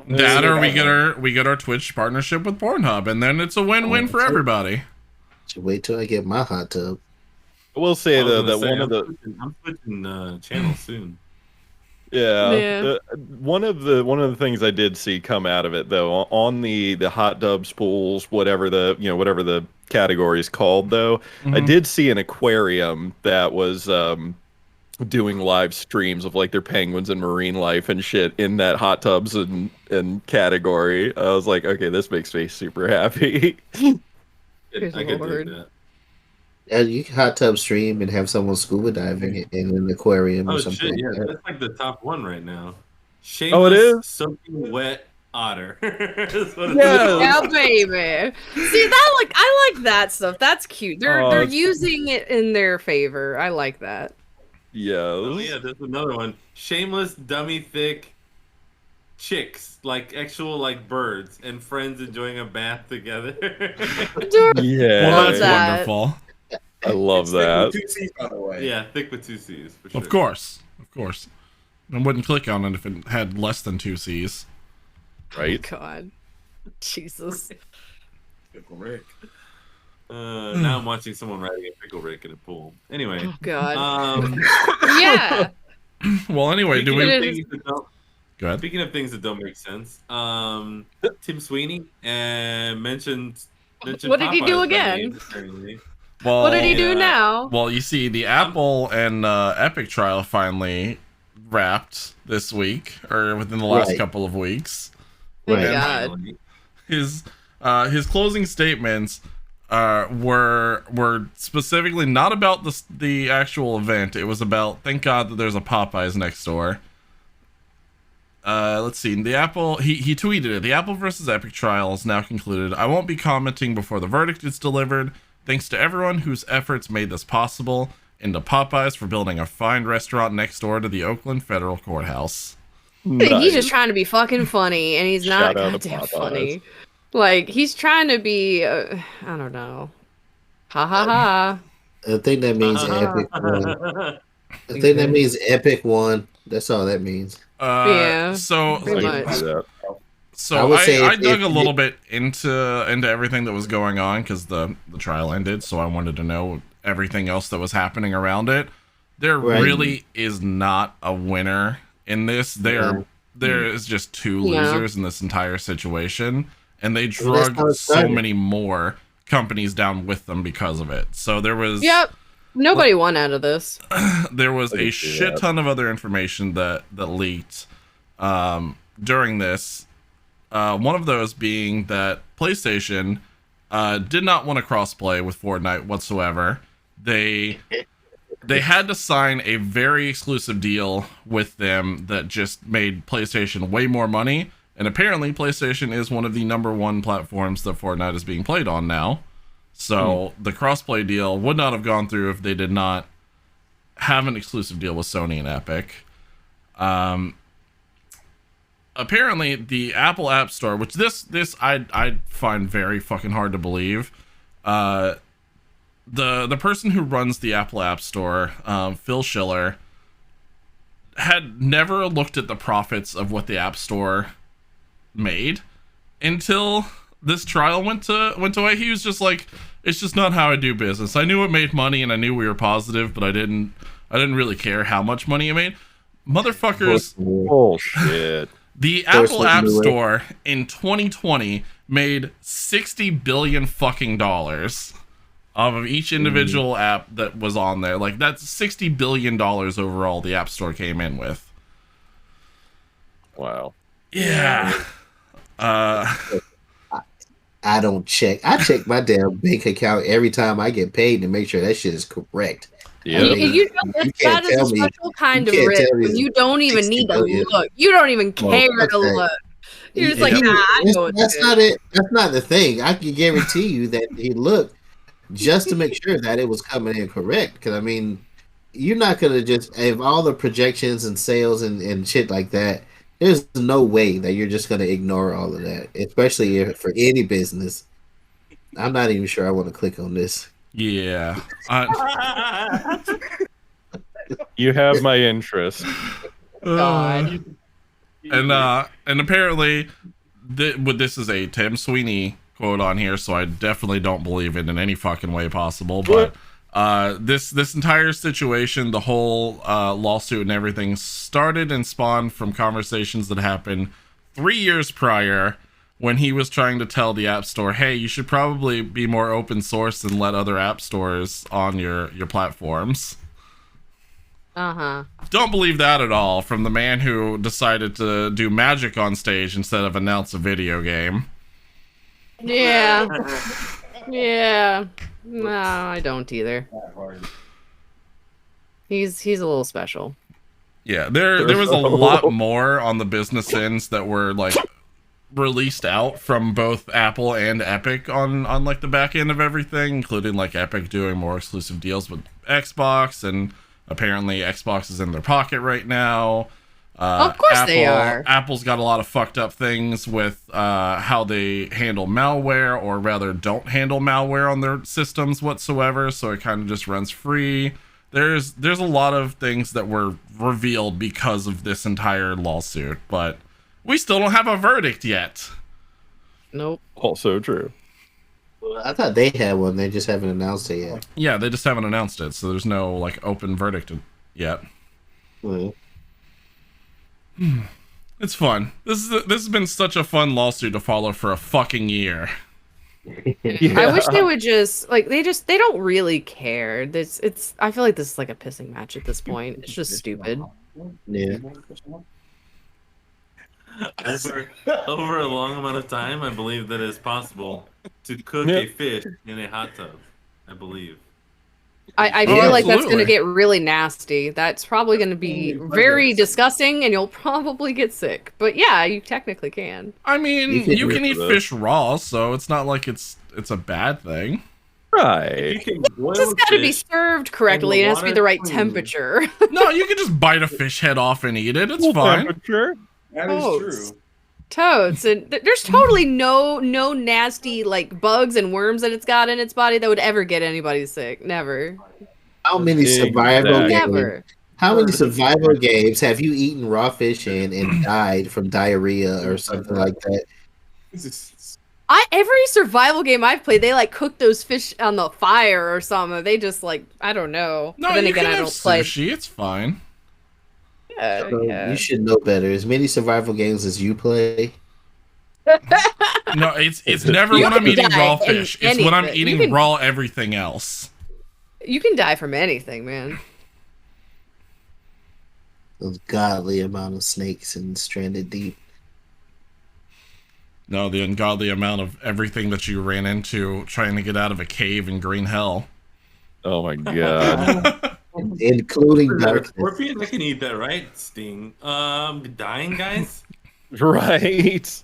A: That or we get our Twitch partnership with Pornhub, and then it's a win-win for everybody.
C: should wait till I get my hot tub.
E: I will say
H: I was
E: though
H: gonna
E: that
H: say,
E: one of the
H: I'm switching channels soon.
E: Yeah. One of the things I did see come out of it though on the hot tub spools, whatever the category is called though, I did see an aquarium that was doing live streams of like their penguins and marine life and shit in that hot tubs and category. I was like, okay, this makes me super happy.
D: Good
H: I could
D: lord.
H: do that.
C: You can hot tub stream and have someone scuba diving in an aquarium or
H: Oh
C: something
H: shit! Yeah,
C: like that.
H: that's like the top one right now. Shameless
E: Oh, it is?
H: soaking wet otter. That's what it's
E: Yes.
H: called.
D: Yeah, baby. See that? Like, I like that stuff. That's cute. They're
E: Oh,
D: they're
E: it's-
D: using it in their favor. I like that.
E: Yes.
H: Oh yeah, there's another one. Shameless dummy thick chicks, like actual like birds and friends enjoying a bath together.
E: Yeah.
A: Well, that's
D: that.
A: wonderful.
E: I love
G: It's thick with
E: that.
G: 2 C's, by the way.
H: Yeah, thick with 2 C's for sure.
A: Of course. I wouldn't click on it if it had less than 2 C's.
E: Right?
D: God, Jesus.
G: Pickle Rick.
H: Now I'm watching someone riding a pickle rick in a pool. Anyway,
D: Oh God.
H: um,
D: Yeah.
A: Well, anyway, do
H: speaking
A: we?
H: of things that don't-
A: Go ahead.
H: Speaking of things that don't make sense, Tim Sweeney mentioned.
D: What did he do
H: Popeyes
D: again?
H: name, apparently.
A: Well,
D: What did he do
H: Yeah.
D: now?
A: Well, you see, the Apple and Epic trial finally wrapped this week, or within the last
C: Right.
A: couple of weeks.
D: Thank
C: Right.
D: God.
H: Finally.
A: His closing statements were specifically not about the actual event. It was about, thank God that there's a Popeyes next door. Let's see. The Apple he tweeted it. The Apple versus Epic trial is now concluded. I won't be commenting before the verdict is delivered. Thanks to everyone whose efforts made this possible, and to Popeyes for building a fine restaurant next door to the Oakland Federal Courthouse.
D: He's just trying to be fucking funny, and he's not
E: Shout out to
D: goddamn
E: Popeyes.
D: funny. Like, he's trying to be, I don't know. Ha ha ha.
C: I think that means epic one. I think that means epic one. That's all that means.
D: Yeah,
A: So
D: pretty
E: I can
D: much.
E: see that.
A: So
C: I would
A: I,
C: say
A: I
C: if
A: dug a
C: you-
A: little bit into everything that was going on because the trial ended, so I wanted to know everything else that was happening around it. There
C: Right.
A: really is not a winner in this. There is just two
D: Yeah.
A: losers in this entire situation, and they
C: Well, that's
A: drug
C: how it
A: so
C: started.
A: many more companies down with them because of it. So there was
D: Yep. Nobody won out of this.
A: there was
E: I
A: a
E: can see
A: shit
E: that.
A: ton of other information that leaked during this. One of those being that PlayStation did not want to crossplay with Fortnite whatsoever. They had to sign a very exclusive deal with them that just made PlayStation way more money. And apparently, PlayStation is one of the number one platforms that Fortnite is being played on now. So the crossplay deal would not have gone through if they did not have an exclusive deal with Sony and Epic. Apparently, the Apple App Store, which this I find very fucking hard to believe. The person who runs the Apple App Store, Phil Schiller, had never looked at the profits of what the App Store made until this trial went away. He was just like, it's just not how I do business. I knew it made money and I knew we were positive, but I didn't really care how much money it made. Motherfuckers,
E: Bullshit.
A: the
C: course
A: Apple
C: we
A: App
C: knew it.
A: Store in 2020 made $60 billion fucking dollars of each individual app that was on there. Like, that's $60 billion overall the App Store came in with.
E: Wow.
A: Yeah.
C: I don't check. I check my damn bank account every time I get paid to make sure that shit is correct.
E: Yeah.
C: I mean,
D: You know,
C: you can't
D: that is a
C: tell me-
D: special kind of
C: you can't
D: risk
C: tell me
D: when you don't even
C: 60
D: need to
C: billion.
D: look. You don't even
C: Well,
D: care
C: that's
D: to
C: right.
D: look. You're just like,
C: You-
D: nah, I know it's
C: that's
D: good.
C: not it. That's not the thing. I can guarantee you that he looked just to make sure that it was coming in correct. Because I mean, you're not gonna just have all the projections and sales and shit like that. There's no way that you're just gonna ignore all of that, especially for any business. I'm not even sure I want to click on this.
A: Yeah.
E: You have my interest.
D: God.
A: And apparently this is a Tim Sweeney quote on here, so I definitely don't believe it in any fucking way possible, but this entire situation, the whole lawsuit and everything, started and spawned from conversations that happened 3 years prior when he was trying to tell the App Store, hey, you should probably be more open source and let other app stores on your platforms.
D: Uh-huh.
A: Don't believe that at all from the man who decided to do magic on stage instead of announce a video game.
D: Yeah. Yeah. No, I don't either. He's a little special.
A: Yeah, there was a lot more on the business ends that were like released out from both Apple and Epic on like the back end of everything, including like Epic doing more exclusive deals with Xbox, and apparently Xbox is in their pocket right now.
D: Of course they are.
A: Apple's got a lot of fucked up things with how they handle malware, or rather don't handle malware on their systems whatsoever, so it kind of just runs free. There's a lot of things that were revealed because of this entire lawsuit, but we still don't have a verdict yet.
D: Nope.
E: Also true.
C: I thought they had one. They just haven't announced it yet.
A: Yeah, they just haven't announced it, so there's no like open verdict yet.
C: Well,
A: It's fun. This has been such a fun lawsuit to follow for a fucking year.
D: I wish they would just like they don't really care. I feel like this is like a pissing match at this point. It's just stupid.
C: yeah.
H: Over a long amount of time, I believe that it's possible to cook a fish in a hot tub. I believe.
D: I feel like that's
A: absolutely.
D: going to get really nasty. That's probably going to be very disgusting, and you'll probably get sick. But yeah, you technically can.
A: I mean, you can eat
E: that.
A: fish raw, so it's not like it's a bad thing.
E: Right.
H: You can boil
D: It's just got to be
H: fish
D: served correctly.
H: and
D: It
H: the
D: has to be the right
H: water's clean.
D: temperature.
A: No, you can just bite a fish head off and eat it. It's fine.
E: Temperature.
G: That is
D: Toads.
G: true.
D: Toads, and there's totally no nasty like bugs and worms that it's got in its body that would ever get anybody sick. Never.
C: How many survival
E: Exactly.
C: games?
D: Never.
C: How many survival games have you eaten raw fish in and died from diarrhea or something like that?
G: This is-
D: Every survival game I've played, they like cook those fish on the fire or something. They just like I don't know.
A: No,
D: But then
A: you
D: again,
A: can
D: I
A: have
D: don't play.
A: sushi. It's fine.
D: Yeah,
C: So
D: yeah.
C: you should know better. As many survival games as you play.
A: No, it's never
D: You
A: when I'm
D: can
A: eating
D: die
A: raw
D: in
A: fish. It's when I'm
D: anything. You
A: eating
D: can-
A: raw everything else.
D: You can die from anything, man.
C: Those godly amount of snakes and stranded deep.
A: No, the ungodly amount of everything that you ran into trying to get out of a cave in green hell.
E: Oh my god.
C: Including darkness.
H: Scorpion, I can eat that, right? Sting. Dying guys.
E: Right.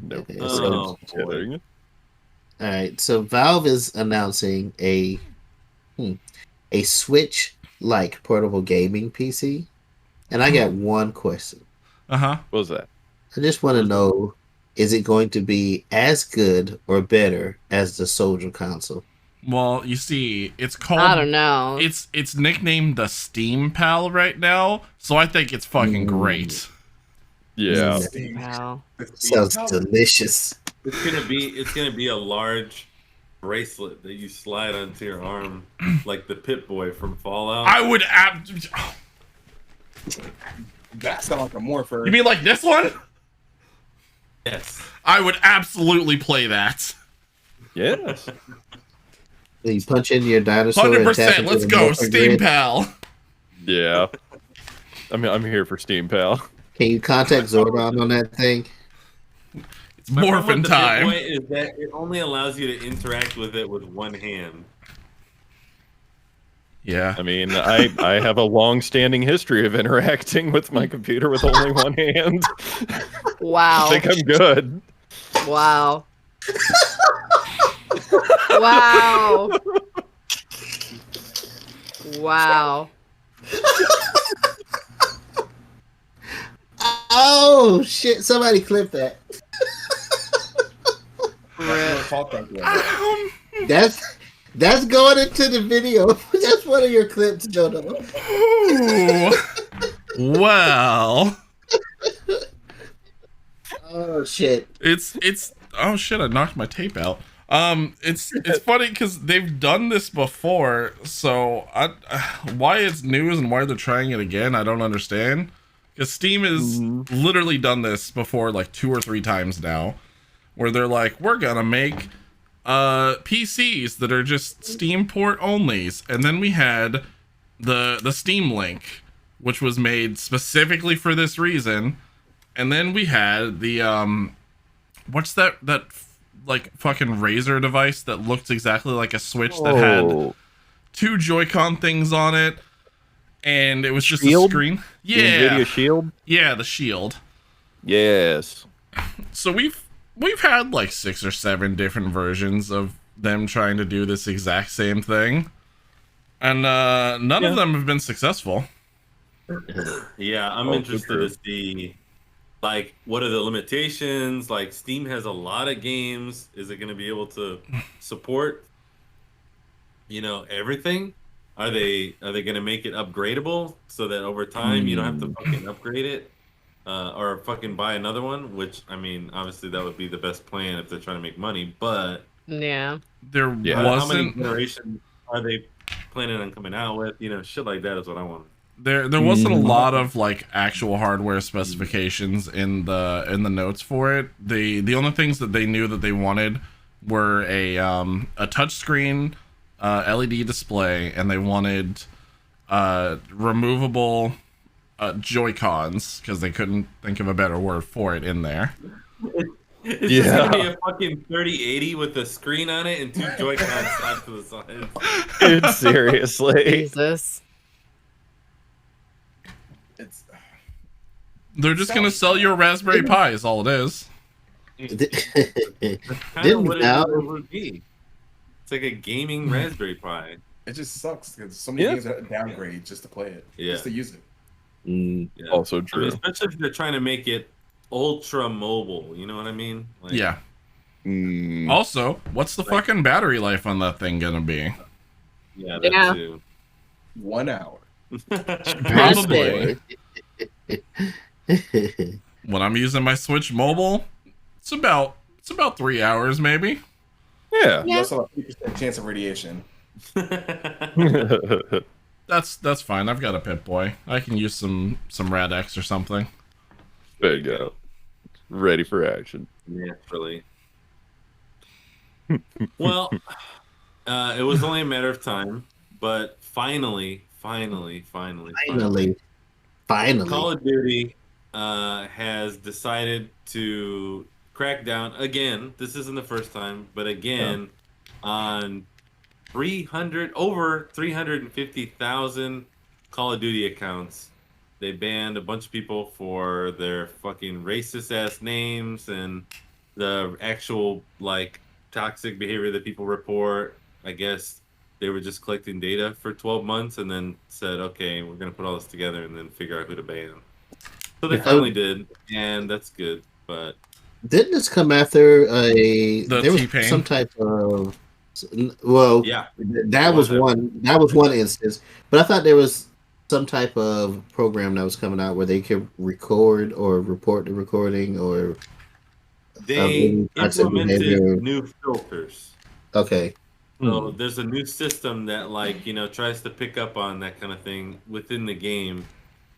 E: No.
C: Okay,
H: Oh,
C: so-
E: Kidding.
C: all right, so Valve is announcing a Switch-like portable gaming PC, and I got one question.
A: Uh-huh.
E: What was that?
C: I just want to know: is it going to be as good or better as the Soldier console?
A: Well, you see, it's called
D: I don't know.
A: It's nicknamed the Steam Pal right now, so I think it's fucking great.
E: Yeah.
D: Wow.
C: Sounds delicious.
H: It's gonna be a large bracelet that you slide onto your arm, like the Pit Boy from Fallout.
A: I would
G: That sounds like a morpher.
A: You mean like this one?
H: Yes.
A: I would absolutely play that.
E: Yes.
C: You punch in your dinosaur. and tap
A: 100%.
C: into
A: Let's
C: the
A: go,
C: morphin
A: Steam
C: grid.
A: Pal.
E: Yeah. I'm here for Steam Pal.
C: Can you contact Zordon on that thing?
A: It's
H: My problem
A: morphin'
H: with the Pit
A: time.
H: Boy is that it only allows you to interact with it with one hand.
A: Yeah.
E: I mean, I have a long-standing history of interacting with my computer with only one hand.
D: Wow.
E: I think I'm good.
D: Wow. Wow. Wow.
C: Oh shit! Somebody clip that. That's going into the video. That's one of your clips, Jono.
A: Ooh. Well,
C: Oh shit!
A: it's oh shit! I knocked my tape out. It's funny because they've done this before, so why it's news and why they're trying it again, I don't understand. Because Steam has literally done this before like 2 or 3 times now, where they're like, we're gonna make PCs that are just Steam port onlys, and then we had the Steam Link, which was made specifically for this reason, and then we had the what's that like fucking Razer device that looked exactly like a Switch that had
E: Oh,
A: two Joy-Con things on it, and it was just
E: Shield?
A: a screen.
E: the NVIDIA Shield?
A: Yeah, the Shield.
E: Yes.
A: So we've had like 6 or 7 different versions of them trying to do this exact same thing, and none of them have been successful.
H: Yeah, I'm
E: Oh,
H: interested
E: super.
H: to see, like, what are the limitations? Like, Steam has a lot of games. Is it going to be able to support, everything? Are they going to make it upgradable so that over time you don't have to fucking upgrade it, or fucking buy another one? Which, I mean, obviously that would be the best plan if they're trying to make money. But
D: Yeah.
A: There
E: Yeah.
H: how many
A: wasn't
H: generations are they planning on coming out with? Shit like that is what I want.
A: there wasn't a lot of like actual hardware specifications in the notes for it. The only things that they knew that they wanted were a touchscreen LED display, and they wanted removable Joy-Cons, because they couldn't think of a better word for it in there.
H: It's just gonna be a fucking 3080 with a screen on it and 2 Joy-Cons slapped to the side.
E: Dude, seriously.
D: Jesus.
G: It's
A: They're just gonna sell you a Raspberry Pi, is all it is.
H: Kind of
C: Didn't
H: what it
C: Valve-
H: would be. It's like a gaming Raspberry Pi.
G: it just sucks because so many games are downgrade just to play it,
H: Yeah.
G: just to use it.
H: Yeah.
E: Also
H: I mean,
E: true.
H: especially if they're trying to make it ultra mobile. You know what I mean? Like,
A: Yeah.
E: Mm.
A: Also, what's the fucking battery life on that thing gonna be?
H: Yeah, that
D: Yeah.
H: too.
G: 1 hour.
A: Probably. When I'm using my Switch Mobile, it's about 3 hours, maybe.
E: Yeah.
G: You also have a 50% chance of radiation.
A: That's fine. I've got a Pip Boy. I can use some Rad X or something.
E: There you go. Ready for action.
H: Naturally. Well, it was only a matter of time, but finally,
C: Finally.
H: Call of Duty has decided to crack down again. This isn't the first time, but again on over 350,000 Call of Duty accounts. They banned a bunch of people for their fucking racist ass names and the actual like toxic behavior that people report. I guess they were just collecting data for 12 months and then said, okay, we're going to put all this together and then figure out who to ban. So they finally did, and that's good. But
C: Didn't this come after
A: The
C: there was
A: T-Pain?
C: some type of
H: yeah,
C: that was one instance, but I thought there was some type of program that was coming out where they could record or report the recording or
H: they
C: toxic
H: implemented
C: behavior.
H: new filters.
C: Okay.
H: So there's a new system that like, tries to pick up on that kind of thing within the game,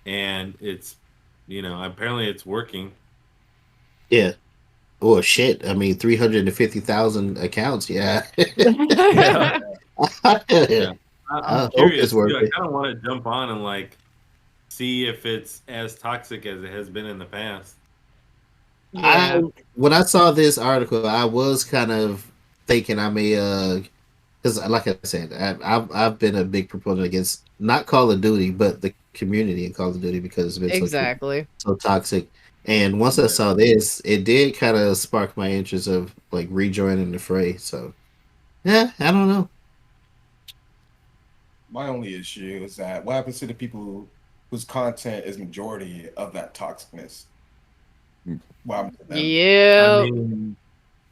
H: and it's, apparently it's working.
C: Yeah. Oh shit! I mean, 350,000 accounts. Yeah.
E: Yeah.
C: Yeah.
H: I'm
C: hope
H: curious
C: it's
H: too.
C: working.
H: I kind of want to jump on and like see if it's as toxic as it has been in the past.
C: When I saw this article, I was kind of thinking I may because like I said, I've been a big proponent against not Call of Duty, but the community in Call of Duty because it's been
D: Exactly.
C: so toxic. And once I saw this, it did kind of spark my interest of like rejoining the fray. So yeah, I don't know.
G: My only issue is that what happens to the people whose content is majority of that toxicness? What happens to them?
D: Yeah.
H: I mean,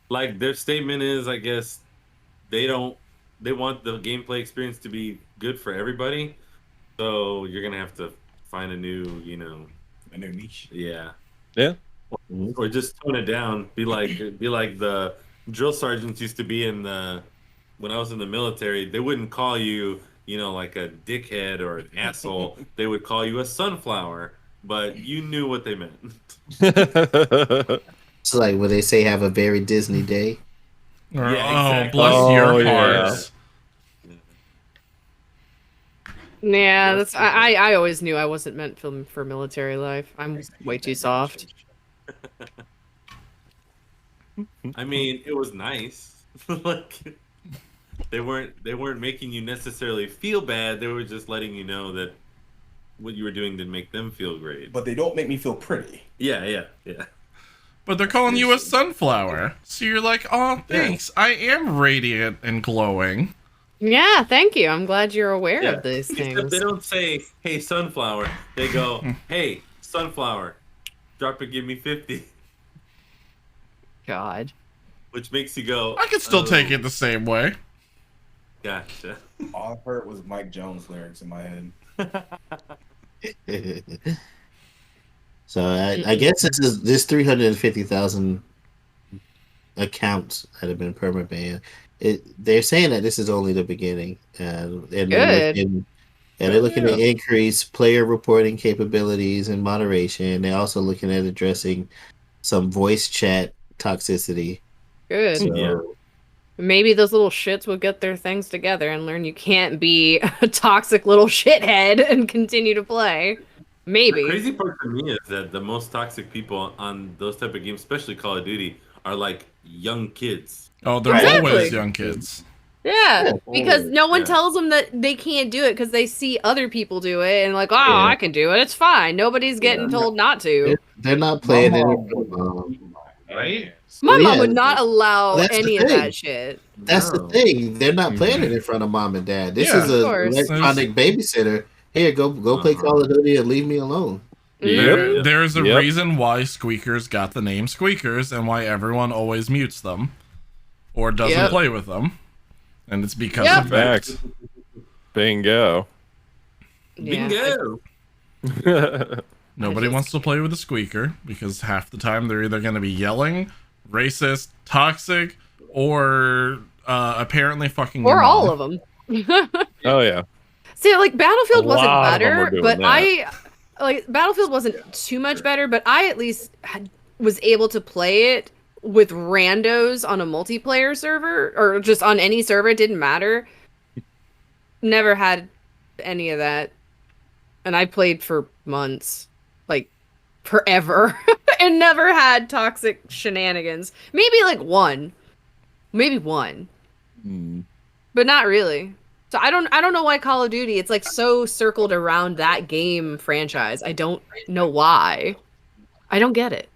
H: like their statement is, I guess they want the gameplay experience to be good for everybody. So you're gonna have to find a new,
G: A new niche.
H: yeah,
E: Yeah.
H: or just tone it down. Be like the drill sergeants used to be when I was in the military. They wouldn't call you, like a dickhead or an asshole. They would call you a sunflower, but you knew what they meant.
C: It's like when they say have a very Disney day.
A: Or,
H: Yeah,
A: oh,
H: exactly.
A: bless
E: Oh,
A: your
E: yeah.
A: heart.
D: Yeah, that's I always knew I wasn't meant for military life. I'm way too soft.
H: I mean, it was nice. Like they weren't making you necessarily feel bad. They were just letting you know that what you were doing didn't make them feel great.
G: But they don't make me feel pretty.
H: Yeah.
A: But they're calling you a sunflower. So you're like, oh, thanks. I am radiant and glowing.
D: Yeah, thank you. I'm glad you're aware
H: Yeah.
D: of these
H: Except
D: things.
H: they don't say, "Hey, sunflower." They go, "Hey, sunflower, drop it, give me 50,"
D: God.
H: which makes you go.
A: I could still
H: "Oh,
A: take it the same way.
H: Gotcha.
G: All I heard was Mike Jones lyrics in my head.
C: So I guess this 350,000 accounts that have been permabanned. They're saying that this is only the beginning, and
D: Good.
C: they're looking to increase player reporting capabilities and moderation. They're also looking at addressing some voice chat toxicity.
D: Good.
C: So
H: Yeah.
D: Maybe those little shits will get their things together and learn you can't be a toxic little shithead and continue to play. Maybe.
H: The crazy part for me is that the most toxic people on those type of games, especially Call of Duty, are like young kids.
A: Oh, they're
D: Exactly.
A: always young kids.
D: Yeah, because no one
H: Yeah.
D: tells them that they can't do it because they see other people do it and like, oh, I can do it. It's fine. Nobody's getting told not to.
C: they're not playing it.
G: Right?
D: My
C: Well,
D: mom
C: yeah,
D: would not allow
C: that's the
D: any of
C: thing.
D: that shit.
C: That's the
H: No.
C: thing. They're not playing it in front of mom and dad. This
A: Yeah,
C: is
D: of
C: a
D: course.
C: electronic babysitter. Here, go play Call of Duty and leave me alone.
D: Mhm.
A: There's a
E: Yep.
A: reason why Squeakers got the name Squeakers and why everyone always mutes them or doesn't
D: Yep.
A: play with them. And it's because
D: Yep.
A: of that.
E: Facts. Bingo.
D: Yeah.
H: Bingo.
A: Nobody wants to play with a squeaker because half the time they're either going to be yelling, racist, toxic, or apparently fucking
D: Or all of them.
E: Oh yeah.
D: See, like Battlefield
E: A
D: wasn't
E: lot of them
D: better,
E: were doing
D: but
E: that.
D: Battlefield wasn't too much better, but I at least was able to play it with randos on a multiplayer server or just on any server. It didn't matter. Never had any of that, and I played for months, like forever, and never had toxic shenanigans. Maybe like maybe one, but not really. So I don't know why Call of Duty, it's like so circled around that game franchise. I don't know why. I don't get it.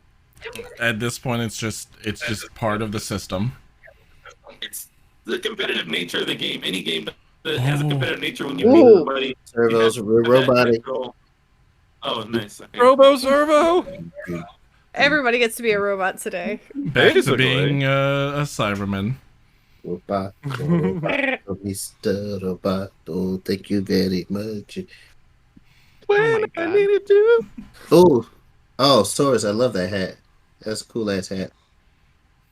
A: At this point, it's just part of the system.
H: It's the competitive nature of the game. Any game that has a competitive nature when you
D: Ooh.
H: meet somebody.
C: Servos, we're robotic.
H: Oh, nice. Okay.
E: Robo Servo.
D: Everybody gets to be a robot today.
A: Back to
E: Basically.
A: being a Cyberman.
C: Roboto, Mr. Roboto, thank you very much.
D: Oh my God.
C: Oh, Soros, I love that hat. That's a cool ass hat.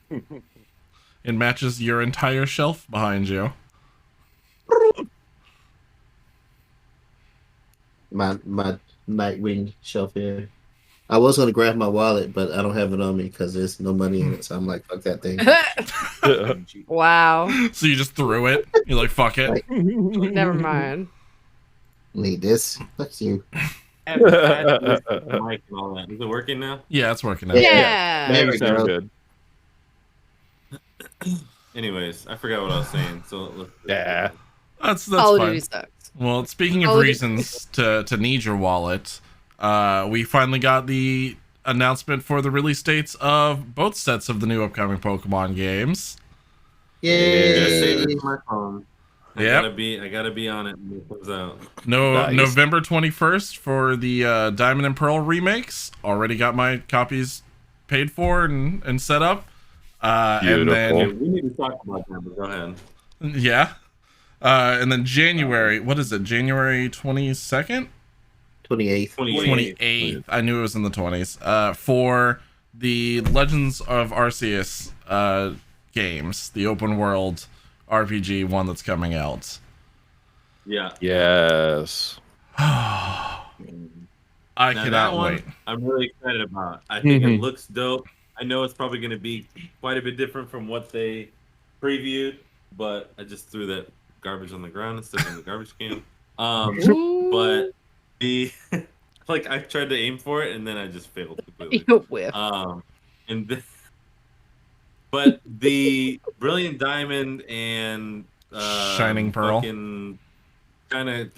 A: It matches your entire shelf behind you.
C: My Nightwing shelf here. I was gonna grab my wallet, but I don't have it on me because there's no money in it. So I'm like, fuck that thing.
D: Wow.
A: So you just threw it. You're like, fuck it.
D: Never mind.
C: Need this? Fuck you.
H: Mic and all that. Is it working now?
A: Yeah, it's working out.
D: Yeah.
C: There we
E: Sounds
C: go.
E: good.
H: Anyways, I forgot what I was saying. So
E: Yeah.
A: That's
D: Call of
A: fine.
D: Duty sucks.
A: Well, speaking of
D: Call of Duty-
A: reasons to need your wallet, we finally got the announcement for the release dates of both sets of the new upcoming Pokemon games.
H: Just save
C: Yay!
H: it for my phone. I
A: Yep.
H: gotta be on it when it comes out.
E: Nice.
A: November 21st for the Diamond and Pearl remakes. Already got my copies paid for and set up. And
E: Beautiful.
A: then
H: We need to talk about that, but go ahead.
A: yeah. And then January, what is it? January 22nd?
C: 28th.
A: 28th. I knew it was in the 20s. For the Legends of Arceus games, the open world RPG one that's coming out.
H: Yeah.
E: Yes.
A: I
H: Now,
A: cannot
H: that one,
A: wait.
H: I'm really excited about. I think it
E: Mhm.
H: looks dope. I know it's probably going to be quite a bit different from what they previewed, but I just threw that garbage on the ground instead of in the garbage can.
D: Ooh.
H: But the like I tried to aim for it and then I just failed completely.
D: You whiff.
H: And but the Brilliant Diamond and
A: Shining Pearl.
H: fucking kind of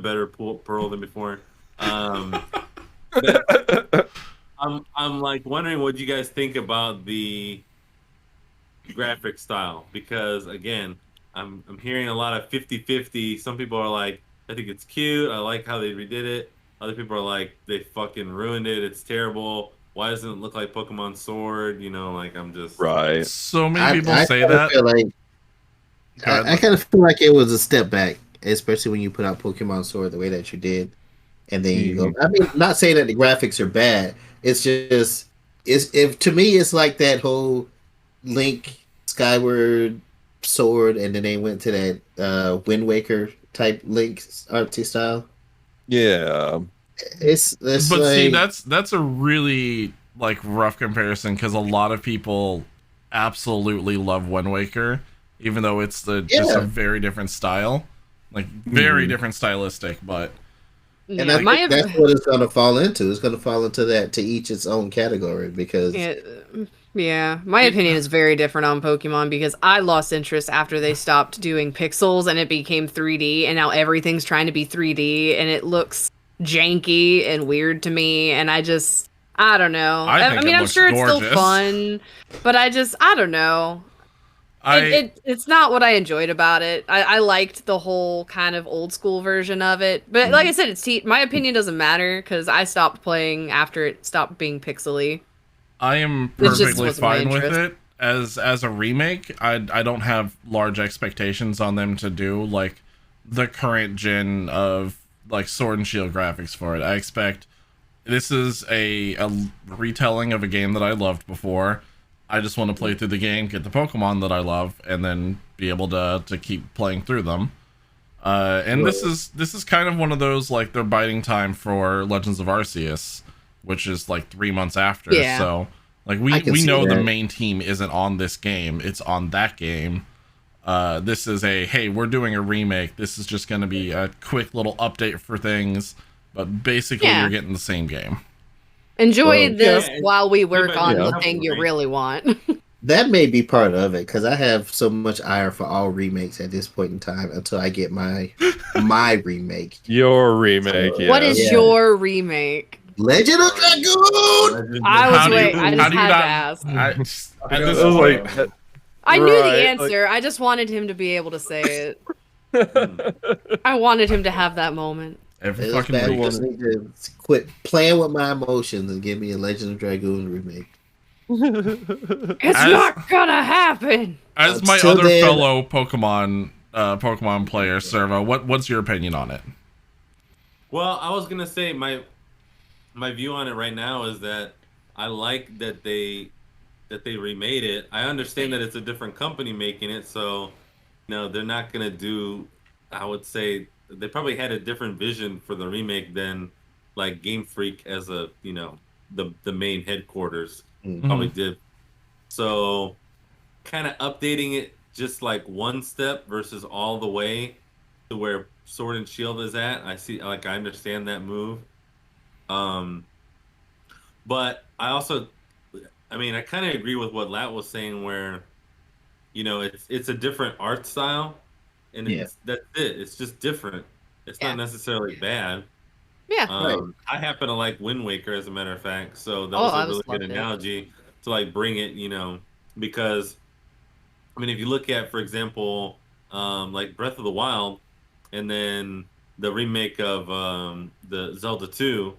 H: better pearl than before. That, I'm like wondering what you guys think about the graphic style, because again, I'm hearing a lot of 50-50. Some people are like, I think it's cute, I like how they redid it. Other people are like, they fucking ruined it, it's terrible. Why doesn't it look like Pokemon Sword? You know, like I'm just
E: Right.
A: So many people
C: I
A: say
C: kinda
A: that.
C: feel like
A: Go ahead.
C: I kind of feel like it was a step back, especially when you put out Pokemon Sword the way that you did, and then you go. I mean, not saying that the graphics are bad. It's just if to me it's like that whole Link Skyward Sword, and then they went to that Wind Waker type Link artsy style.
E: Yeah.
C: It's
A: But
C: like,
A: see, that's a really like rough comparison, because a lot of people absolutely love Wind Waker, even though it's just a very different style, like very different stylistic. But
C: and
D: Yeah,
C: I think that's what it's going to fall into. It's going to fall into that, to each its own category, because
D: yeah, my opinion is very different on Pokemon, because I lost interest after they stopped doing pixels and it became 3D, and now everything's trying to be 3D and it looks janky and weird to me, and I don't know.
A: I think
D: I mean,
A: it
D: I'm
A: looks
D: sure it's still
A: gorgeous.
D: fun, but I don't know. It's not what I enjoyed about it. I liked the whole kind of old school version of it, but like I said, my opinion doesn't matter because I stopped playing after it stopped being pixely.
A: I am
D: It just
A: perfectly
D: wasn't my
A: fine with
D: interest.
A: it as a remake. I don't have large expectations on them to do like the current gen of like Sword and Shield graphics for it. I expect this is a retelling of a game that I loved before. I just want to play through the game, get the Pokemon that I love, and then be able to keep playing through them. And this is kind of one of those, like, they're biding time for Legends of Arceus, which is like 3 months after.
D: Yeah.
A: So like
C: I can
A: we
C: see
A: know the
C: that.
A: main team isn't on this game, it's on that game. This is hey, we're doing a remake. This is just going to be a quick little update for things, but basically
D: Yeah.
A: you're getting the same game.
D: Enjoy this
H: yeah,
D: while we work
H: but
D: on
H: yeah.
D: the thing you really want.
C: that may be part of it, because I have so much ire for all remakes at this point in time until I get my remake.
E: Your remake, yeah.
D: What is your remake?
C: Legend of Dragoon.
D: I was
A: How do you-
D: waiting. I
A: how
D: just
A: do you
D: had
A: not-
D: to ask.
A: at
E: It
A: this
E: was
A: point,
E: like,
D: I knew the
E: Right,
D: answer. I just wanted him to be able to say it. I wanted him to have that moment.
A: every
C: It's
A: fucking
C: bad.
A: week.
C: Just need to quit playing with my emotions and give me a Legend of Dragoon remake.
D: It's
A: As-
D: not gonna happen.
A: As my
C: Until
A: other
C: then-
A: fellow Pokemon player, Servo, what's your opinion on it?
H: Well, I was gonna say my view on it right now is that I like that they remade it. I understand that it's a different company making it, so they're not gonna do. I would say they probably had a different vision for the remake than like Game Freak as a the main headquarters probably did. So kind of updating it just like one step versus all the way to where Sword and Shield is at. I understand that move. But I kind of agree with what Lat was saying, where it's a different art style, and that's it. It's just different. It's not necessarily bad.
D: Yeah.
H: I happen to like Wind Waker, as a matter of fact, so that
D: Oh,
H: was
D: I
H: a really
D: just
H: good
D: loved it.
H: analogy to like bring it, because if you look at, for example, like Breath of the Wild, and then the remake of the Zelda 2,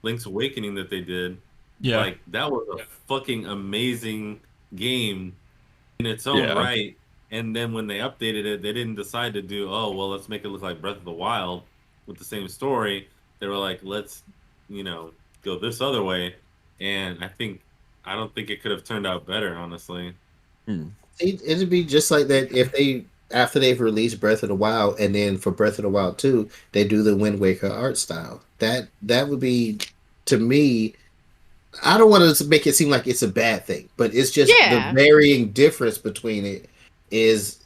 H: Link's Awakening that they did,
A: Yeah.
H: like that was a fucking amazing game in its own
E: Yeah.
H: right. And then when they updated it, they didn't decide to do, oh well, let's make it look like Breath of the Wild with the same story. They were like, let's go this other way, and I don't think it could have turned out better, honestly.
C: It'd be just like that if they, after they've released Breath of the Wild, and then for Breath of the Wild 2, they do the Wind Waker art style. That would be, to me, I don't want to make it seem like it's a bad thing, but it's just the
D: Yeah.
C: varying difference between it is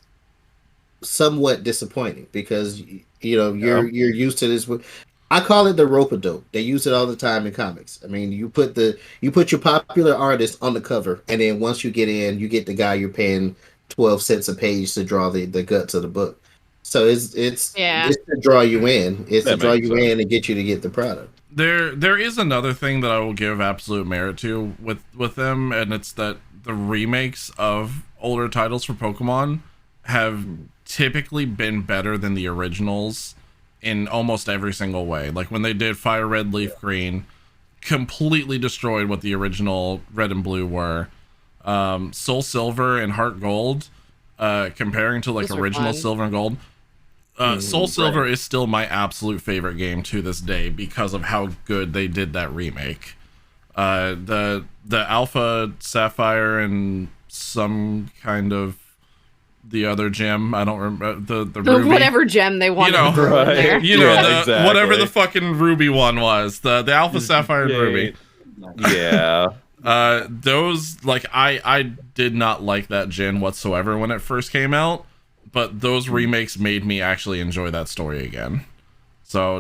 C: somewhat disappointing because you're used to this. I call it the rope a dope. They use it all the time in comics. I mean, you put your popular artist on the cover, and then once you get in, you get the guy you're paying 12 cents a page to draw the guts of the book. So it's
D: Yeah.
C: to draw you in. It's to
E: That
C: draw
E: makes
C: you
E: sense.
C: in and get you to get the product.
A: There is another thing that I will give absolute merit to with them, and it's that the remakes of older titles for Pokemon have typically been better than the originals in almost every single way. Like when they did Fire Red, Leaf Green, completely destroyed what the original Red and Blue were. Soul Silver and Heart Gold, comparing to like
D: Those were
A: original
D: fun.
A: Silver and Gold. Soul Silver is still my absolute favorite game to this day because of how good they did that remake. The Alpha Sapphire and some kind of the other gem, I don't remember the Ruby.
D: Whatever gem they wanted
A: know,
D: to throw in
E: right.
D: there.
A: You know,
E: Yeah,
A: the
E: exactly.
A: whatever the fucking Ruby one was, the Alpha Sapphire and Ruby.
E: Yeah.
A: Those like I did not like that gen whatsoever when it first came out, but those remakes made me actually enjoy that story again. So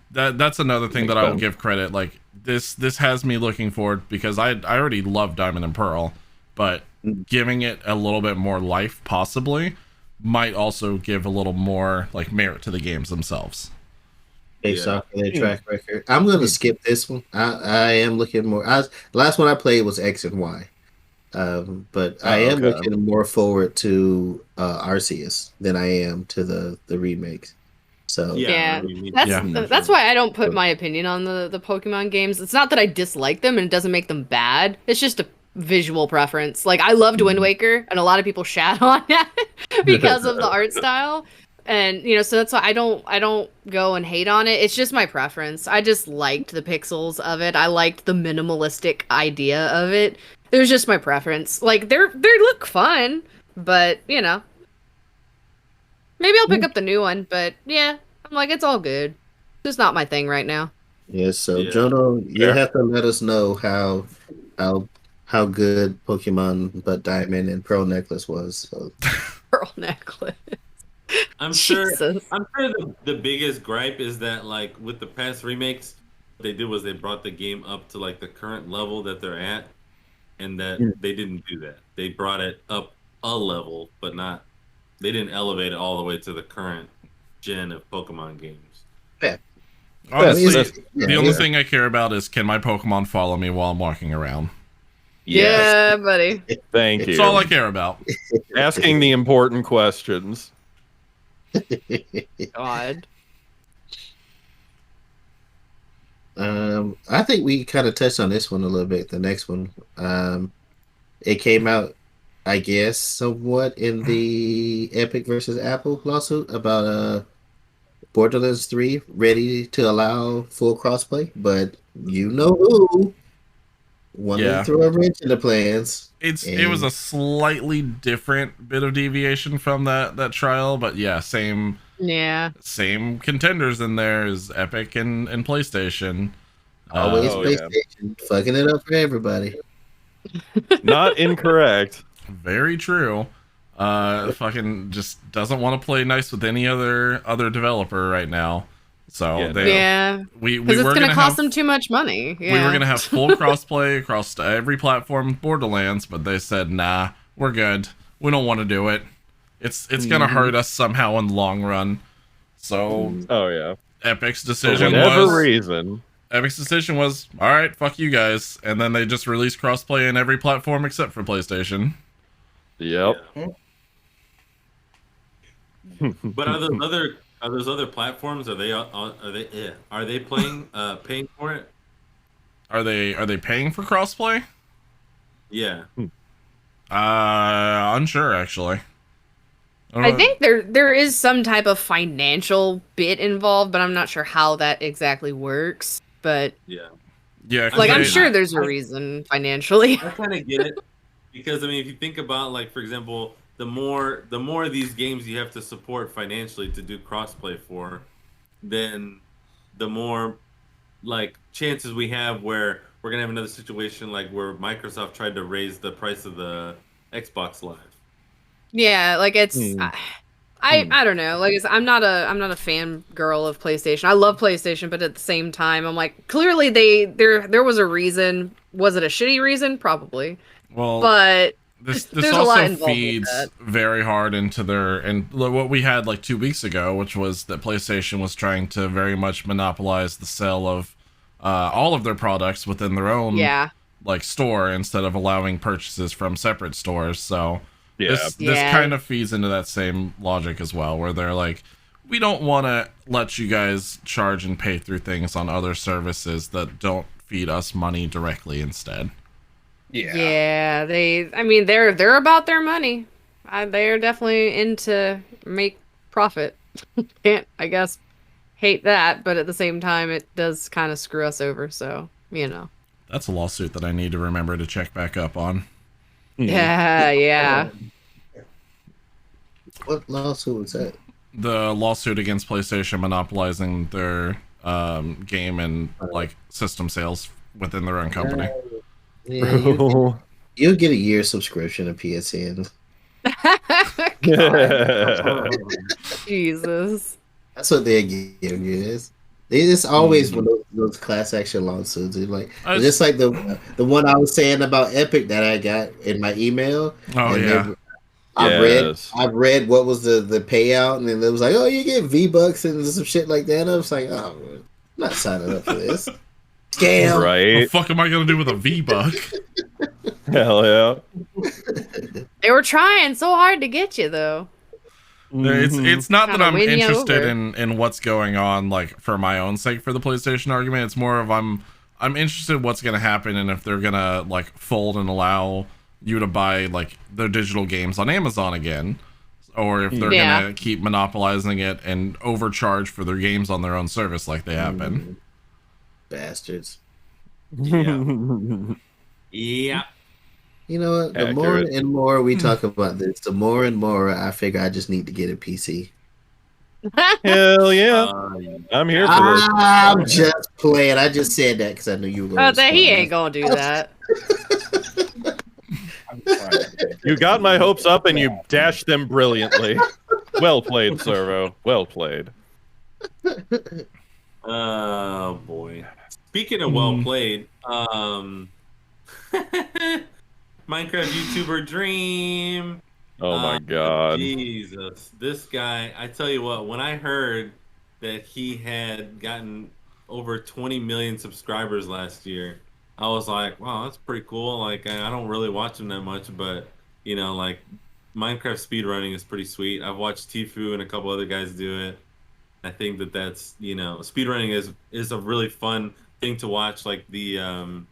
A: that's another thing that I will give credit. Like this has me looking forward because I already love Diamond and Pearl, but giving it a little bit more life possibly might also give a little more like merit to the games themselves.
C: Based off of their track record, I'm going to skip this one. I am looking more. The last one I played was X and Y, but I am looking more forward to Arceus than I am to the remakes. So
D: Yeah,
A: Yeah.
D: that's why I don't put my opinion on the Pokemon games. It's not that I dislike them and it doesn't make them bad. It's just a visual preference. Like I loved Wind Waker, and a lot of people shat on it because of the art style. And so that's why I don't go and hate on it. It's just my preference. I just liked the pixels of it. I liked the minimalistic idea of it. It was just my preference. Like they look fun, but maybe I'll pick up the new one. But yeah, I'm like it's all good. It's just not my thing right now.
C: yeah, so Jono, you'll have to let us know how good Pokemon but Diamond and Pearl Necklace was. So.
D: Pearl Necklace.
H: I'm sure.
D: Jesus.
H: I'm sure the biggest gripe is that like with the past remakes, what they did was they brought the game up to like the current level that they're at, and that they didn't do that. They brought it up a level, but not. They didn't elevate it all the way to the current gen of Pokemon games.
C: Yeah.
A: Honestly, the only thing I care about is can my Pokemon follow me while I'm walking around.
D: Yeah, buddy.
E: Thank you.
A: That's all I care about.
E: Asking the important questions.
D: God.
C: I think we kind of touched on this one a little bit. The next one, it came out, I guess, somewhat in the Epic versus Apple lawsuit about Borderlands 3 ready to allow full crossplay, but you know who wanted to throw a wrench in the plans.
A: It was a slightly different bit of deviation from that trial, but yeah, same contenders in there as Epic and PlayStation.
C: Always PlayStation, fucking it up for everybody.
E: Not incorrect.
A: Very true. Fucking just doesn't want to play nice with any other developer right now. So we
D: because it's
A: were
D: going to cost
A: have,
D: them too much money. Yeah.
A: We were gonna have full crossplay across every platform of Borderlands, but they said, "Nah, we're good. We don't want to do it. It's gonna hurt us somehow in the long run." So, Epic's decision Epic's decision was, "All right, fuck you guys," and then they just released crossplay in every platform except for PlayStation.
E: Yep.
H: But are those other platforms? Are they playing paying for it?
A: Are they paying for crossplay?
H: Yeah.
A: Unsure actually.
D: I think there is some type of financial bit involved, but I'm not sure how that exactly works. But
A: yeah,
D: like I'm sure there's a reason financially.
H: I kind of get it because I mean, if you think about like, for example, the more of these games you have to support financially to do crossplay for, then the more like chances we have where we're gonna have another situation like where Microsoft tried to raise the price of the Xbox Live.
D: Yeah, like it's
E: Hmm.
D: I don't know. Like I'm not a fan girl of PlayStation. I love PlayStation, but at the same time, I'm like clearly there was a reason. Was it a shitty reason? Probably.
A: Well,
D: But
A: this
D: there's a lot
A: also
D: involved with
A: feeds
D: that.
A: very hard into their and what we had like 2 weeks ago, which was that PlayStation was trying to very much monopolize the sale of all of their products within their own
D: Yeah.
A: like store instead of allowing purchases from separate stores. So
E: Yeah.
A: this
D: Yeah.
A: kind of feeds into that same logic as well, where they're like, we don't want to let you guys charge and pay through things on other services that don't feed us money directly instead.
D: Yeah, I mean, they're about their money. They're definitely into make profit. Can't, I guess, hate that, but at the same time, it does kind of screw us over. So, you know.
A: That's a lawsuit that I need to remember to check back up on.
D: Yeah, yeah.
C: What lawsuit was that?
A: The lawsuit against PlayStation monopolizing their game and like system sales within their own company.
C: Yeah, you'll get a year subscription to PSN.
D: Jesus.
C: That's what they're giving you. It's always one of those class action lawsuits. It's like just like the one I was saying about Epic that I got in my email.
A: Oh
C: and
A: yeah.
C: I've read what was the payout, and then it was like, oh, you get V-Bucks and some shit like that. And I was like, oh, I'm not signing up for this. Scam.
A: What the
E: Right?
A: fuck am I gonna do with a V-Buck?
E: Hell yeah.
D: They were trying so hard to get you, though.
A: It's not that
D: Kinda
A: I'm
D: win you
A: interested
D: over.
A: in what's going on like for my own sake for the PlayStation argument. It's more of I'm interested in what's gonna happen and if they're gonna like fold and allow you to buy like their digital games on Amazon again, or if they're
D: Yeah.
A: gonna keep monopolizing it and overcharge for their games on their own service like they have been.
C: Bastards.
H: Yeah.
C: You know what? The more and more we talk about this, the more and more I figure I just need to get a PC.
E: Hell yeah. I'm here for this.
C: I'm just playing. I just said that because I knew you were going to.
D: He ain't gonna do that.
E: You got my hopes up and you dashed them brilliantly. Well played, Servo. Well played.
H: Oh boy. Speaking of well played, Minecraft YouTuber Dream.
E: Oh my god.
H: Jesus. This guy, I tell you what, when I heard that he had gotten over 20 million subscribers last year, I was like, wow, that's pretty cool. Like, I don't really watch him that much, but, you know, like, Minecraft speedrunning is pretty sweet. I've watched Tfue and a couple other guys do it. I think that that's, you know, speedrunning is a really fun thing to watch. Like the,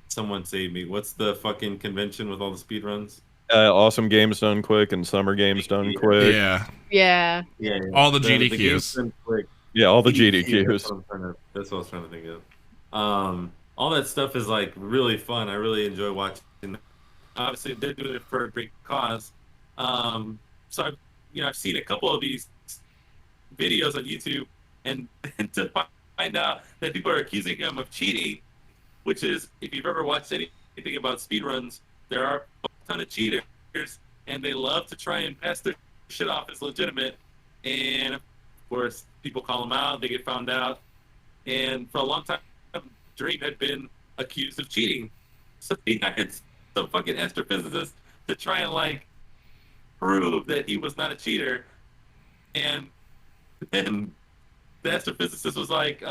H: someone save me. What's the fucking convention with all the speedruns?
E: Awesome games done quick and summer games done quick.
A: Yeah.
D: Yeah.
H: Yeah.
A: All the
H: games
A: GDQs.
H: done quick.
E: Yeah, all the
H: GDQ,
E: GDQs.
H: That's what I was trying to think of. All that stuff is like really fun. I really enjoy watching. Obviously, they're doing it for a great cause. So I've seen a couple of these videos on YouTube, and to find out that people are accusing him of cheating, which is, if you've ever watched anything about speedruns, there are a ton of cheaters, and they love to try and pass their shit off as legitimate. And of course, people call them out, they get found out. And for a long time, Dream had been accused of cheating. So he hired some fucking astrophysicist to try and like prove that he was not a cheater. And then the astrophysicist was like,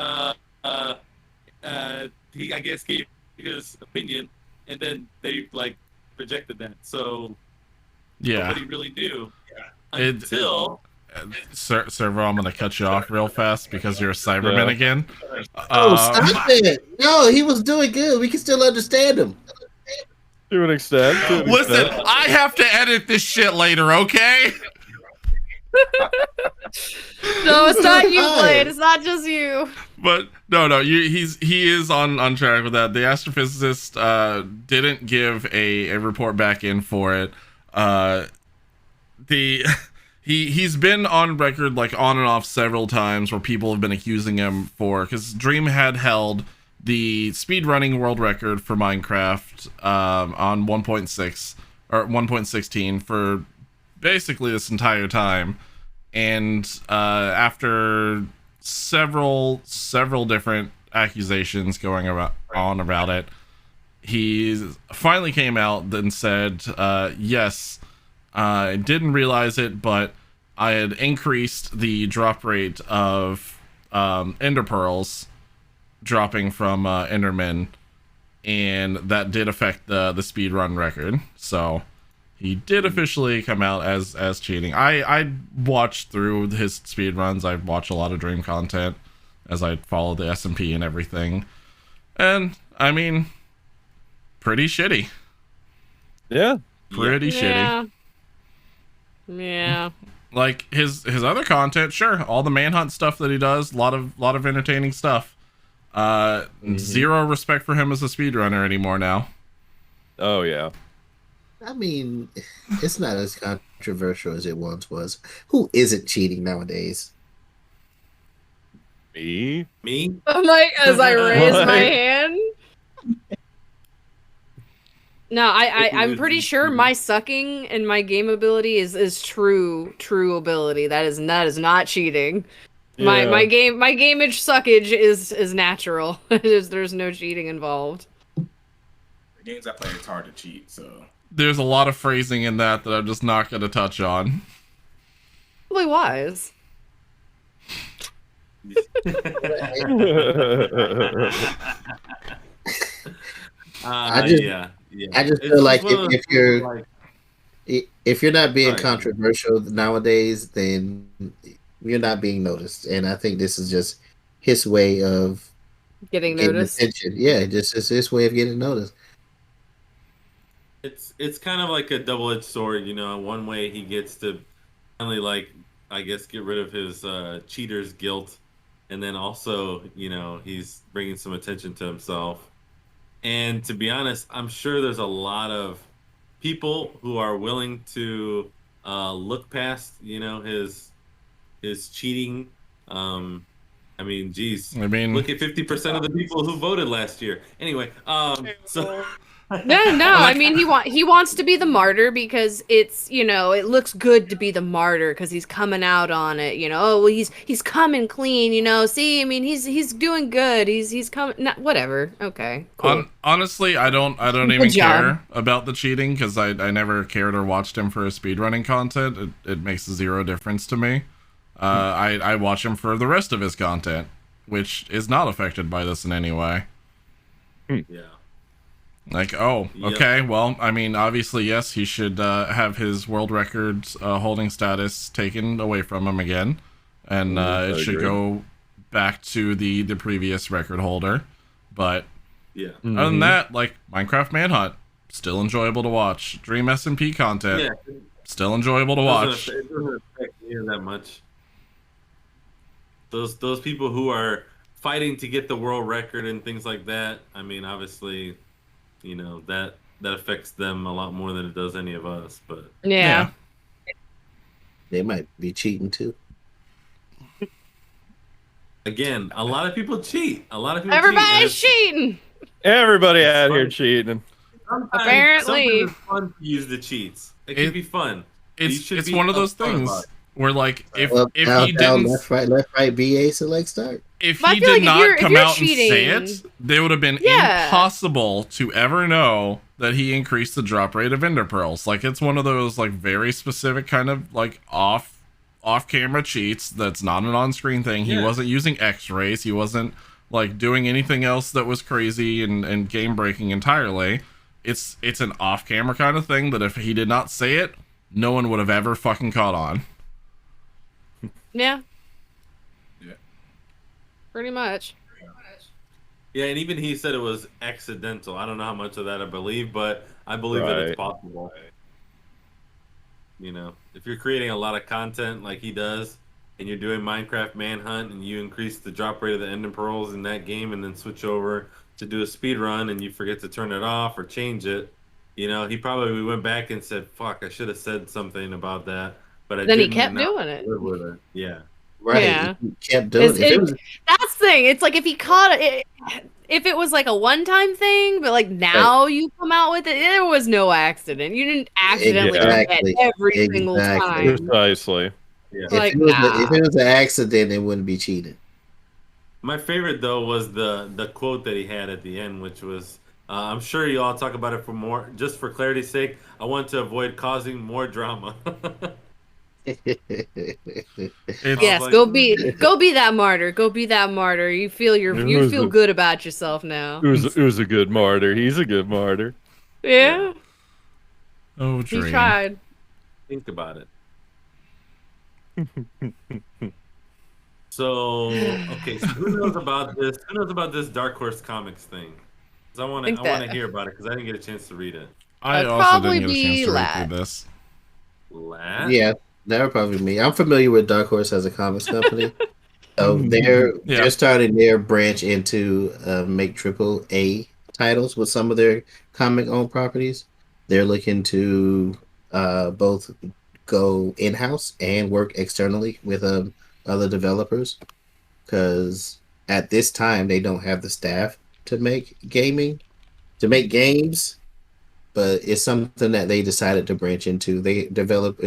H: he, I guess, gave his opinion, and then they like rejected that. So
A: Yeah.
H: nobody really knew until.
A: Servo, I'm gonna cut you off real fast because you're a Cyberman again.
C: Oh, stop it! No, he was doing good. We can still understand him.
E: To an extent.
A: Listen, I have to edit this shit later, okay?
D: No, it's not you, Blade. It's not just you.
A: But no, he is on track with that. The astrophysicist didn't give a report back in for it. he's been on record like on and off several times where people have been accusing him for, because Dream had held the speedrunning world record for Minecraft on 1.6 or 1.16 for basically this entire time, and after several different accusations going on about it, he finally came out and said, yes, I didn't realize it, but I had increased the drop rate of ender pearls dropping from endermen, and that did affect the speed run record. So he did officially come out as cheating. I watched through his speed runs. I watch a lot of Dream content as I follow the SMP and everything, and I mean, pretty shitty.
E: Yeah.
A: Pretty shitty.
D: Yeah.
A: Like his other content, sure, all the manhunt stuff that he does, lot of entertaining stuff. Zero respect for him as a speedrunner anymore now.
E: Oh yeah.
C: I mean, it's not as controversial as it once was. Who isn't cheating nowadays?
E: Me?
D: I'm like, as I raise my
E: What?
D: hand. No, I'm pretty sure my sucking and my game ability is true ability. That is not cheating. My gameage suckage is natural. There's no cheating involved.
G: The games I play, it's hard to cheat. So
A: There's a lot of phrasing in that I'm just not going to touch on.
D: Probably wise.
C: I just feel like if you're not being controversial nowadays, then you're not being noticed. And I think this is just his way of
D: getting noticed.
C: Attention. Yeah, just his way of getting noticed.
H: It's kind of like a double-edged sword, you know. One way he gets to finally, like, I guess, get rid of his cheater's guilt, and then also, you know, he's bringing some attention to himself. And to be honest, I'm sure there's a lot of people who are willing to look past, you know, his cheating. I mean, geez.
A: I mean,
H: look at 50% of the people who voted last year. Anyway, so.
D: No. I mean, he wants to be the martyr because it's, you know, it looks good to be the martyr because he's coming out on it. You know, oh well, he's coming clean. You know, see, I mean, he's doing good. He's coming. Not, whatever. Okay. Cool.
A: Honestly, I don't even care about the cheating because I never cared or watched him for his speedrunning content. It makes zero difference to me. I watch him for the rest of his content, which is not affected by this in any way.
H: Yeah.
A: Like, oh, okay, well, I mean, obviously, yes, he should have his world record holding status taken away from him again, and it should go back to the previous record holder. But
H: yeah,
A: other than that, like, Minecraft Manhunt, still enjoyable to watch. Dream SMP content, still enjoyable to watch.
H: It doesn't affect me that much. Those people who are fighting to get the world record and things like that, I mean, obviously, you know, that affects them a lot more than it does any of us. But
D: yeah.
C: They might be cheating too.
H: Again, a lot of people cheat.
D: Everybody's cheating.
E: Everybody out here cheating.
D: Apparently,
H: it's fun to use the cheats. It can be fun.
A: It's one of those things where, like, if he
C: down,
A: didn't
C: left right BA select start.
A: If he did not come out and say it, they would have been impossible to ever know that he increased the drop rate of ender pearls. Like, it's one of those, like, very specific kind of, like, off camera cheats that's not an on-screen thing. He wasn't using x-rays. He wasn't, like, doing anything else that was crazy and game breaking entirely. It's an off camera kind of thing that if he did not say it, no one would have ever fucking caught on.
D: Yeah. Pretty much.
H: Yeah, and even he said it was accidental. I don't know how much of that I believe, but I believe that it's possible. You know, if you're creating a lot of content like he does, and you're doing Minecraft Manhunt, and you increase the drop rate of the ender pearls in that game, and then switch over to do a speed run, and you forget to turn it off or change it, you know, he probably went back and said, "Fuck, I should have said something about that." but I
D: Then he
H: didn't
D: kept
H: not
D: doing it.
H: live with it. Yeah.
C: Right.
D: Yeah.
C: He kept doing
D: It's,
C: it. If it
D: it,
C: was,
D: that's the thing. It's like if he caught it, if it was like a one-time thing, but like now you come out with it, there was no accident. You didn't accidentally forget
C: exactly.
D: every single
C: Exactly.
D: time.
E: Precisely.
H: Yeah.
D: Like,
C: if it was an accident, it wouldn't be cheating.
H: My favorite though was the quote that he had at the end, which was, "I'm sure you all talk about it for more. Just for clarity's sake, I want to avoid causing more drama."
A: It's
D: yes,
H: like,
D: go be that martyr. Go be that martyr. You feel good about yourself now.
E: It was a good martyr. He's a good martyr.
D: Yeah,
A: oh
D: he
A: dream.
D: tried.
H: think about it. So okay, so who knows about this? Who knows about this Dark Horse Comics thing? Because I want to hear about it because I didn't get a chance to read it.
A: I
D: It'd
A: also
D: probably
A: didn't get a chance
D: be
A: to read
D: Lat.
A: through this.
H: Lat?
C: Yeah, that would probably be me. I'm familiar with Dark Horse as a comics company. So they're starting their branch into make AAA titles with some of their comic owned properties. They're looking to both go in house and work externally with other developers because at this time they don't have the staff to make games, but it's something that they decided to branch into. They develop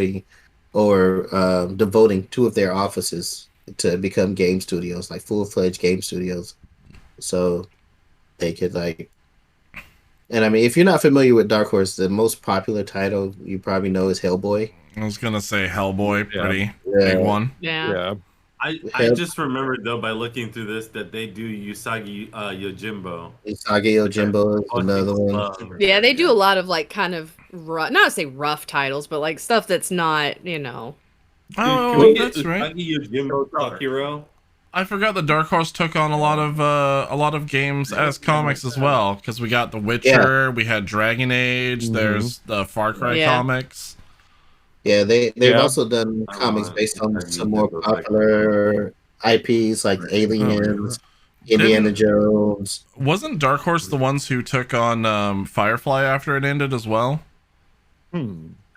C: devoting two of their offices to become game studios, like full-fledged game studios. So they could and I mean, if you're not familiar with Dark Horse, the most popular title you probably know is Hellboy.
A: I was gonna say Hellboy, pretty
C: Yeah.
A: big one.
D: Yeah.
H: I just remembered though by looking through this that they do Usagi Yojimbo.
C: Usagi Yojimbo is another one.
D: Yeah, they do a lot of like kind of rough, not to say rough titles, but like stuff that's not, you know.
A: Oh,
H: Can we get
A: that's right.
H: Usagi Yojimbo Takiro?
A: I forgot that Dark Horse took on a lot of games as comics as well, because we got The Witcher, we had Dragon Age, there's the Far Cry comics.
C: Yeah, they've also done comics based on some more popular IPs like Aliens, Indiana Jones.
A: Wasn't Dark Horse the ones who took on Firefly after it ended as well? I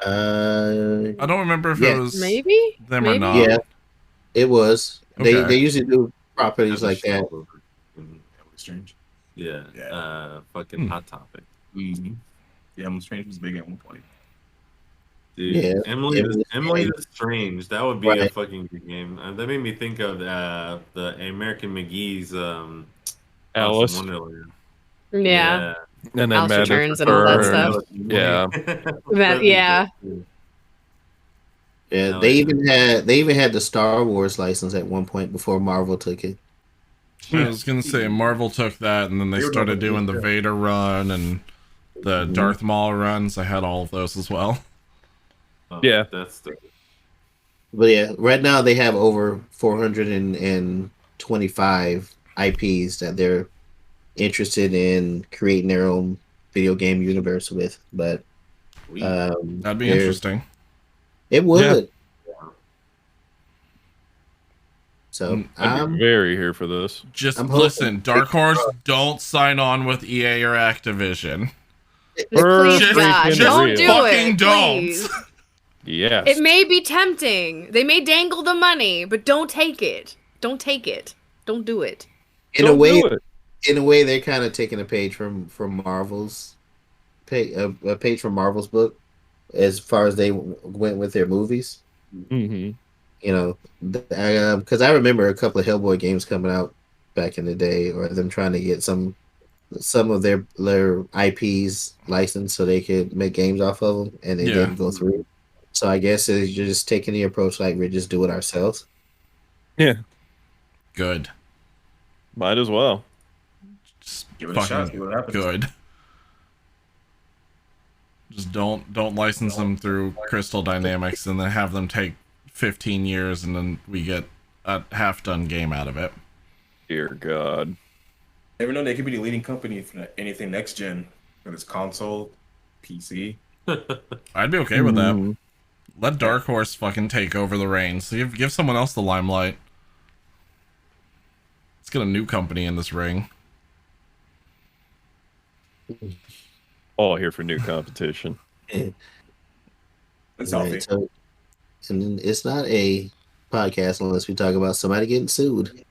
A: don't remember if it was
D: maybe
A: them or not.
C: Yeah, it was.
A: Okay.
C: They usually do properties like that.
G: Strange.
H: Yeah. Fucking Hot Topic.
G: Mm-hmm. Yeah, Emily Strange was big at one point.
H: Dude,
C: Yeah,
H: Emily
C: Strange.
H: is Strange. That would be a fucking good game. That made me think of the American McGee's
E: Alice.
H: Wonderland.
D: Yeah.
E: And then
D: House
E: Madness
D: Returns and all that
E: Returns.
D: stuff.
E: Yeah.
D: Yeah.
C: Yeah, they even had the Star Wars license at one point before Marvel took it.
A: I was gonna say Marvel took that, and then they started doing the Vader run and the Darth Maul runs. I had all of those as well.
E: Yeah,
H: that's the.
C: But yeah, right now they have over 425 IPs that they're interested in creating their own video game universe with. But
A: that'd be interesting.
C: It would. Yeah. So
E: I'm very here for this.
A: Just listen, Dark Horse, don't sign on with EA or Activision.
D: Please, God, don't do
A: fucking
D: it.
A: Don't.
D: Please.
E: Yes.
D: It may be tempting. They may dangle the money, but don't take it. Don't take it. Don't do it.
C: In a way, they're kind of taking a page from Marvel's a page from Marvel's book as far as they went with their movies.
E: Mm-hmm.
C: You know, because I remember a couple of Hellboy games coming out back in the day, or them trying to get some of their IPs licensed so they could make games off of them, and they didn't go through. So I guess you're just taking the approach like we're just doing it ourselves.
E: Yeah.
A: Good.
E: Might as well.
A: Just
G: give it a shot. See what happens.
A: Good. Just don't license them through Crystal Dynamics and then have them take 15 years and then we get a half-done game out of it.
E: Dear God.
G: Never know, they could be the leading company for anything next gen, whether it's console, PC.
A: I'd be okay with that. Let Dark Horse fucking take over the reins. Give someone else the limelight. Let's get a new company in this ring.
E: All here for new competition.
G: It's healthy.
C: and it's not a podcast unless we talk about somebody getting sued.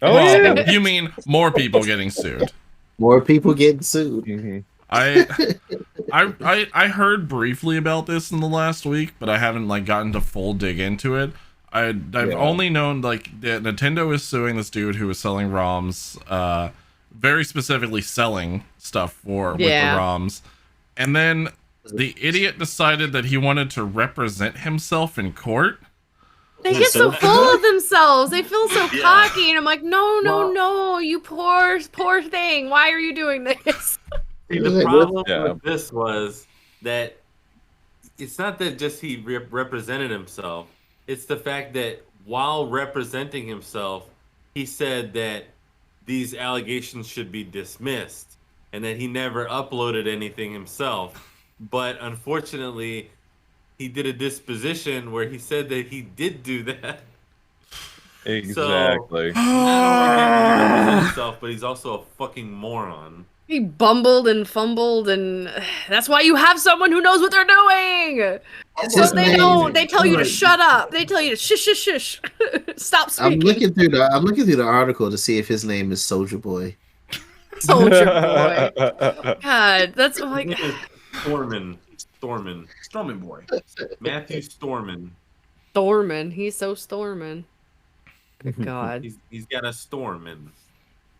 E: Oh
A: Well,
E: yeah.
A: you mean more people getting sued?
C: More people getting sued.
E: Mm-hmm.
A: I heard briefly about this in the last week, but I haven't like gotten to full dig into it. I've only known like that Nintendo is suing this dude who was selling ROMs, very specifically selling stuff with the ROMs, and then the idiot decided that he wanted to represent himself in court.
D: They get so full of themselves. They feel so cocky, and I'm like, no, you poor thing. Why are you doing this?
H: See, the problem with this was that it's not that just he represented himself. It's the fact that while representing himself, he said that these allegations should be dismissed and that he never uploaded anything himself. But unfortunately, he did a disposition where he said that he did do that.
E: Exactly.
H: So, not only did he represent himself, but he's also a fucking moron.
D: He bumbled and fumbled, and that's why you have someone who knows what they're doing. So they don't. They tell you to shut up. They tell you to shush, shush, shush. Stop speaking.
C: I'm looking through the article to see if his name is Soldier Boy.
D: Soldier Boy. God, that's like
H: Stormin Boy. Matthew Stormin.
D: He's so stormin'. Good God.
H: He's got a stormin'.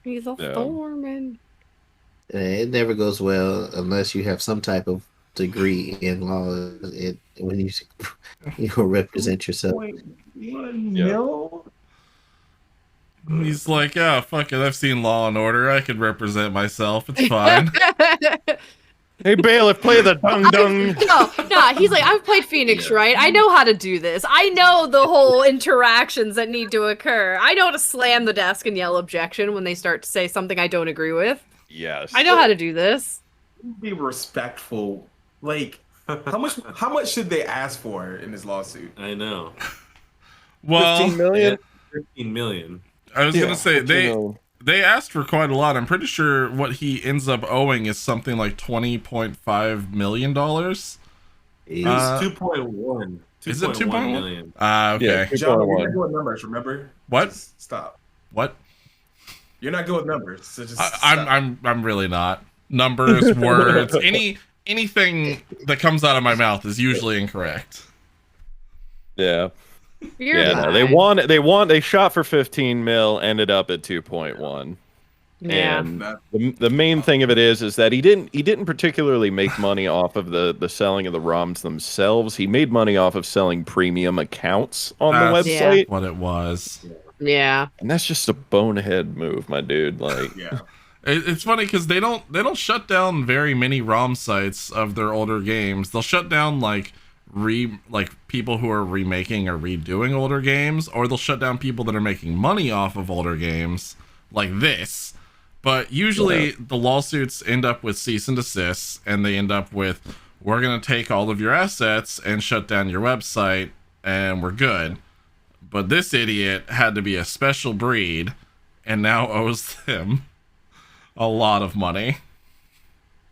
D: He's a stormin'.
C: It never goes well unless you have some type of degree in law. When you represent yourself.
A: He's like, yeah, fuck it. I've seen Law and Order. I could represent myself. It's fine.
E: Hey, bailiff, play the dung dung.
D: No, he's like, I've played Phoenix, right? I know how to do this. I know the whole interactions that need to occur. I know how to slam the desk and yell objection when they start to say something I don't agree with.
E: Yes.
D: I know how to do this.
G: Be respectful. Like, how much should they ask for in this lawsuit?
H: I know.
A: Well,
E: 15 million?
H: 15 million.
A: I was gonna say they asked for quite a lot. I'm pretty sure what he ends up owing is something like $20.5 million.
H: It's 2.1.
A: Is it 2.1
H: million?
A: Okay.
E: Yeah,
G: John, you're not good with numbers, remember?
A: What?
G: Just stop.
A: What?
G: You're not good with numbers, so just
A: I'm really not. Numbers, words, anything that comes out of my mouth is usually incorrect.
E: Yeah.
D: You're
E: No, they shot for 15 mil, ended up at 2.1.
D: Yeah.
E: And the main thing of it is that he didn't particularly make money off of the selling of the ROMs themselves. He made money off of selling premium accounts on the website.
A: What it was.
D: Yeah.
E: And that's just a bonehead move, my dude. Like,
G: yeah.
A: It's funny because they don't shut down very many ROM sites of their older games. They'll shut down like people who are remaking or redoing older games, or they'll shut down people that are making money off of older games like this. But usually the lawsuits end up with cease and desist, and they end up with, we're going to take all of your assets and shut down your website, and we're good. But this idiot had to be a special breed and now owes them a lot of money.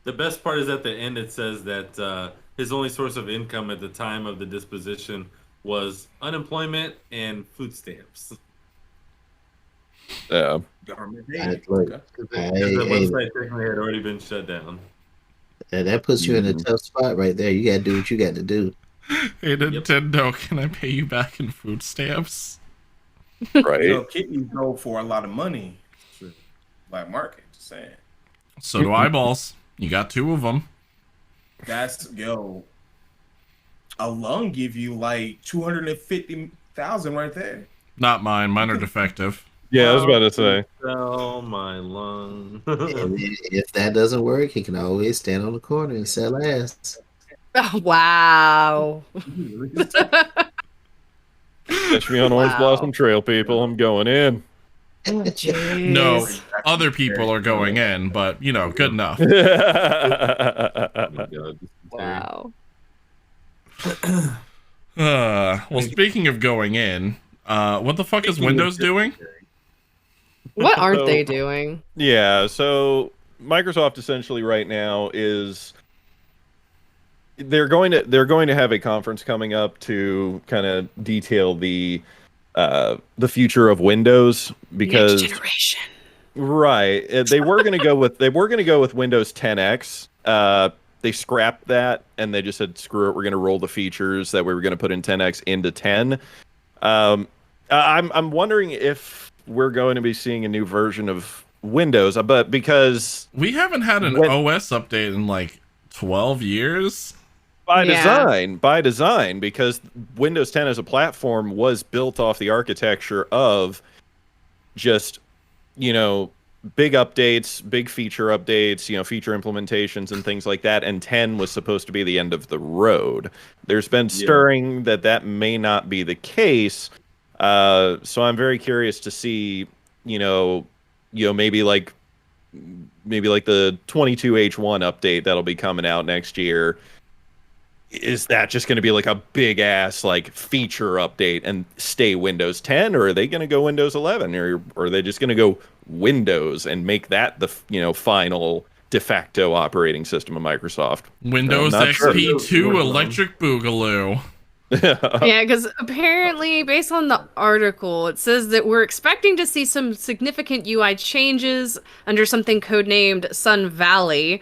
H: The best part is at the end it says that his only source of income at the time of the disposition was unemployment and food stamps.
E: yeah.
G: Government
C: The
G: aid.
H: The website technically had already been shut down.
C: that puts you in a tough spot right there. You gotta do what you got to do.
A: Hey Nintendo, can I pay you back in food stamps?
E: Right.
G: You know, kidneys go for a lot of money. Black market, just saying.
A: So do eyeballs. You got 2 of them.
G: That's a lung give you like 250,000 right there.
A: Not mine. Mine are defective.
E: Yeah, I was about to say.
H: Oh my lung.
C: And if that doesn't work, he can always stand on the corner and sell ass.
D: Oh, wow.
E: Catch me on Orange Blossom Trail, people. I'm going in.
D: Jeez.
A: No, other people are going in, but you know, good enough.
D: Wow.
A: Well, speaking of going in, what the fuck is Windows doing?
D: What aren't they doing?
E: Yeah, so Microsoft essentially right now is they're going to have a conference coming up to kind of detail the future of Windows, because
D: Next generation.
E: right, they were going to go with Windows 10X. They scrapped that and they just said, screw it, we're going to roll the features that we were going to put in 10X into 10. I'm wondering if we're going to be seeing a new version of Windows, but because
A: We haven't had an OS update in like 12 years.
E: by
D: Yeah.
E: design, because Windows 10 as a platform was built off the architecture of just, big updates, big feature updates, feature implementations and things like that. And 10 was supposed to be the end of the road. There's been stirring that may not be the case. So I'm very curious to see, maybe like the 22H1 update that'll be coming out next year. Is that just going to be like a big ass like feature update and stay Windows 10, or are they going to go Windows 11, or are they just going to go Windows and make that the final de facto operating system of Microsoft?
A: Windows
E: not sure.
A: XP2 Electric Boogaloo.
D: Yeah, because apparently, based on the article, it says that we're expecting to see some significant UI changes under something codenamed Sun Valley.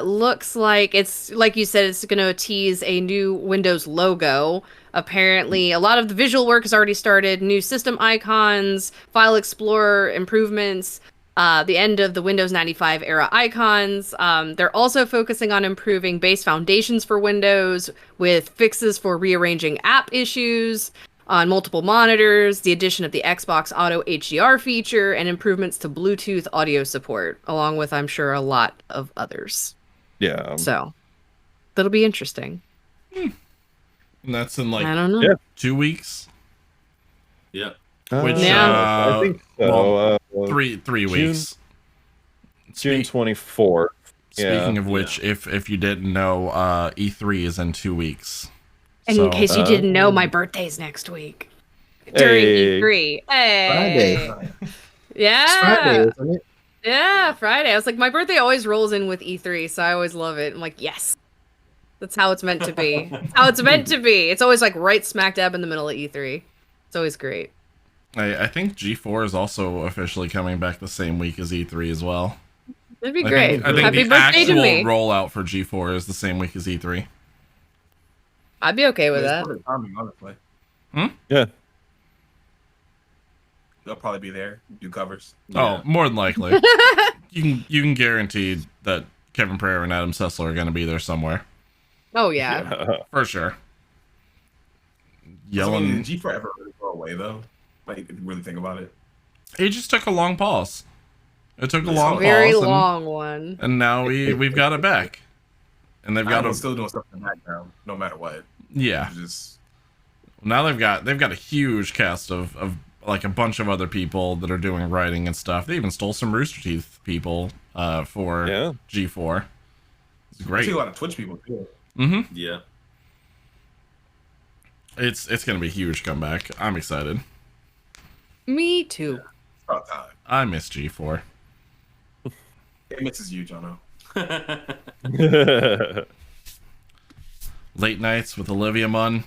D: Looks like it's, like you said, it's going to tease a new Windows logo. Apparently, a lot of the visual work has already started. New system icons, File Explorer improvements, the end of the Windows 95 era icons. They're also focusing on improving base foundations for Windows with fixes for rearranging app issues on multiple monitors, the addition of the Xbox Auto HDR feature, and improvements to Bluetooth audio support, along with, I'm sure, a lot of others.
E: Yeah.
D: So, that'll be interesting.
A: And that's in
D: I
A: like
D: don't know.
A: 2 weeks.
H: Yeah.
A: Which,
E: I think so.
A: well, three weeks.
E: June 24th.
A: Speaking of which, if you didn't know, E3 is in 2 weeks.
D: And
A: So,
D: in case you didn't know, my birthday's next week. During
E: Hey.
D: E3. Hey.
C: Friday.
D: Yeah.
C: It's Friday, isn't it?
D: Yeah, Friday. I was like, my birthday always rolls in with E3, so I always love it. I'm like, yes. That's how it's meant to be. That's how it's meant to be. It's always like right smack dab in the middle of E3. It's always great.
A: I think G4 is also officially coming back the same week as E3 as well.
D: That'd be
A: I
D: great.
A: think
D: Happy
A: the
D: birthday to
A: actual
D: me.
A: rollout for G4 is the same week as E3.
D: I'd be okay with
G: It's
D: that.
G: perfect timing, honestly.
E: Yeah.
G: They'll probably be there, do covers.
A: Oh, more than likely. you can guarantee that Kevin Pereira and Adam Sessler are going to be there somewhere.
D: Oh, yeah.
A: For sure.
G: I mean,
A: Yelling.
G: did G forever really go away though? Like, if you really think about it.
A: It just took a long pause. It took a long
D: Very
A: pause.
D: long one.
A: And now we've got it back. And they've got
G: I'm
A: a
G: still doing stuff in the background, no matter what.
A: yeah.
G: It's just
A: Now they've got a huge cast of like a bunch of other people that are doing writing and stuff. They even stole some Rooster Teeth people for G4. It's
G: I
A: great.
G: see a lot of Twitch people too.
A: Mm-hmm.
H: Yeah.
A: It's gonna be a huge comeback. I'm excited.
D: Me too.
G: It's about time.
A: I miss G4.
G: It misses you, Jono.
A: Late nights with Olivia Munn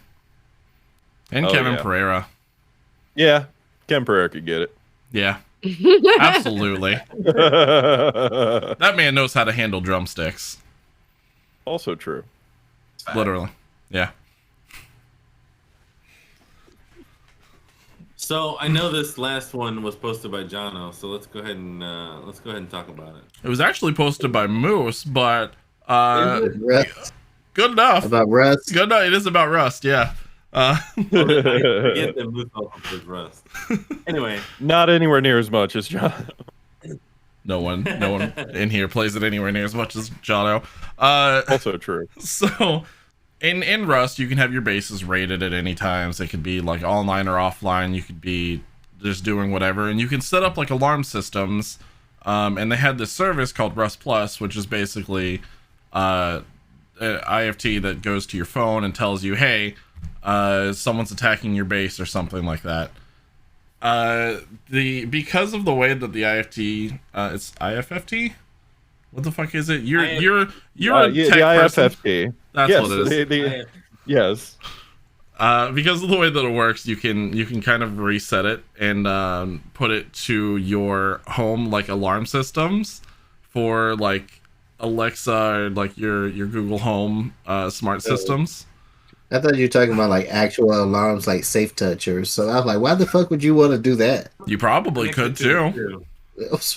A: and
E: Oh,
A: Kevin
E: yeah.
A: Pereira.
E: Yeah. Ken Pereira could get it.
A: Yeah, absolutely. That man knows how to handle drumsticks.
E: Also true.
A: Literally. Yeah.
H: So I know this last one was posted by Jono, so let's go ahead and talk about it.
A: It was actually posted by Moose, but
C: Rust.
A: good enough.
C: About Rust.
A: Good enough. It is about Rust, yeah.
H: I forget that Moose also plays Rust. Anyway,
E: Not anywhere near as much as John.
A: No one in here plays it anywhere near as much as Jono.
E: Also true.
A: So in Rust, you can have your bases rated at any times. They could be like online or offline. You could be just doing whatever, and you can set up like alarm systems. And they had this service called Rust Plus, which is basically an IFT that goes to your phone and tells you, hey, someone's attacking your base or something like that. Because of the way that the IFT, it's IFFT, What the fuck is it? You're
H: I-
A: you're a
E: the
A: tech person.
E: IFFT.
A: That's
E: yes,
A: what it is.
E: Yes.
A: Because of the way that it works, you can kind of reset it and put it to your home like alarm systems for like Alexa or like your Google Home smart systems.
C: I thought you were talking about like actual alarms, like Safe Touchers. So I was like, why the fuck would you want to do that?
A: You probably could too.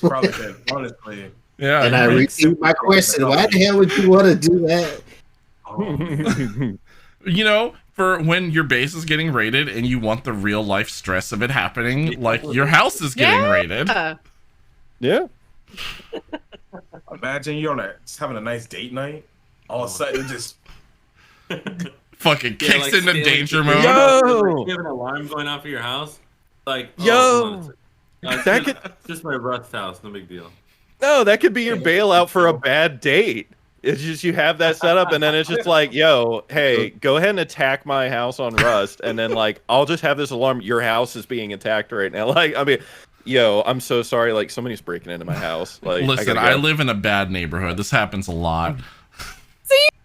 G: Probably could, honestly.
A: Yeah.
C: And I repeat my question: why the hell would you want to do that?
A: You know, for when your base is getting raided and you want the real life stress of it happening, like your house is getting raided.
E: Yeah.
G: Imagine you're just having a nice date night. All of a sudden, it just
A: Fucking kicks
H: like,
A: into danger mode.
E: Yo!
H: You have an alarm going off at your house. Like,
E: Yo! That could
H: just my Rust house. No big deal.
E: no, that could be your bailout for a bad date. It's just you have that set up, and then it's just like, yo, hey, go ahead and attack my house on Rust, and then like I'll just have this alarm. Your house is being attacked right now. Like, I mean, yo, I'm so sorry. Like, somebody's breaking into my house. Like,
A: Listen, I live in a bad neighborhood. This happens a lot.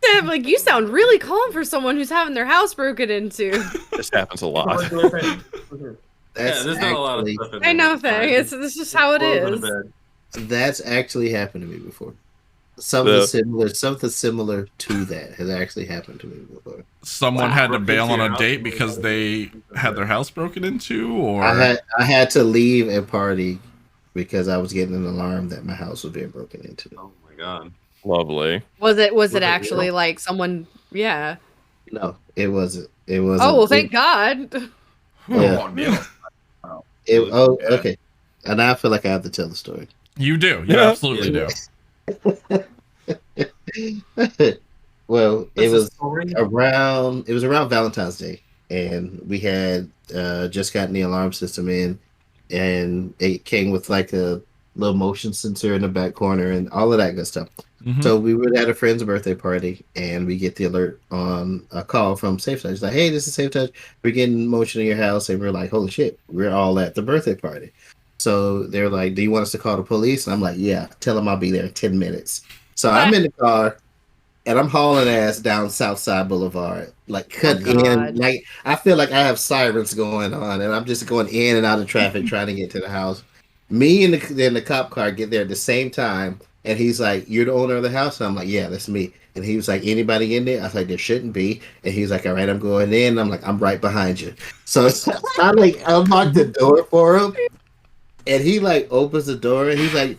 D: Tim, like you sound really calm for someone who's having their house broken into.
E: This happens a lot.
C: That's
H: There's not a lot of
C: actually,
H: stuff in
D: I
H: there.
D: know,
H: It's fine.
D: Faye. It's just how it
H: Roll to
D: is.
H: bed.
C: that's actually happened to me before. Something similar to that has actually happened to me before.
A: Someone
H: Wow.
A: had to
H: Broke
A: bail
H: into
A: on
H: your
A: a
H: house?
A: date because they had their house broken into, or
C: I had to leave a party because I was getting an alarm that my house was being broken into.
H: Oh my god.
E: Lovely.
D: Was it
H: it
D: actually
H: real?
D: like someone? Yeah.
C: No, it wasn't. It wasn't.
D: Oh well, thank God.
C: Yeah.
G: Wow.
C: Okay. And now I feel like I have to tell the story.
A: you do. You
E: Yeah.
A: absolutely do.
C: Well, it
H: That's a
C: was
H: story?
C: around Valentine's Day, and we had just gotten the alarm system in, and it came with like a little motion sensor in the back corner and all of that good stuff.
A: Mhm.
C: So we were at a friend's birthday party, and we get the alert on a call from Safe Touch. It's like, hey, this is Safe Touch. We're getting motion in your house, and we're like, holy shit, we're all at the birthday party. So they're like, do you want us to call the police? And I'm like, yeah, tell them I'll be there in 10 minutes. So I'm in the car, and I'm hauling ass down Southside Boulevard, like cut in.
D: God.
C: Like I feel like I have sirens going on, and I'm just going in and out of traffic trying to get to the house. Me and the cop car get there at the same time, and he's like, "You're the owner of the house?" And I'm like, "Yeah, that's me." And he was like, "Anybody in there?" I was like, "There shouldn't be." And he's like, "All right, I'm going in." And I'm like, "I'm right behind you." So I like unlock the door for him, and he like opens the door, and he's like,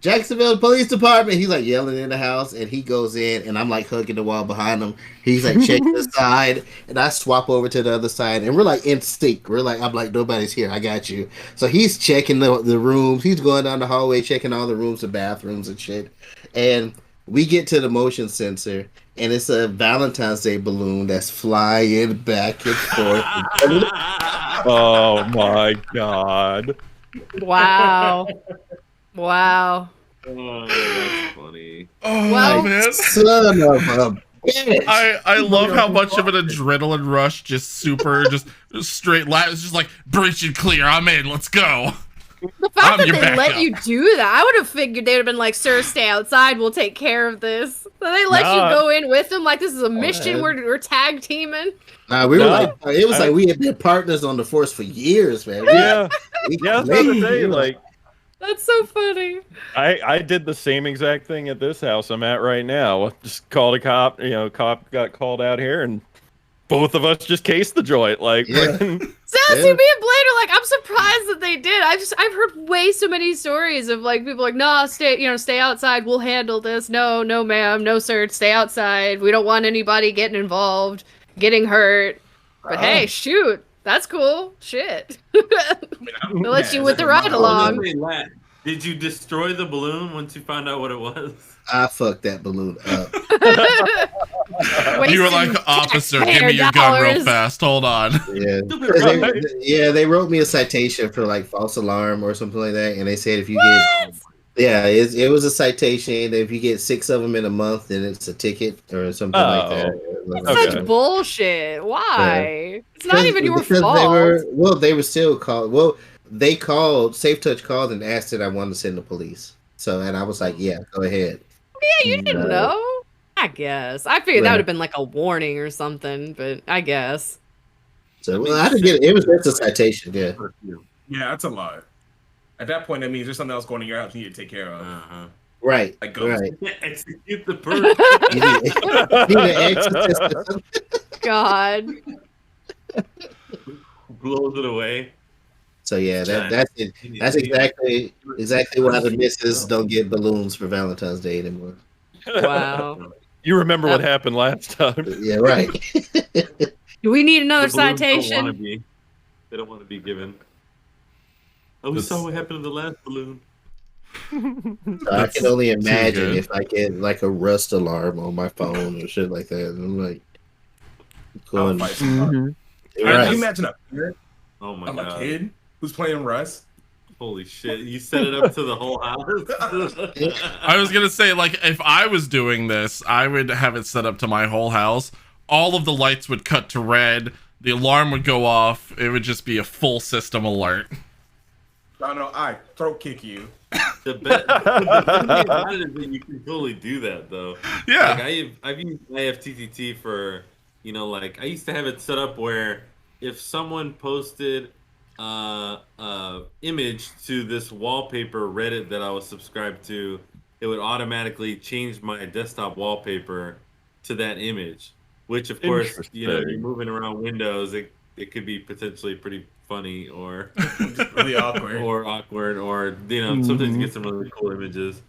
C: Jacksonville Police Department. He's like yelling in the house, and he goes in, and I'm like hugging the wall behind him. He's like checking the side, and I swap over to the other side, and we're like in sync. I'm like, nobody's here. I got you. So he's checking the rooms. He's going down the hallway, checking all the rooms, the bathrooms, and shit. And we get to the motion sensor, and it's a Valentine's Day balloon that's flying back and forth.
E: Oh my god.
D: Wow. Wow.
H: Oh, that's funny.
A: Oh
D: Well-
A: man.
C: Son of a bitch.
A: I love how much of an adrenaline rush, just super, just straight. It's just like breach and clear. I'm in. Let's go.
D: The fact
A: I'm
D: that
A: your
D: they let
A: backup.
D: you do that, I would have figured they'd have been like, "Sir, stay outside. We'll take care of this." So they let
E: Nah.
D: you go in with them, like this is a mission.
C: man.
D: We're tag teaming.
C: Nah, we were
E: No,
C: like, it was like we had been partners on the force for years, man.
E: Yeah.
C: We
E: Yeah, that's what I'm saying.
C: we were
E: Like,
D: That's so funny.
E: I did the same exact thing at this house I'm at right now. Just called a cop. Cop got called out here, and both of us just cased the joint. Like,
C: Yeah.
E: freaking-
D: Sassy,
C: Yeah.
D: me and Blade are like, I'm surprised that they did. I've heard way so many stories of like people like, nah, stay outside. We'll handle this. No, ma'am, no sir, stay outside. We don't want anybody getting involved, getting hurt. But hey, shoot, that's cool. Shit. They'll let you with the ride along.
H: Wait, Lat, did you destroy the balloon once you found out what it was?
C: I fucked that balloon up.
A: You were like, officer, give me your gun real fast. Hold on.
C: Yeah.
E: Right.
C: They wrote me a citation for like false alarm or something like that, and they said if you get it was a citation. If you get 6 of them in a month, then it's a ticket or something like that.
D: That's
E: Okay.
D: such bullshit. Why? It's not even your
C: Because
D: fault.
C: they were still called. Well, they called. Safe Touch called and asked that I wanted to send the police. So, and I was like, yeah, go ahead.
D: Yeah, you didn't know. I guess. I figured that
C: Yeah.
D: would have been like a warning or something, but I guess.
C: So
H: I mean,
C: well, I didn't get it. It was just a citation. Yeah.
G: Yeah, that's a lot. At that point, that means there's something else going in your house you need to take care of.
H: Uh-huh.
C: Right.
G: Like ghosts.
C: Right.
H: Execute the purge.
C: You need an exorcism.
D: God.
H: Blows it away.
C: So yeah,
H: Giant.
C: that's it. That's exactly why the misses don't get balloons for Valentine's Day anymore.
D: Wow.
E: You remember what happened last time?
C: Yeah, right.
D: Do we need another
H: The balloons
D: citation?
H: They don't want to be given. Oh, we saw what happened to the last balloon.
C: So I can only imagine if I get like a rust alarm on my phone or shit like that. And I'm like, going,
G: I'll fight somebody. Can you imagine a parent
H: Oh my
G: of
H: god.
G: a kid who's playing Rust?
H: Holy shit. You set it up to the whole house?
A: I was gonna say, like, if I was doing this, I would have it set up to my whole house. All of the lights would cut to red. The alarm would go off. It would just be a full system alert.
G: No, I throat kick you.
H: The best thing about it is that you can totally do that, though.
A: Yeah.
H: Like, I've used IFTTT for, like, I used to have it set up where if someone posted image to this wallpaper Reddit that I was subscribed to, it would automatically change my desktop wallpaper to that image. Which, of course, you're moving around Windows, it could be potentially pretty funny or
G: really awkward.
H: or awkward, or sometimes you get some really cool images.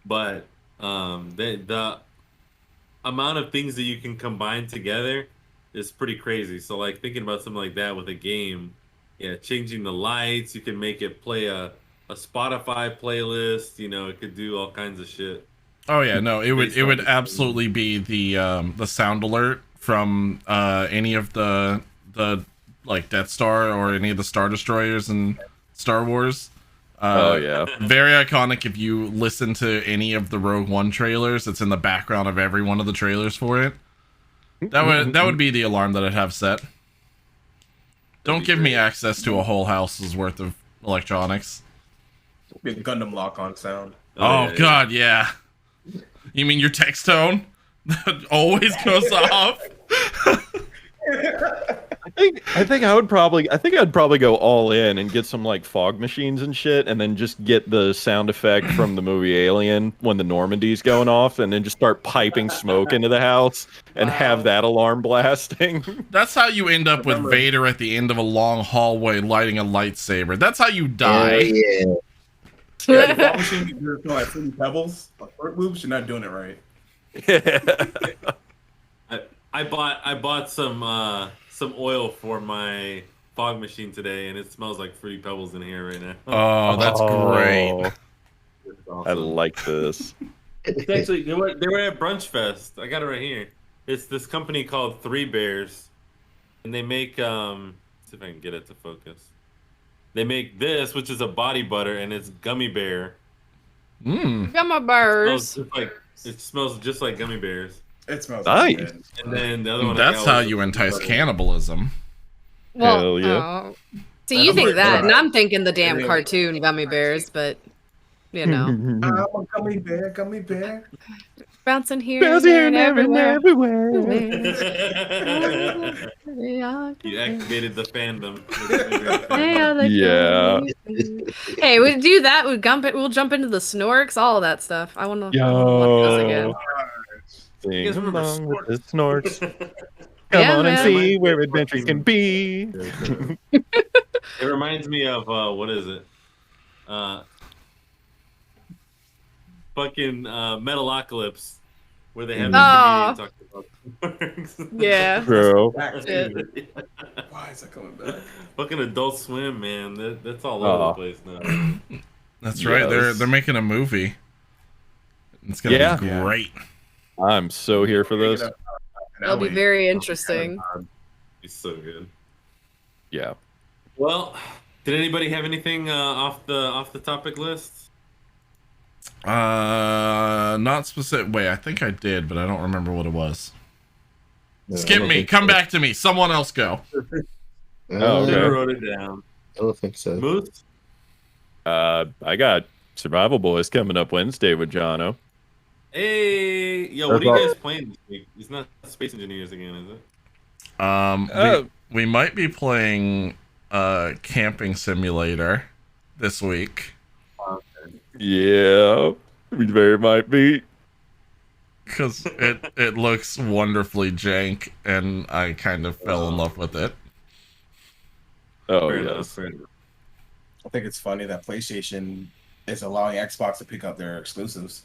H: But the amount of things that you can combine together is pretty crazy. So, like, thinking about something like that with a game, changing the lights, you can make it play a Spotify playlist. It could do all kinds of shit.
A: Oh yeah, no, it would absolutely be the sound alert from any of the like Death Star or any of the Star Destroyers in Star Wars.
E: Oh yeah,
A: very iconic. If you listen to any of the Rogue One trailers, it's in the background of every one of the trailers for it. That would be the alarm that I'd have set. Don't give me access to a whole house's worth of electronics.
G: Be the Gundam lock-on sound.
A: Oh god, yeah. You mean your text tone that always goes off?
E: I think I'd probably go all in and get some like fog machines and shit, and then just get the sound effect from the movie Alien when the Normandy's going off, and then just start piping smoke into the house and have that alarm blasting.
A: That's how you end up with Vader at the end of a long hallway lighting a lightsaber. That's how you die.
C: Yeah.
G: Yeah, the fog machine, you're like Fruity Pebbles, like Fruit Loops. You're not doing it right.
H: I bought some oil for my fog machine today, and it smells like Fruity Pebbles in here right now.
A: Oh, that's great.
E: I like this.
H: It's actually they were at Brunch Fest. I got it right here. It's this company called Three Bears, and they make see if I can get it to focus. They make this, which is a body butter, and it's gummy bear.
D: Gummy bears.
H: It smells just like gummy bears.
G: It smells
E: nice.
G: good.
H: And then the other one.
A: That's how you entice cannibalism.
D: Well,
E: Hell yeah.
D: See, you think that, and I'm thinking the damn cartoon gummy bears, but
G: I'm a gummy bear.
D: bouncing here,
E: Bouncing
D: there, and
E: everywhere.
H: You activated the fandom.
E: Yeah.
D: Hey, we do that. We'll jump into the Snorks, all of that stuff. I want to watch those again.
E: Sing
H: remember
E: along with the
H: Snorks?
E: Snorks. Come
D: Yeah,
E: on and
D: man.
E: see where adventures can be.
H: It reminds me of what is it? Fucking Metalocalypse, where they have the comedian talking about Snorks.
D: Yeah.
E: Bro.
G: Back
D: Yeah.
G: to it. Why is that coming back?
H: Fucking Adult Swim, man. That's all over the place now.
A: That's right.
E: Yes.
A: They're making a movie. It's gonna be great.
E: I'm so here for this.
D: It'll be very interesting.
H: It's so good.
E: Yeah.
H: Well, did anybody have anything off the topic list?
A: Not specific. Wait, I think I did, but I don't remember what it was.
C: No, I
A: Skip
C: don't
A: me.
C: think
A: Come
C: so.
A: back to me. Someone else go.
E: Oh, okay.
H: Never wrote it down.
C: I don't think so.
H: Moose?
E: I got Survival Boys coming up Wednesday with Jono.
H: Hey, yo, what
E: That's
H: are you
E: all-
H: guys playing this week? It's not Space Engineers again, is it?
A: We might be playing Camping Simulator this week
E: Yeah, we very might be.
A: because it looks wonderfully jank, and I kind of fell in love with it.
E: Oh
H: Fair enough,
E: yes.
H: fair enough.
G: I think it's funny that PlayStation is allowing Xbox to pick up their exclusives.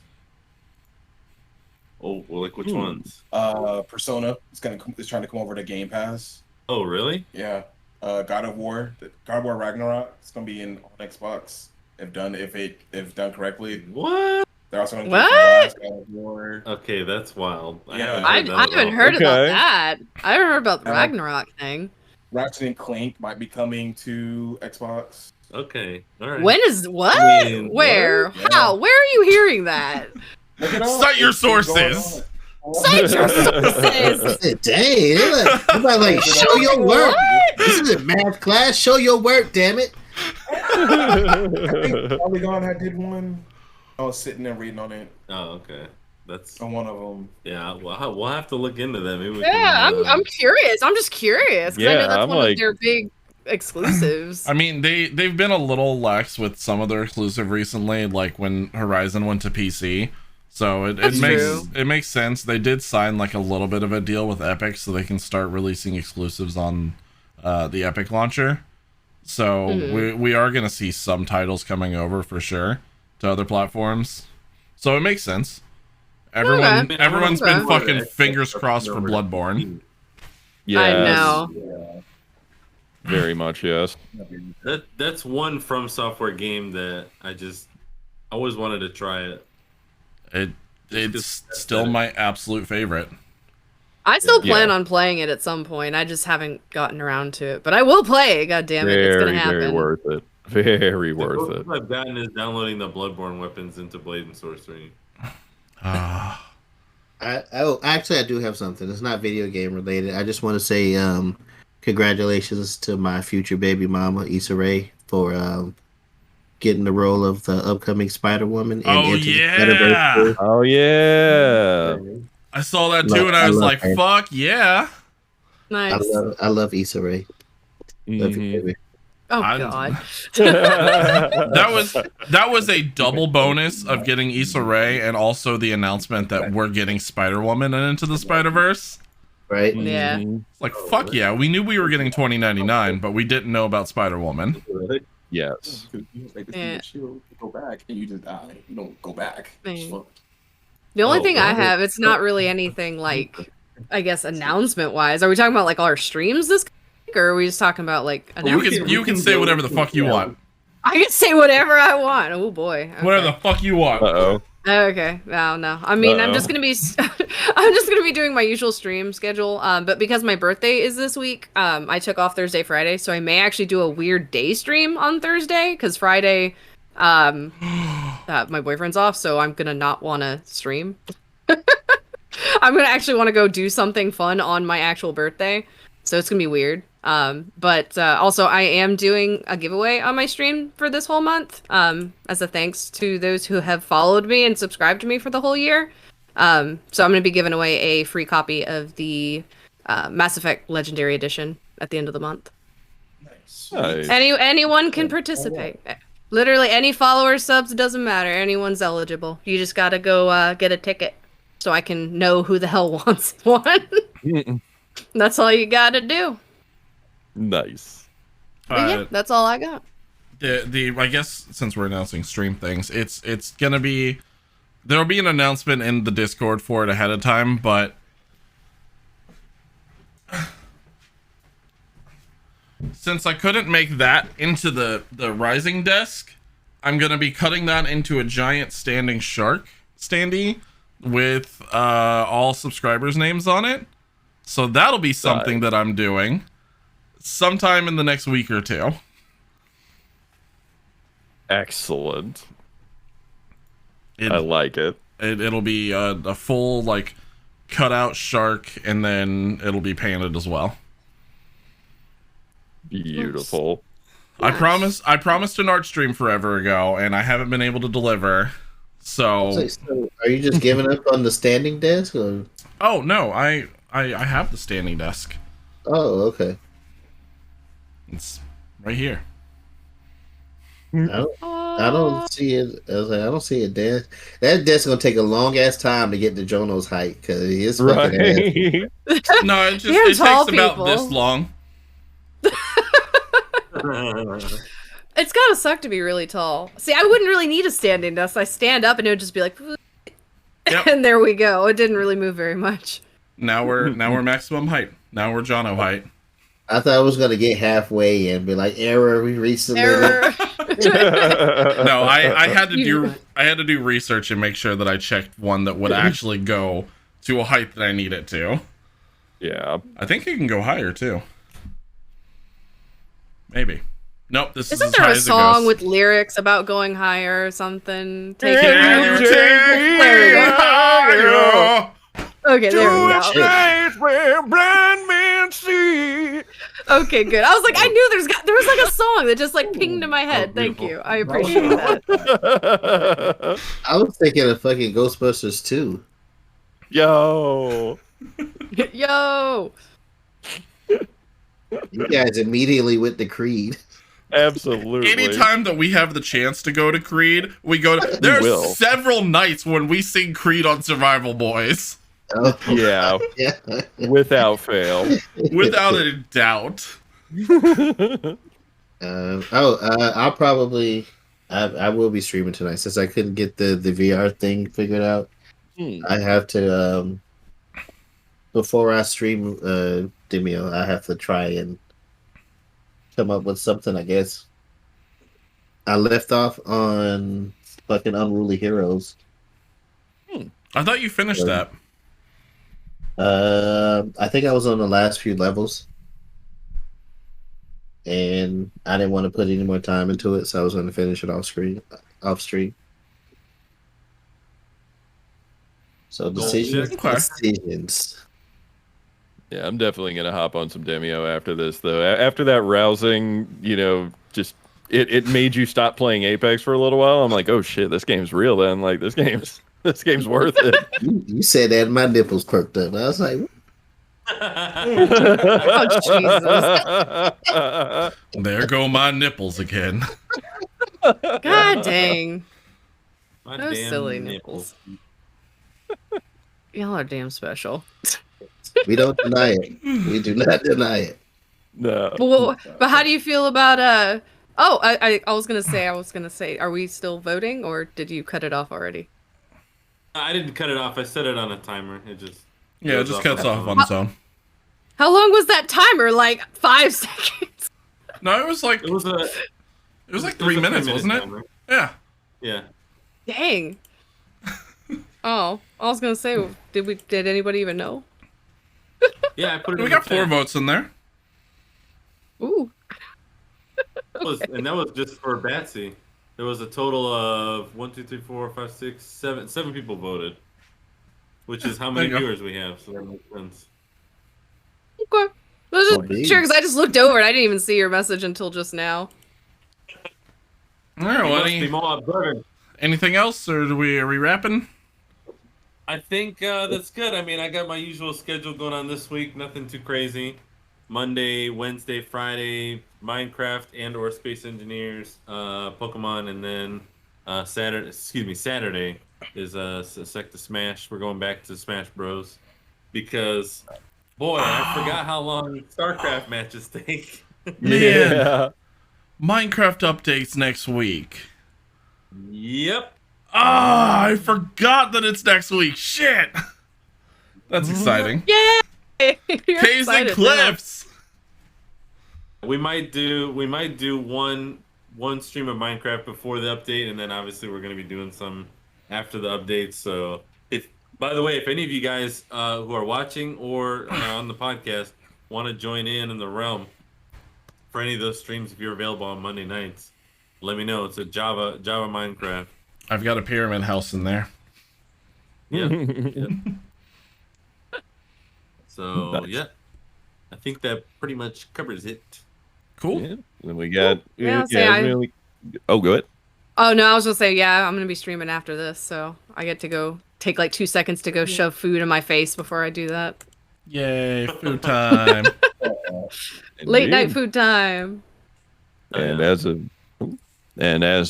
H: Oh, well, like which ones?
G: Persona is trying to come over to Game Pass.
H: Oh, really?
G: Yeah. God of War Ragnarok. It's gonna be on Xbox if done correctly.
H: What?
G: They're also gonna
D: What?
G: keep the last God of War.
H: Okay, that's wild.
G: Yeah.
D: I haven't heard about
E: Okay.
D: that. I haven't heard about the
G: Uh,
D: Ragnarok thing.
G: Ratchet and Clank might be coming to Xbox.
H: Okay, all right.
D: When is what?
H: I mean,
D: Where?
G: what?
D: How? Where are you hearing that?
G: Look it up.
A: Cite your
G: It's going
A: sources.
G: on.
D: Cite your sources.
C: Dang, they're like, show your work. This is a math class. Show your work, damn it.
G: I think Polygon had did one. I was sitting there reading on it.
H: Oh, okay. That's
G: On one of them.
H: yeah. Well, we'll have to look into that. Maybe we
D: Yeah,
H: can,
D: I'm curious. I'm just curious. 'Cause I know
E: Yeah,
D: that's
E: I'm
D: one
E: like-
D: of their big exclusives.
A: I mean, they've been a little lax with some of their exclusive recently, like when Horizon went to PC. So it
D: That's
A: makes
D: true.
A: it makes sense. They did sign like a little bit of a deal with Epic, so they can start releasing exclusives on the Epic launcher. So we are gonna see some titles coming over for sure to other platforms. So it makes sense.
D: Okay.
A: Everyone's been
D: Okay.
A: fucking fingers crossed for Bloodborne.
E: Yes,
D: I know.
G: Yeah.
E: very much. Yes.
H: That's one From Software game that I always wanted to try it.
A: It's still my absolute favorite.
D: I still plan
E: Yeah.
D: on playing it at some point. I just haven't gotten around to it. But I will play. God damn it. It's
E: Very,
D: gonna happen.
E: very worth it. Very
H: The
E: worth
H: closest
E: it.
H: I've gotten is downloading the Bloodborne weapons into Blade and Sorcery.
A: Ah.
C: Actually, I do have something. It's not video game related. I just want to say congratulations to my future baby mama, Issa Rae, for getting the role of the upcoming Spider Woman.
A: Oh, yeah.
E: Oh yeah.
A: I saw that too, and I was like,
C: her.
A: "Fuck yeah!"
D: Nice.
C: I love Issa Rae. Love you,
E: Mhm.
C: baby.
D: Oh
A: I'm-
D: god.
A: That was a double bonus of getting Issa Rae, and also the announcement that we're getting Spider Woman and Into the Spider Verse.
C: Right?
D: Yeah.
E: Mhm.
A: It's like, fuck yeah, we knew we were getting 2099, but we didn't know about Spider Woman.
E: Yes.
G: Like, this
D: Yeah.
G: is chill. You go back and you just die. You don't go back.
D: Man.
G: It's fun.
D: The only
H: Oh,
D: thing I
H: wow.
D: have, it's not really anything like, I guess, announcement wise. Are we talking about like our streams this week, or are we just talking about like announcements?
A: You can say whatever the fuck you want.
D: I can say whatever I want. Oh boy. Okay.
A: Whatever the fuck you want.
E: Uh-oh.
D: Okay. No. I mean, I'm
E: Uh-oh.
D: just gonna be, I'm just gonna be doing my usual stream schedule. But because my birthday is this week, I took off Thursday, Friday, so I may actually do a weird day stream on Thursday because Friday, my boyfriend's off, so I'm gonna not want to stream. I'm gonna actually want to go do something fun on my actual birthday, so it's gonna be weird. But also I am doing a giveaway on my stream for this whole month, as a thanks to those who have followed me and subscribed to me for the whole year. So I'm gonna be giving away a free copy of the Mass Effect Legendary Edition at the end of the month.
G: Nice.
E: Nice.
D: Anyone can participate. Literally any followers, subs, it doesn't matter. Anyone's eligible. You just gotta go get a ticket so I can know who the hell wants one. That's all you gotta do.
E: Nice.
D: But yeah, that's all I got.
A: The I guess since we're announcing stream things, it's gonna be, there'll be an announcement in the Discord for it ahead of time, but since I couldn't make that into the Rising desk, I'm gonna be cutting that into a giant standing shark standee with all subscribers' names on it. So that'll be something that I'm doing sometime in the next week or two.
E: Excellent.
A: It,
E: I like it.
A: it'll be a full like cutout shark, and then it'll be painted as well.
E: Beautiful.
A: I promised an art stream forever ago, and I haven't been able to deliver. So,
C: So, are you just giving up on the standing desk? Or?
A: oh no, I have the standing desk.
C: Oh, okay.
A: It's right here.
C: I don't see it. I was like, I don't see it desk. That desk gonna take a long ass time to get to Jono's height because his fucking ass.
E: Right.
A: No, it just
D: Damn
A: it
D: tall
A: takes about
D: people.
A: this long.
D: It's gotta suck to be really tall. See, I wouldn't really need a standing desk. I stand up and it would just be like,
A: Yep.
D: and there we go. It didn't really move very much.
A: Now we're maximum height. Now we're Jono height.
C: I thought I was gonna get halfway and be like, error, we reached the limit.
D: Error.
A: No, I had to do research and make sure that I checked one that would actually go to a height that I need it to.
E: Yeah.
A: I think it can go higher too. Maybe. Nope. This is
D: Isn't
A: as
D: there
A: high
D: a
A: as it
D: song
A: goes.
D: with lyrics about going higher or something? Take
A: Can
D: it
A: you
D: higher.
A: take
D: There we
A: me
D: go.
A: higher?
D: Okay, there we go.
E: place where blind men see.
D: Okay, good. I was like, I knew there was like a song that just like pinged in my head. Thank you. I appreciate that.
C: I was thinking of fucking Ghostbusters 2.
E: Yo.
D: Yo.
C: You guys immediately with the Creed.
E: Absolutely.
A: Anytime that we have the chance to go to Creed, we go to. There are
E: will.
A: several nights when we sing Creed on Survival Boys.
C: Oh,
E: Yeah.
C: yeah.
E: Without fail.
A: Without a doubt.
C: I'll probably. I will be streaming tonight since I couldn't get the VR thing figured out. I have to before I stream Demio, I have to try and come up with something. I guess I left off on fucking Unruly Heroes.
A: I thought you finished that.
C: I think I was on the last few levels, and I didn't want to put any more time into it, so I was going to finish it off stream. So decisions.
E: Yeah, I'm definitely gonna hop on some Demio after this, though. After that rousing, just it made you stop playing Apex for a little while. I'm like, oh shit, this game's real. Then, like, this game's worth it.
C: You said that, and my nipples perked up. I was like,
D: Oh, Jesus.
A: There go my nipples again.
D: God dang.
H: My
D: Those
H: damn
D: silly nipples. Y'all are damn special.
C: we don't deny it. We do not deny it.
E: No.
D: Well, but how do you feel about oh, I was gonna say, are we still voting or did you cut it off already?
H: I didn't cut it off. I set it on a timer. It just
A: Yeah, it just cuts off on its own.
D: How long was that timer? Like 5 seconds.
A: No, it was like
H: It was a
A: 3 minutes, wasn't it?
H: timer.
A: Yeah.
H: Yeah.
D: Dang. Oh, I was gonna say, did anybody even know?
H: Yeah, I put it.
A: We
H: in
A: got
H: the
A: 4
H: chat.
A: votes in there.
D: Ooh.
H: And that was just for Batsy. There was a total of 1, 2, 3, 4, 5, 6, 7. 7 people voted, which is how many
A: There you go.
H: viewers we have. So that makes sense.
D: Okay. I was
C: Oh,
D: just sure because I just looked over and I didn't even see your message until just now.
A: All right,
H: You
A: well,
H: must be more observant.
A: anything else, or are we wrapping?
H: I think that's good. I mean, I got my usual schedule going on this week. Nothing too crazy. Monday, Wednesday, Friday, Minecraft and/or Space Engineers, Pokemon, and then Saturday is Sec to Smash. We're going back to Smash Bros. Because, boy, I forgot how long StarCraft matches take.
A: Man.
E: Yeah.
A: Minecraft updates next week.
H: Yep.
A: Ah, I forgot that it's next week. Shit. That's exciting.
D: Yay! You're
A: Caves and
D: excited now.
A: Cliffs.
H: We might do one stream of Minecraft before the update, and then obviously we're going to be doing some after the update. So, by the way, if any of you guys who are watching or on the podcast want to join in the realm for any of those streams, if you're available on Monday nights, let me know. It's a Java Minecraft.
A: I've got a pyramid house in there.
H: Yeah. Yeah. So
E: Nice.
H: yeah, I think that pretty much covers it.
A: Cool.
E: Yeah. Then we got.
D: Yeah, say
E: oh, go ahead.
D: Oh no, I was gonna say yeah. I'm gonna be streaming after this, so I get to go take like 2 seconds to go shove food in my face before I do that.
A: Yay, food time.
D: Late night
E: Indeed.
D: food time.
E: And as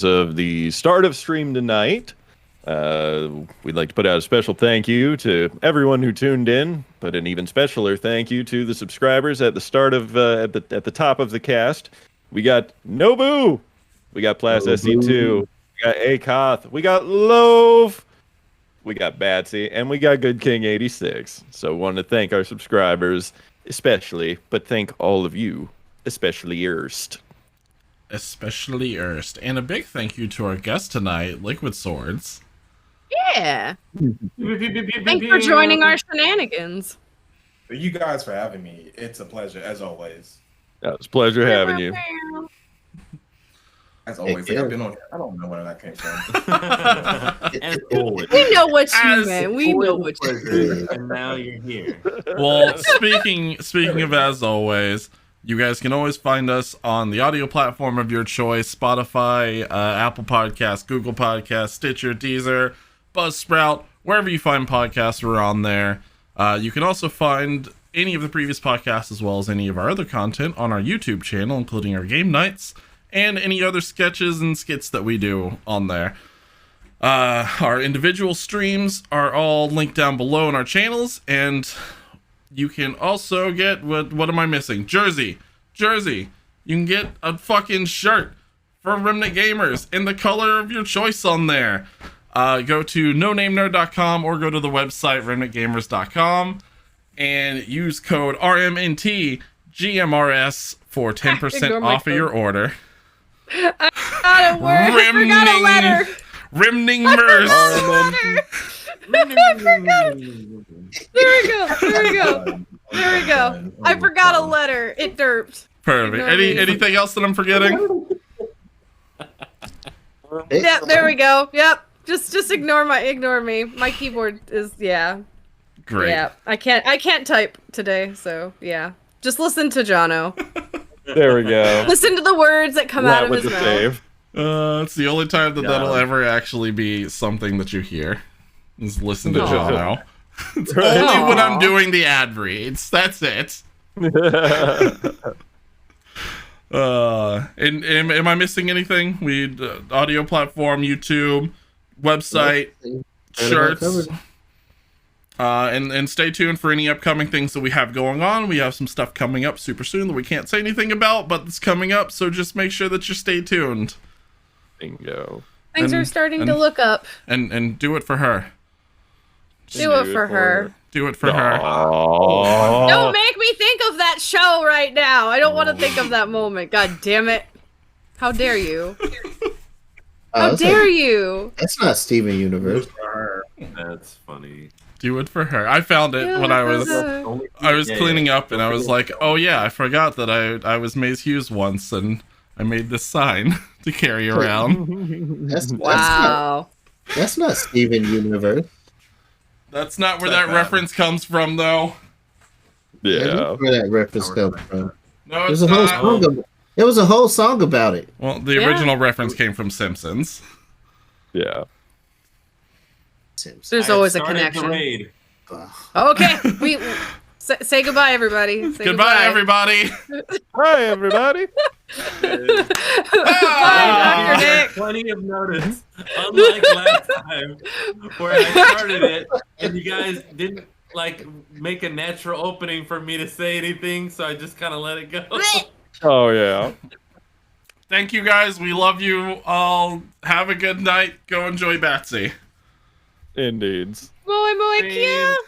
E: of the start of stream tonight, we'd like to put out a special thank you to everyone who tuned in, but an even specialer thank you to the subscribers at the start of at the top of the cast. We got Nobu, we got Plas SC2, we got Akoth, we got Loaf, we got Batsy, and we got Good King 86. So want to thank our subscribers especially, but thank all of you, especially Erst.
A: Especially Erst. And a big thank you to our guest tonight, Liquid Swords.
D: Yeah. Thanks for joining our shenanigans.
G: You guys for having me. It's a pleasure as always.
E: Yeah, it's a pleasure having you.
G: As always, like, I've been on here. I don't know where that came from.
H: As always.
D: We know what you
A: As
D: meant. We know what you
H: Pleasure, and now you're here.
A: Well, speaking of as always, you guys can always find us on the audio platform of your choice: Spotify, Apple Podcasts, Google Podcasts, Stitcher, Deezer, Buzzsprout, wherever you find podcasts, we're on there. You can also find any of the previous podcasts as well as any of our other content on our YouTube channel, including our game nights and any other sketches and skits that we do on there. Our individual streams are all linked down below in our channels, and you can also get what am I missing? Jersey. You can get a fucking shirt from Remnant Gamers in the color of your choice on there. Go to nonamenerd.com or go to the website remnantgamers.com and use code RMNTGMRS for 10% off of your order.
D: I forgot a word. I forgot a letter.
A: Remningmers.
D: There we go. I forgot a letter. It derped.
A: Perfect. Anything else that I'm forgetting?
D: Yep, there we go. Yep. Just ignore me. My keyboard is
A: Great.
D: Yeah. I can't type today, so yeah. Just listen to Jono.
E: There we go.
D: Listen to the words that come out
E: That
D: of
E: was
D: his
E: the
D: mouth.
E: save.
A: It's the only time that'll ever actually be something that you hear. Is listen to
D: Aw.
A: Jono. It's only when I'm doing the ad reads. That's it. And am I missing anything? We audio platform, YouTube, website, shirts. And stay tuned for any upcoming things that we have going on. We have some stuff coming up super soon that we can't say anything about, but it's coming up, so just make sure that you stay tuned.
E: Bingo.
D: Things are starting to look up.
A: And do it for her.
D: Do it for her.
A: Do it for her.
E: Aww.
D: Don't make me think of that show right now. I don't want to think of that moment. God damn it. How dare you? How dare you?
C: That's not Steven Universe.
H: That's funny.
A: Do it for her. I found it when I was cleaning up, and I was like, oh yeah, I forgot that I was Maze Hughes once, and I made this sign to carry around.
D: Wow.
C: That's not Steven Universe.
A: That's not where that reference comes from, though.
C: That's
E: Yeah.
C: where that reference comes from.
A: No,
C: There's
A: it's
C: a whole
A: not.
C: song. There was a whole song about it.
A: Well, the
D: Yeah.
A: original reference came from Simpsons.
E: Yeah.
D: There's always a connection.
H: Raid.
D: Okay, we say goodbye, everybody. Say
A: Goodbye, everybody.
E: Hi, everybody.
D: Bye, Dr. Nick.
H: Plenty of notice. Unlike last time, where I started it and you guys didn't make a natural opening for me to say anything, so I just kind of let it go.
E: Oh, yeah.
A: Thank you, guys. We love you all. Have a good night. Go enjoy Batsy.
E: Indeed.
D: Muy, muy cute.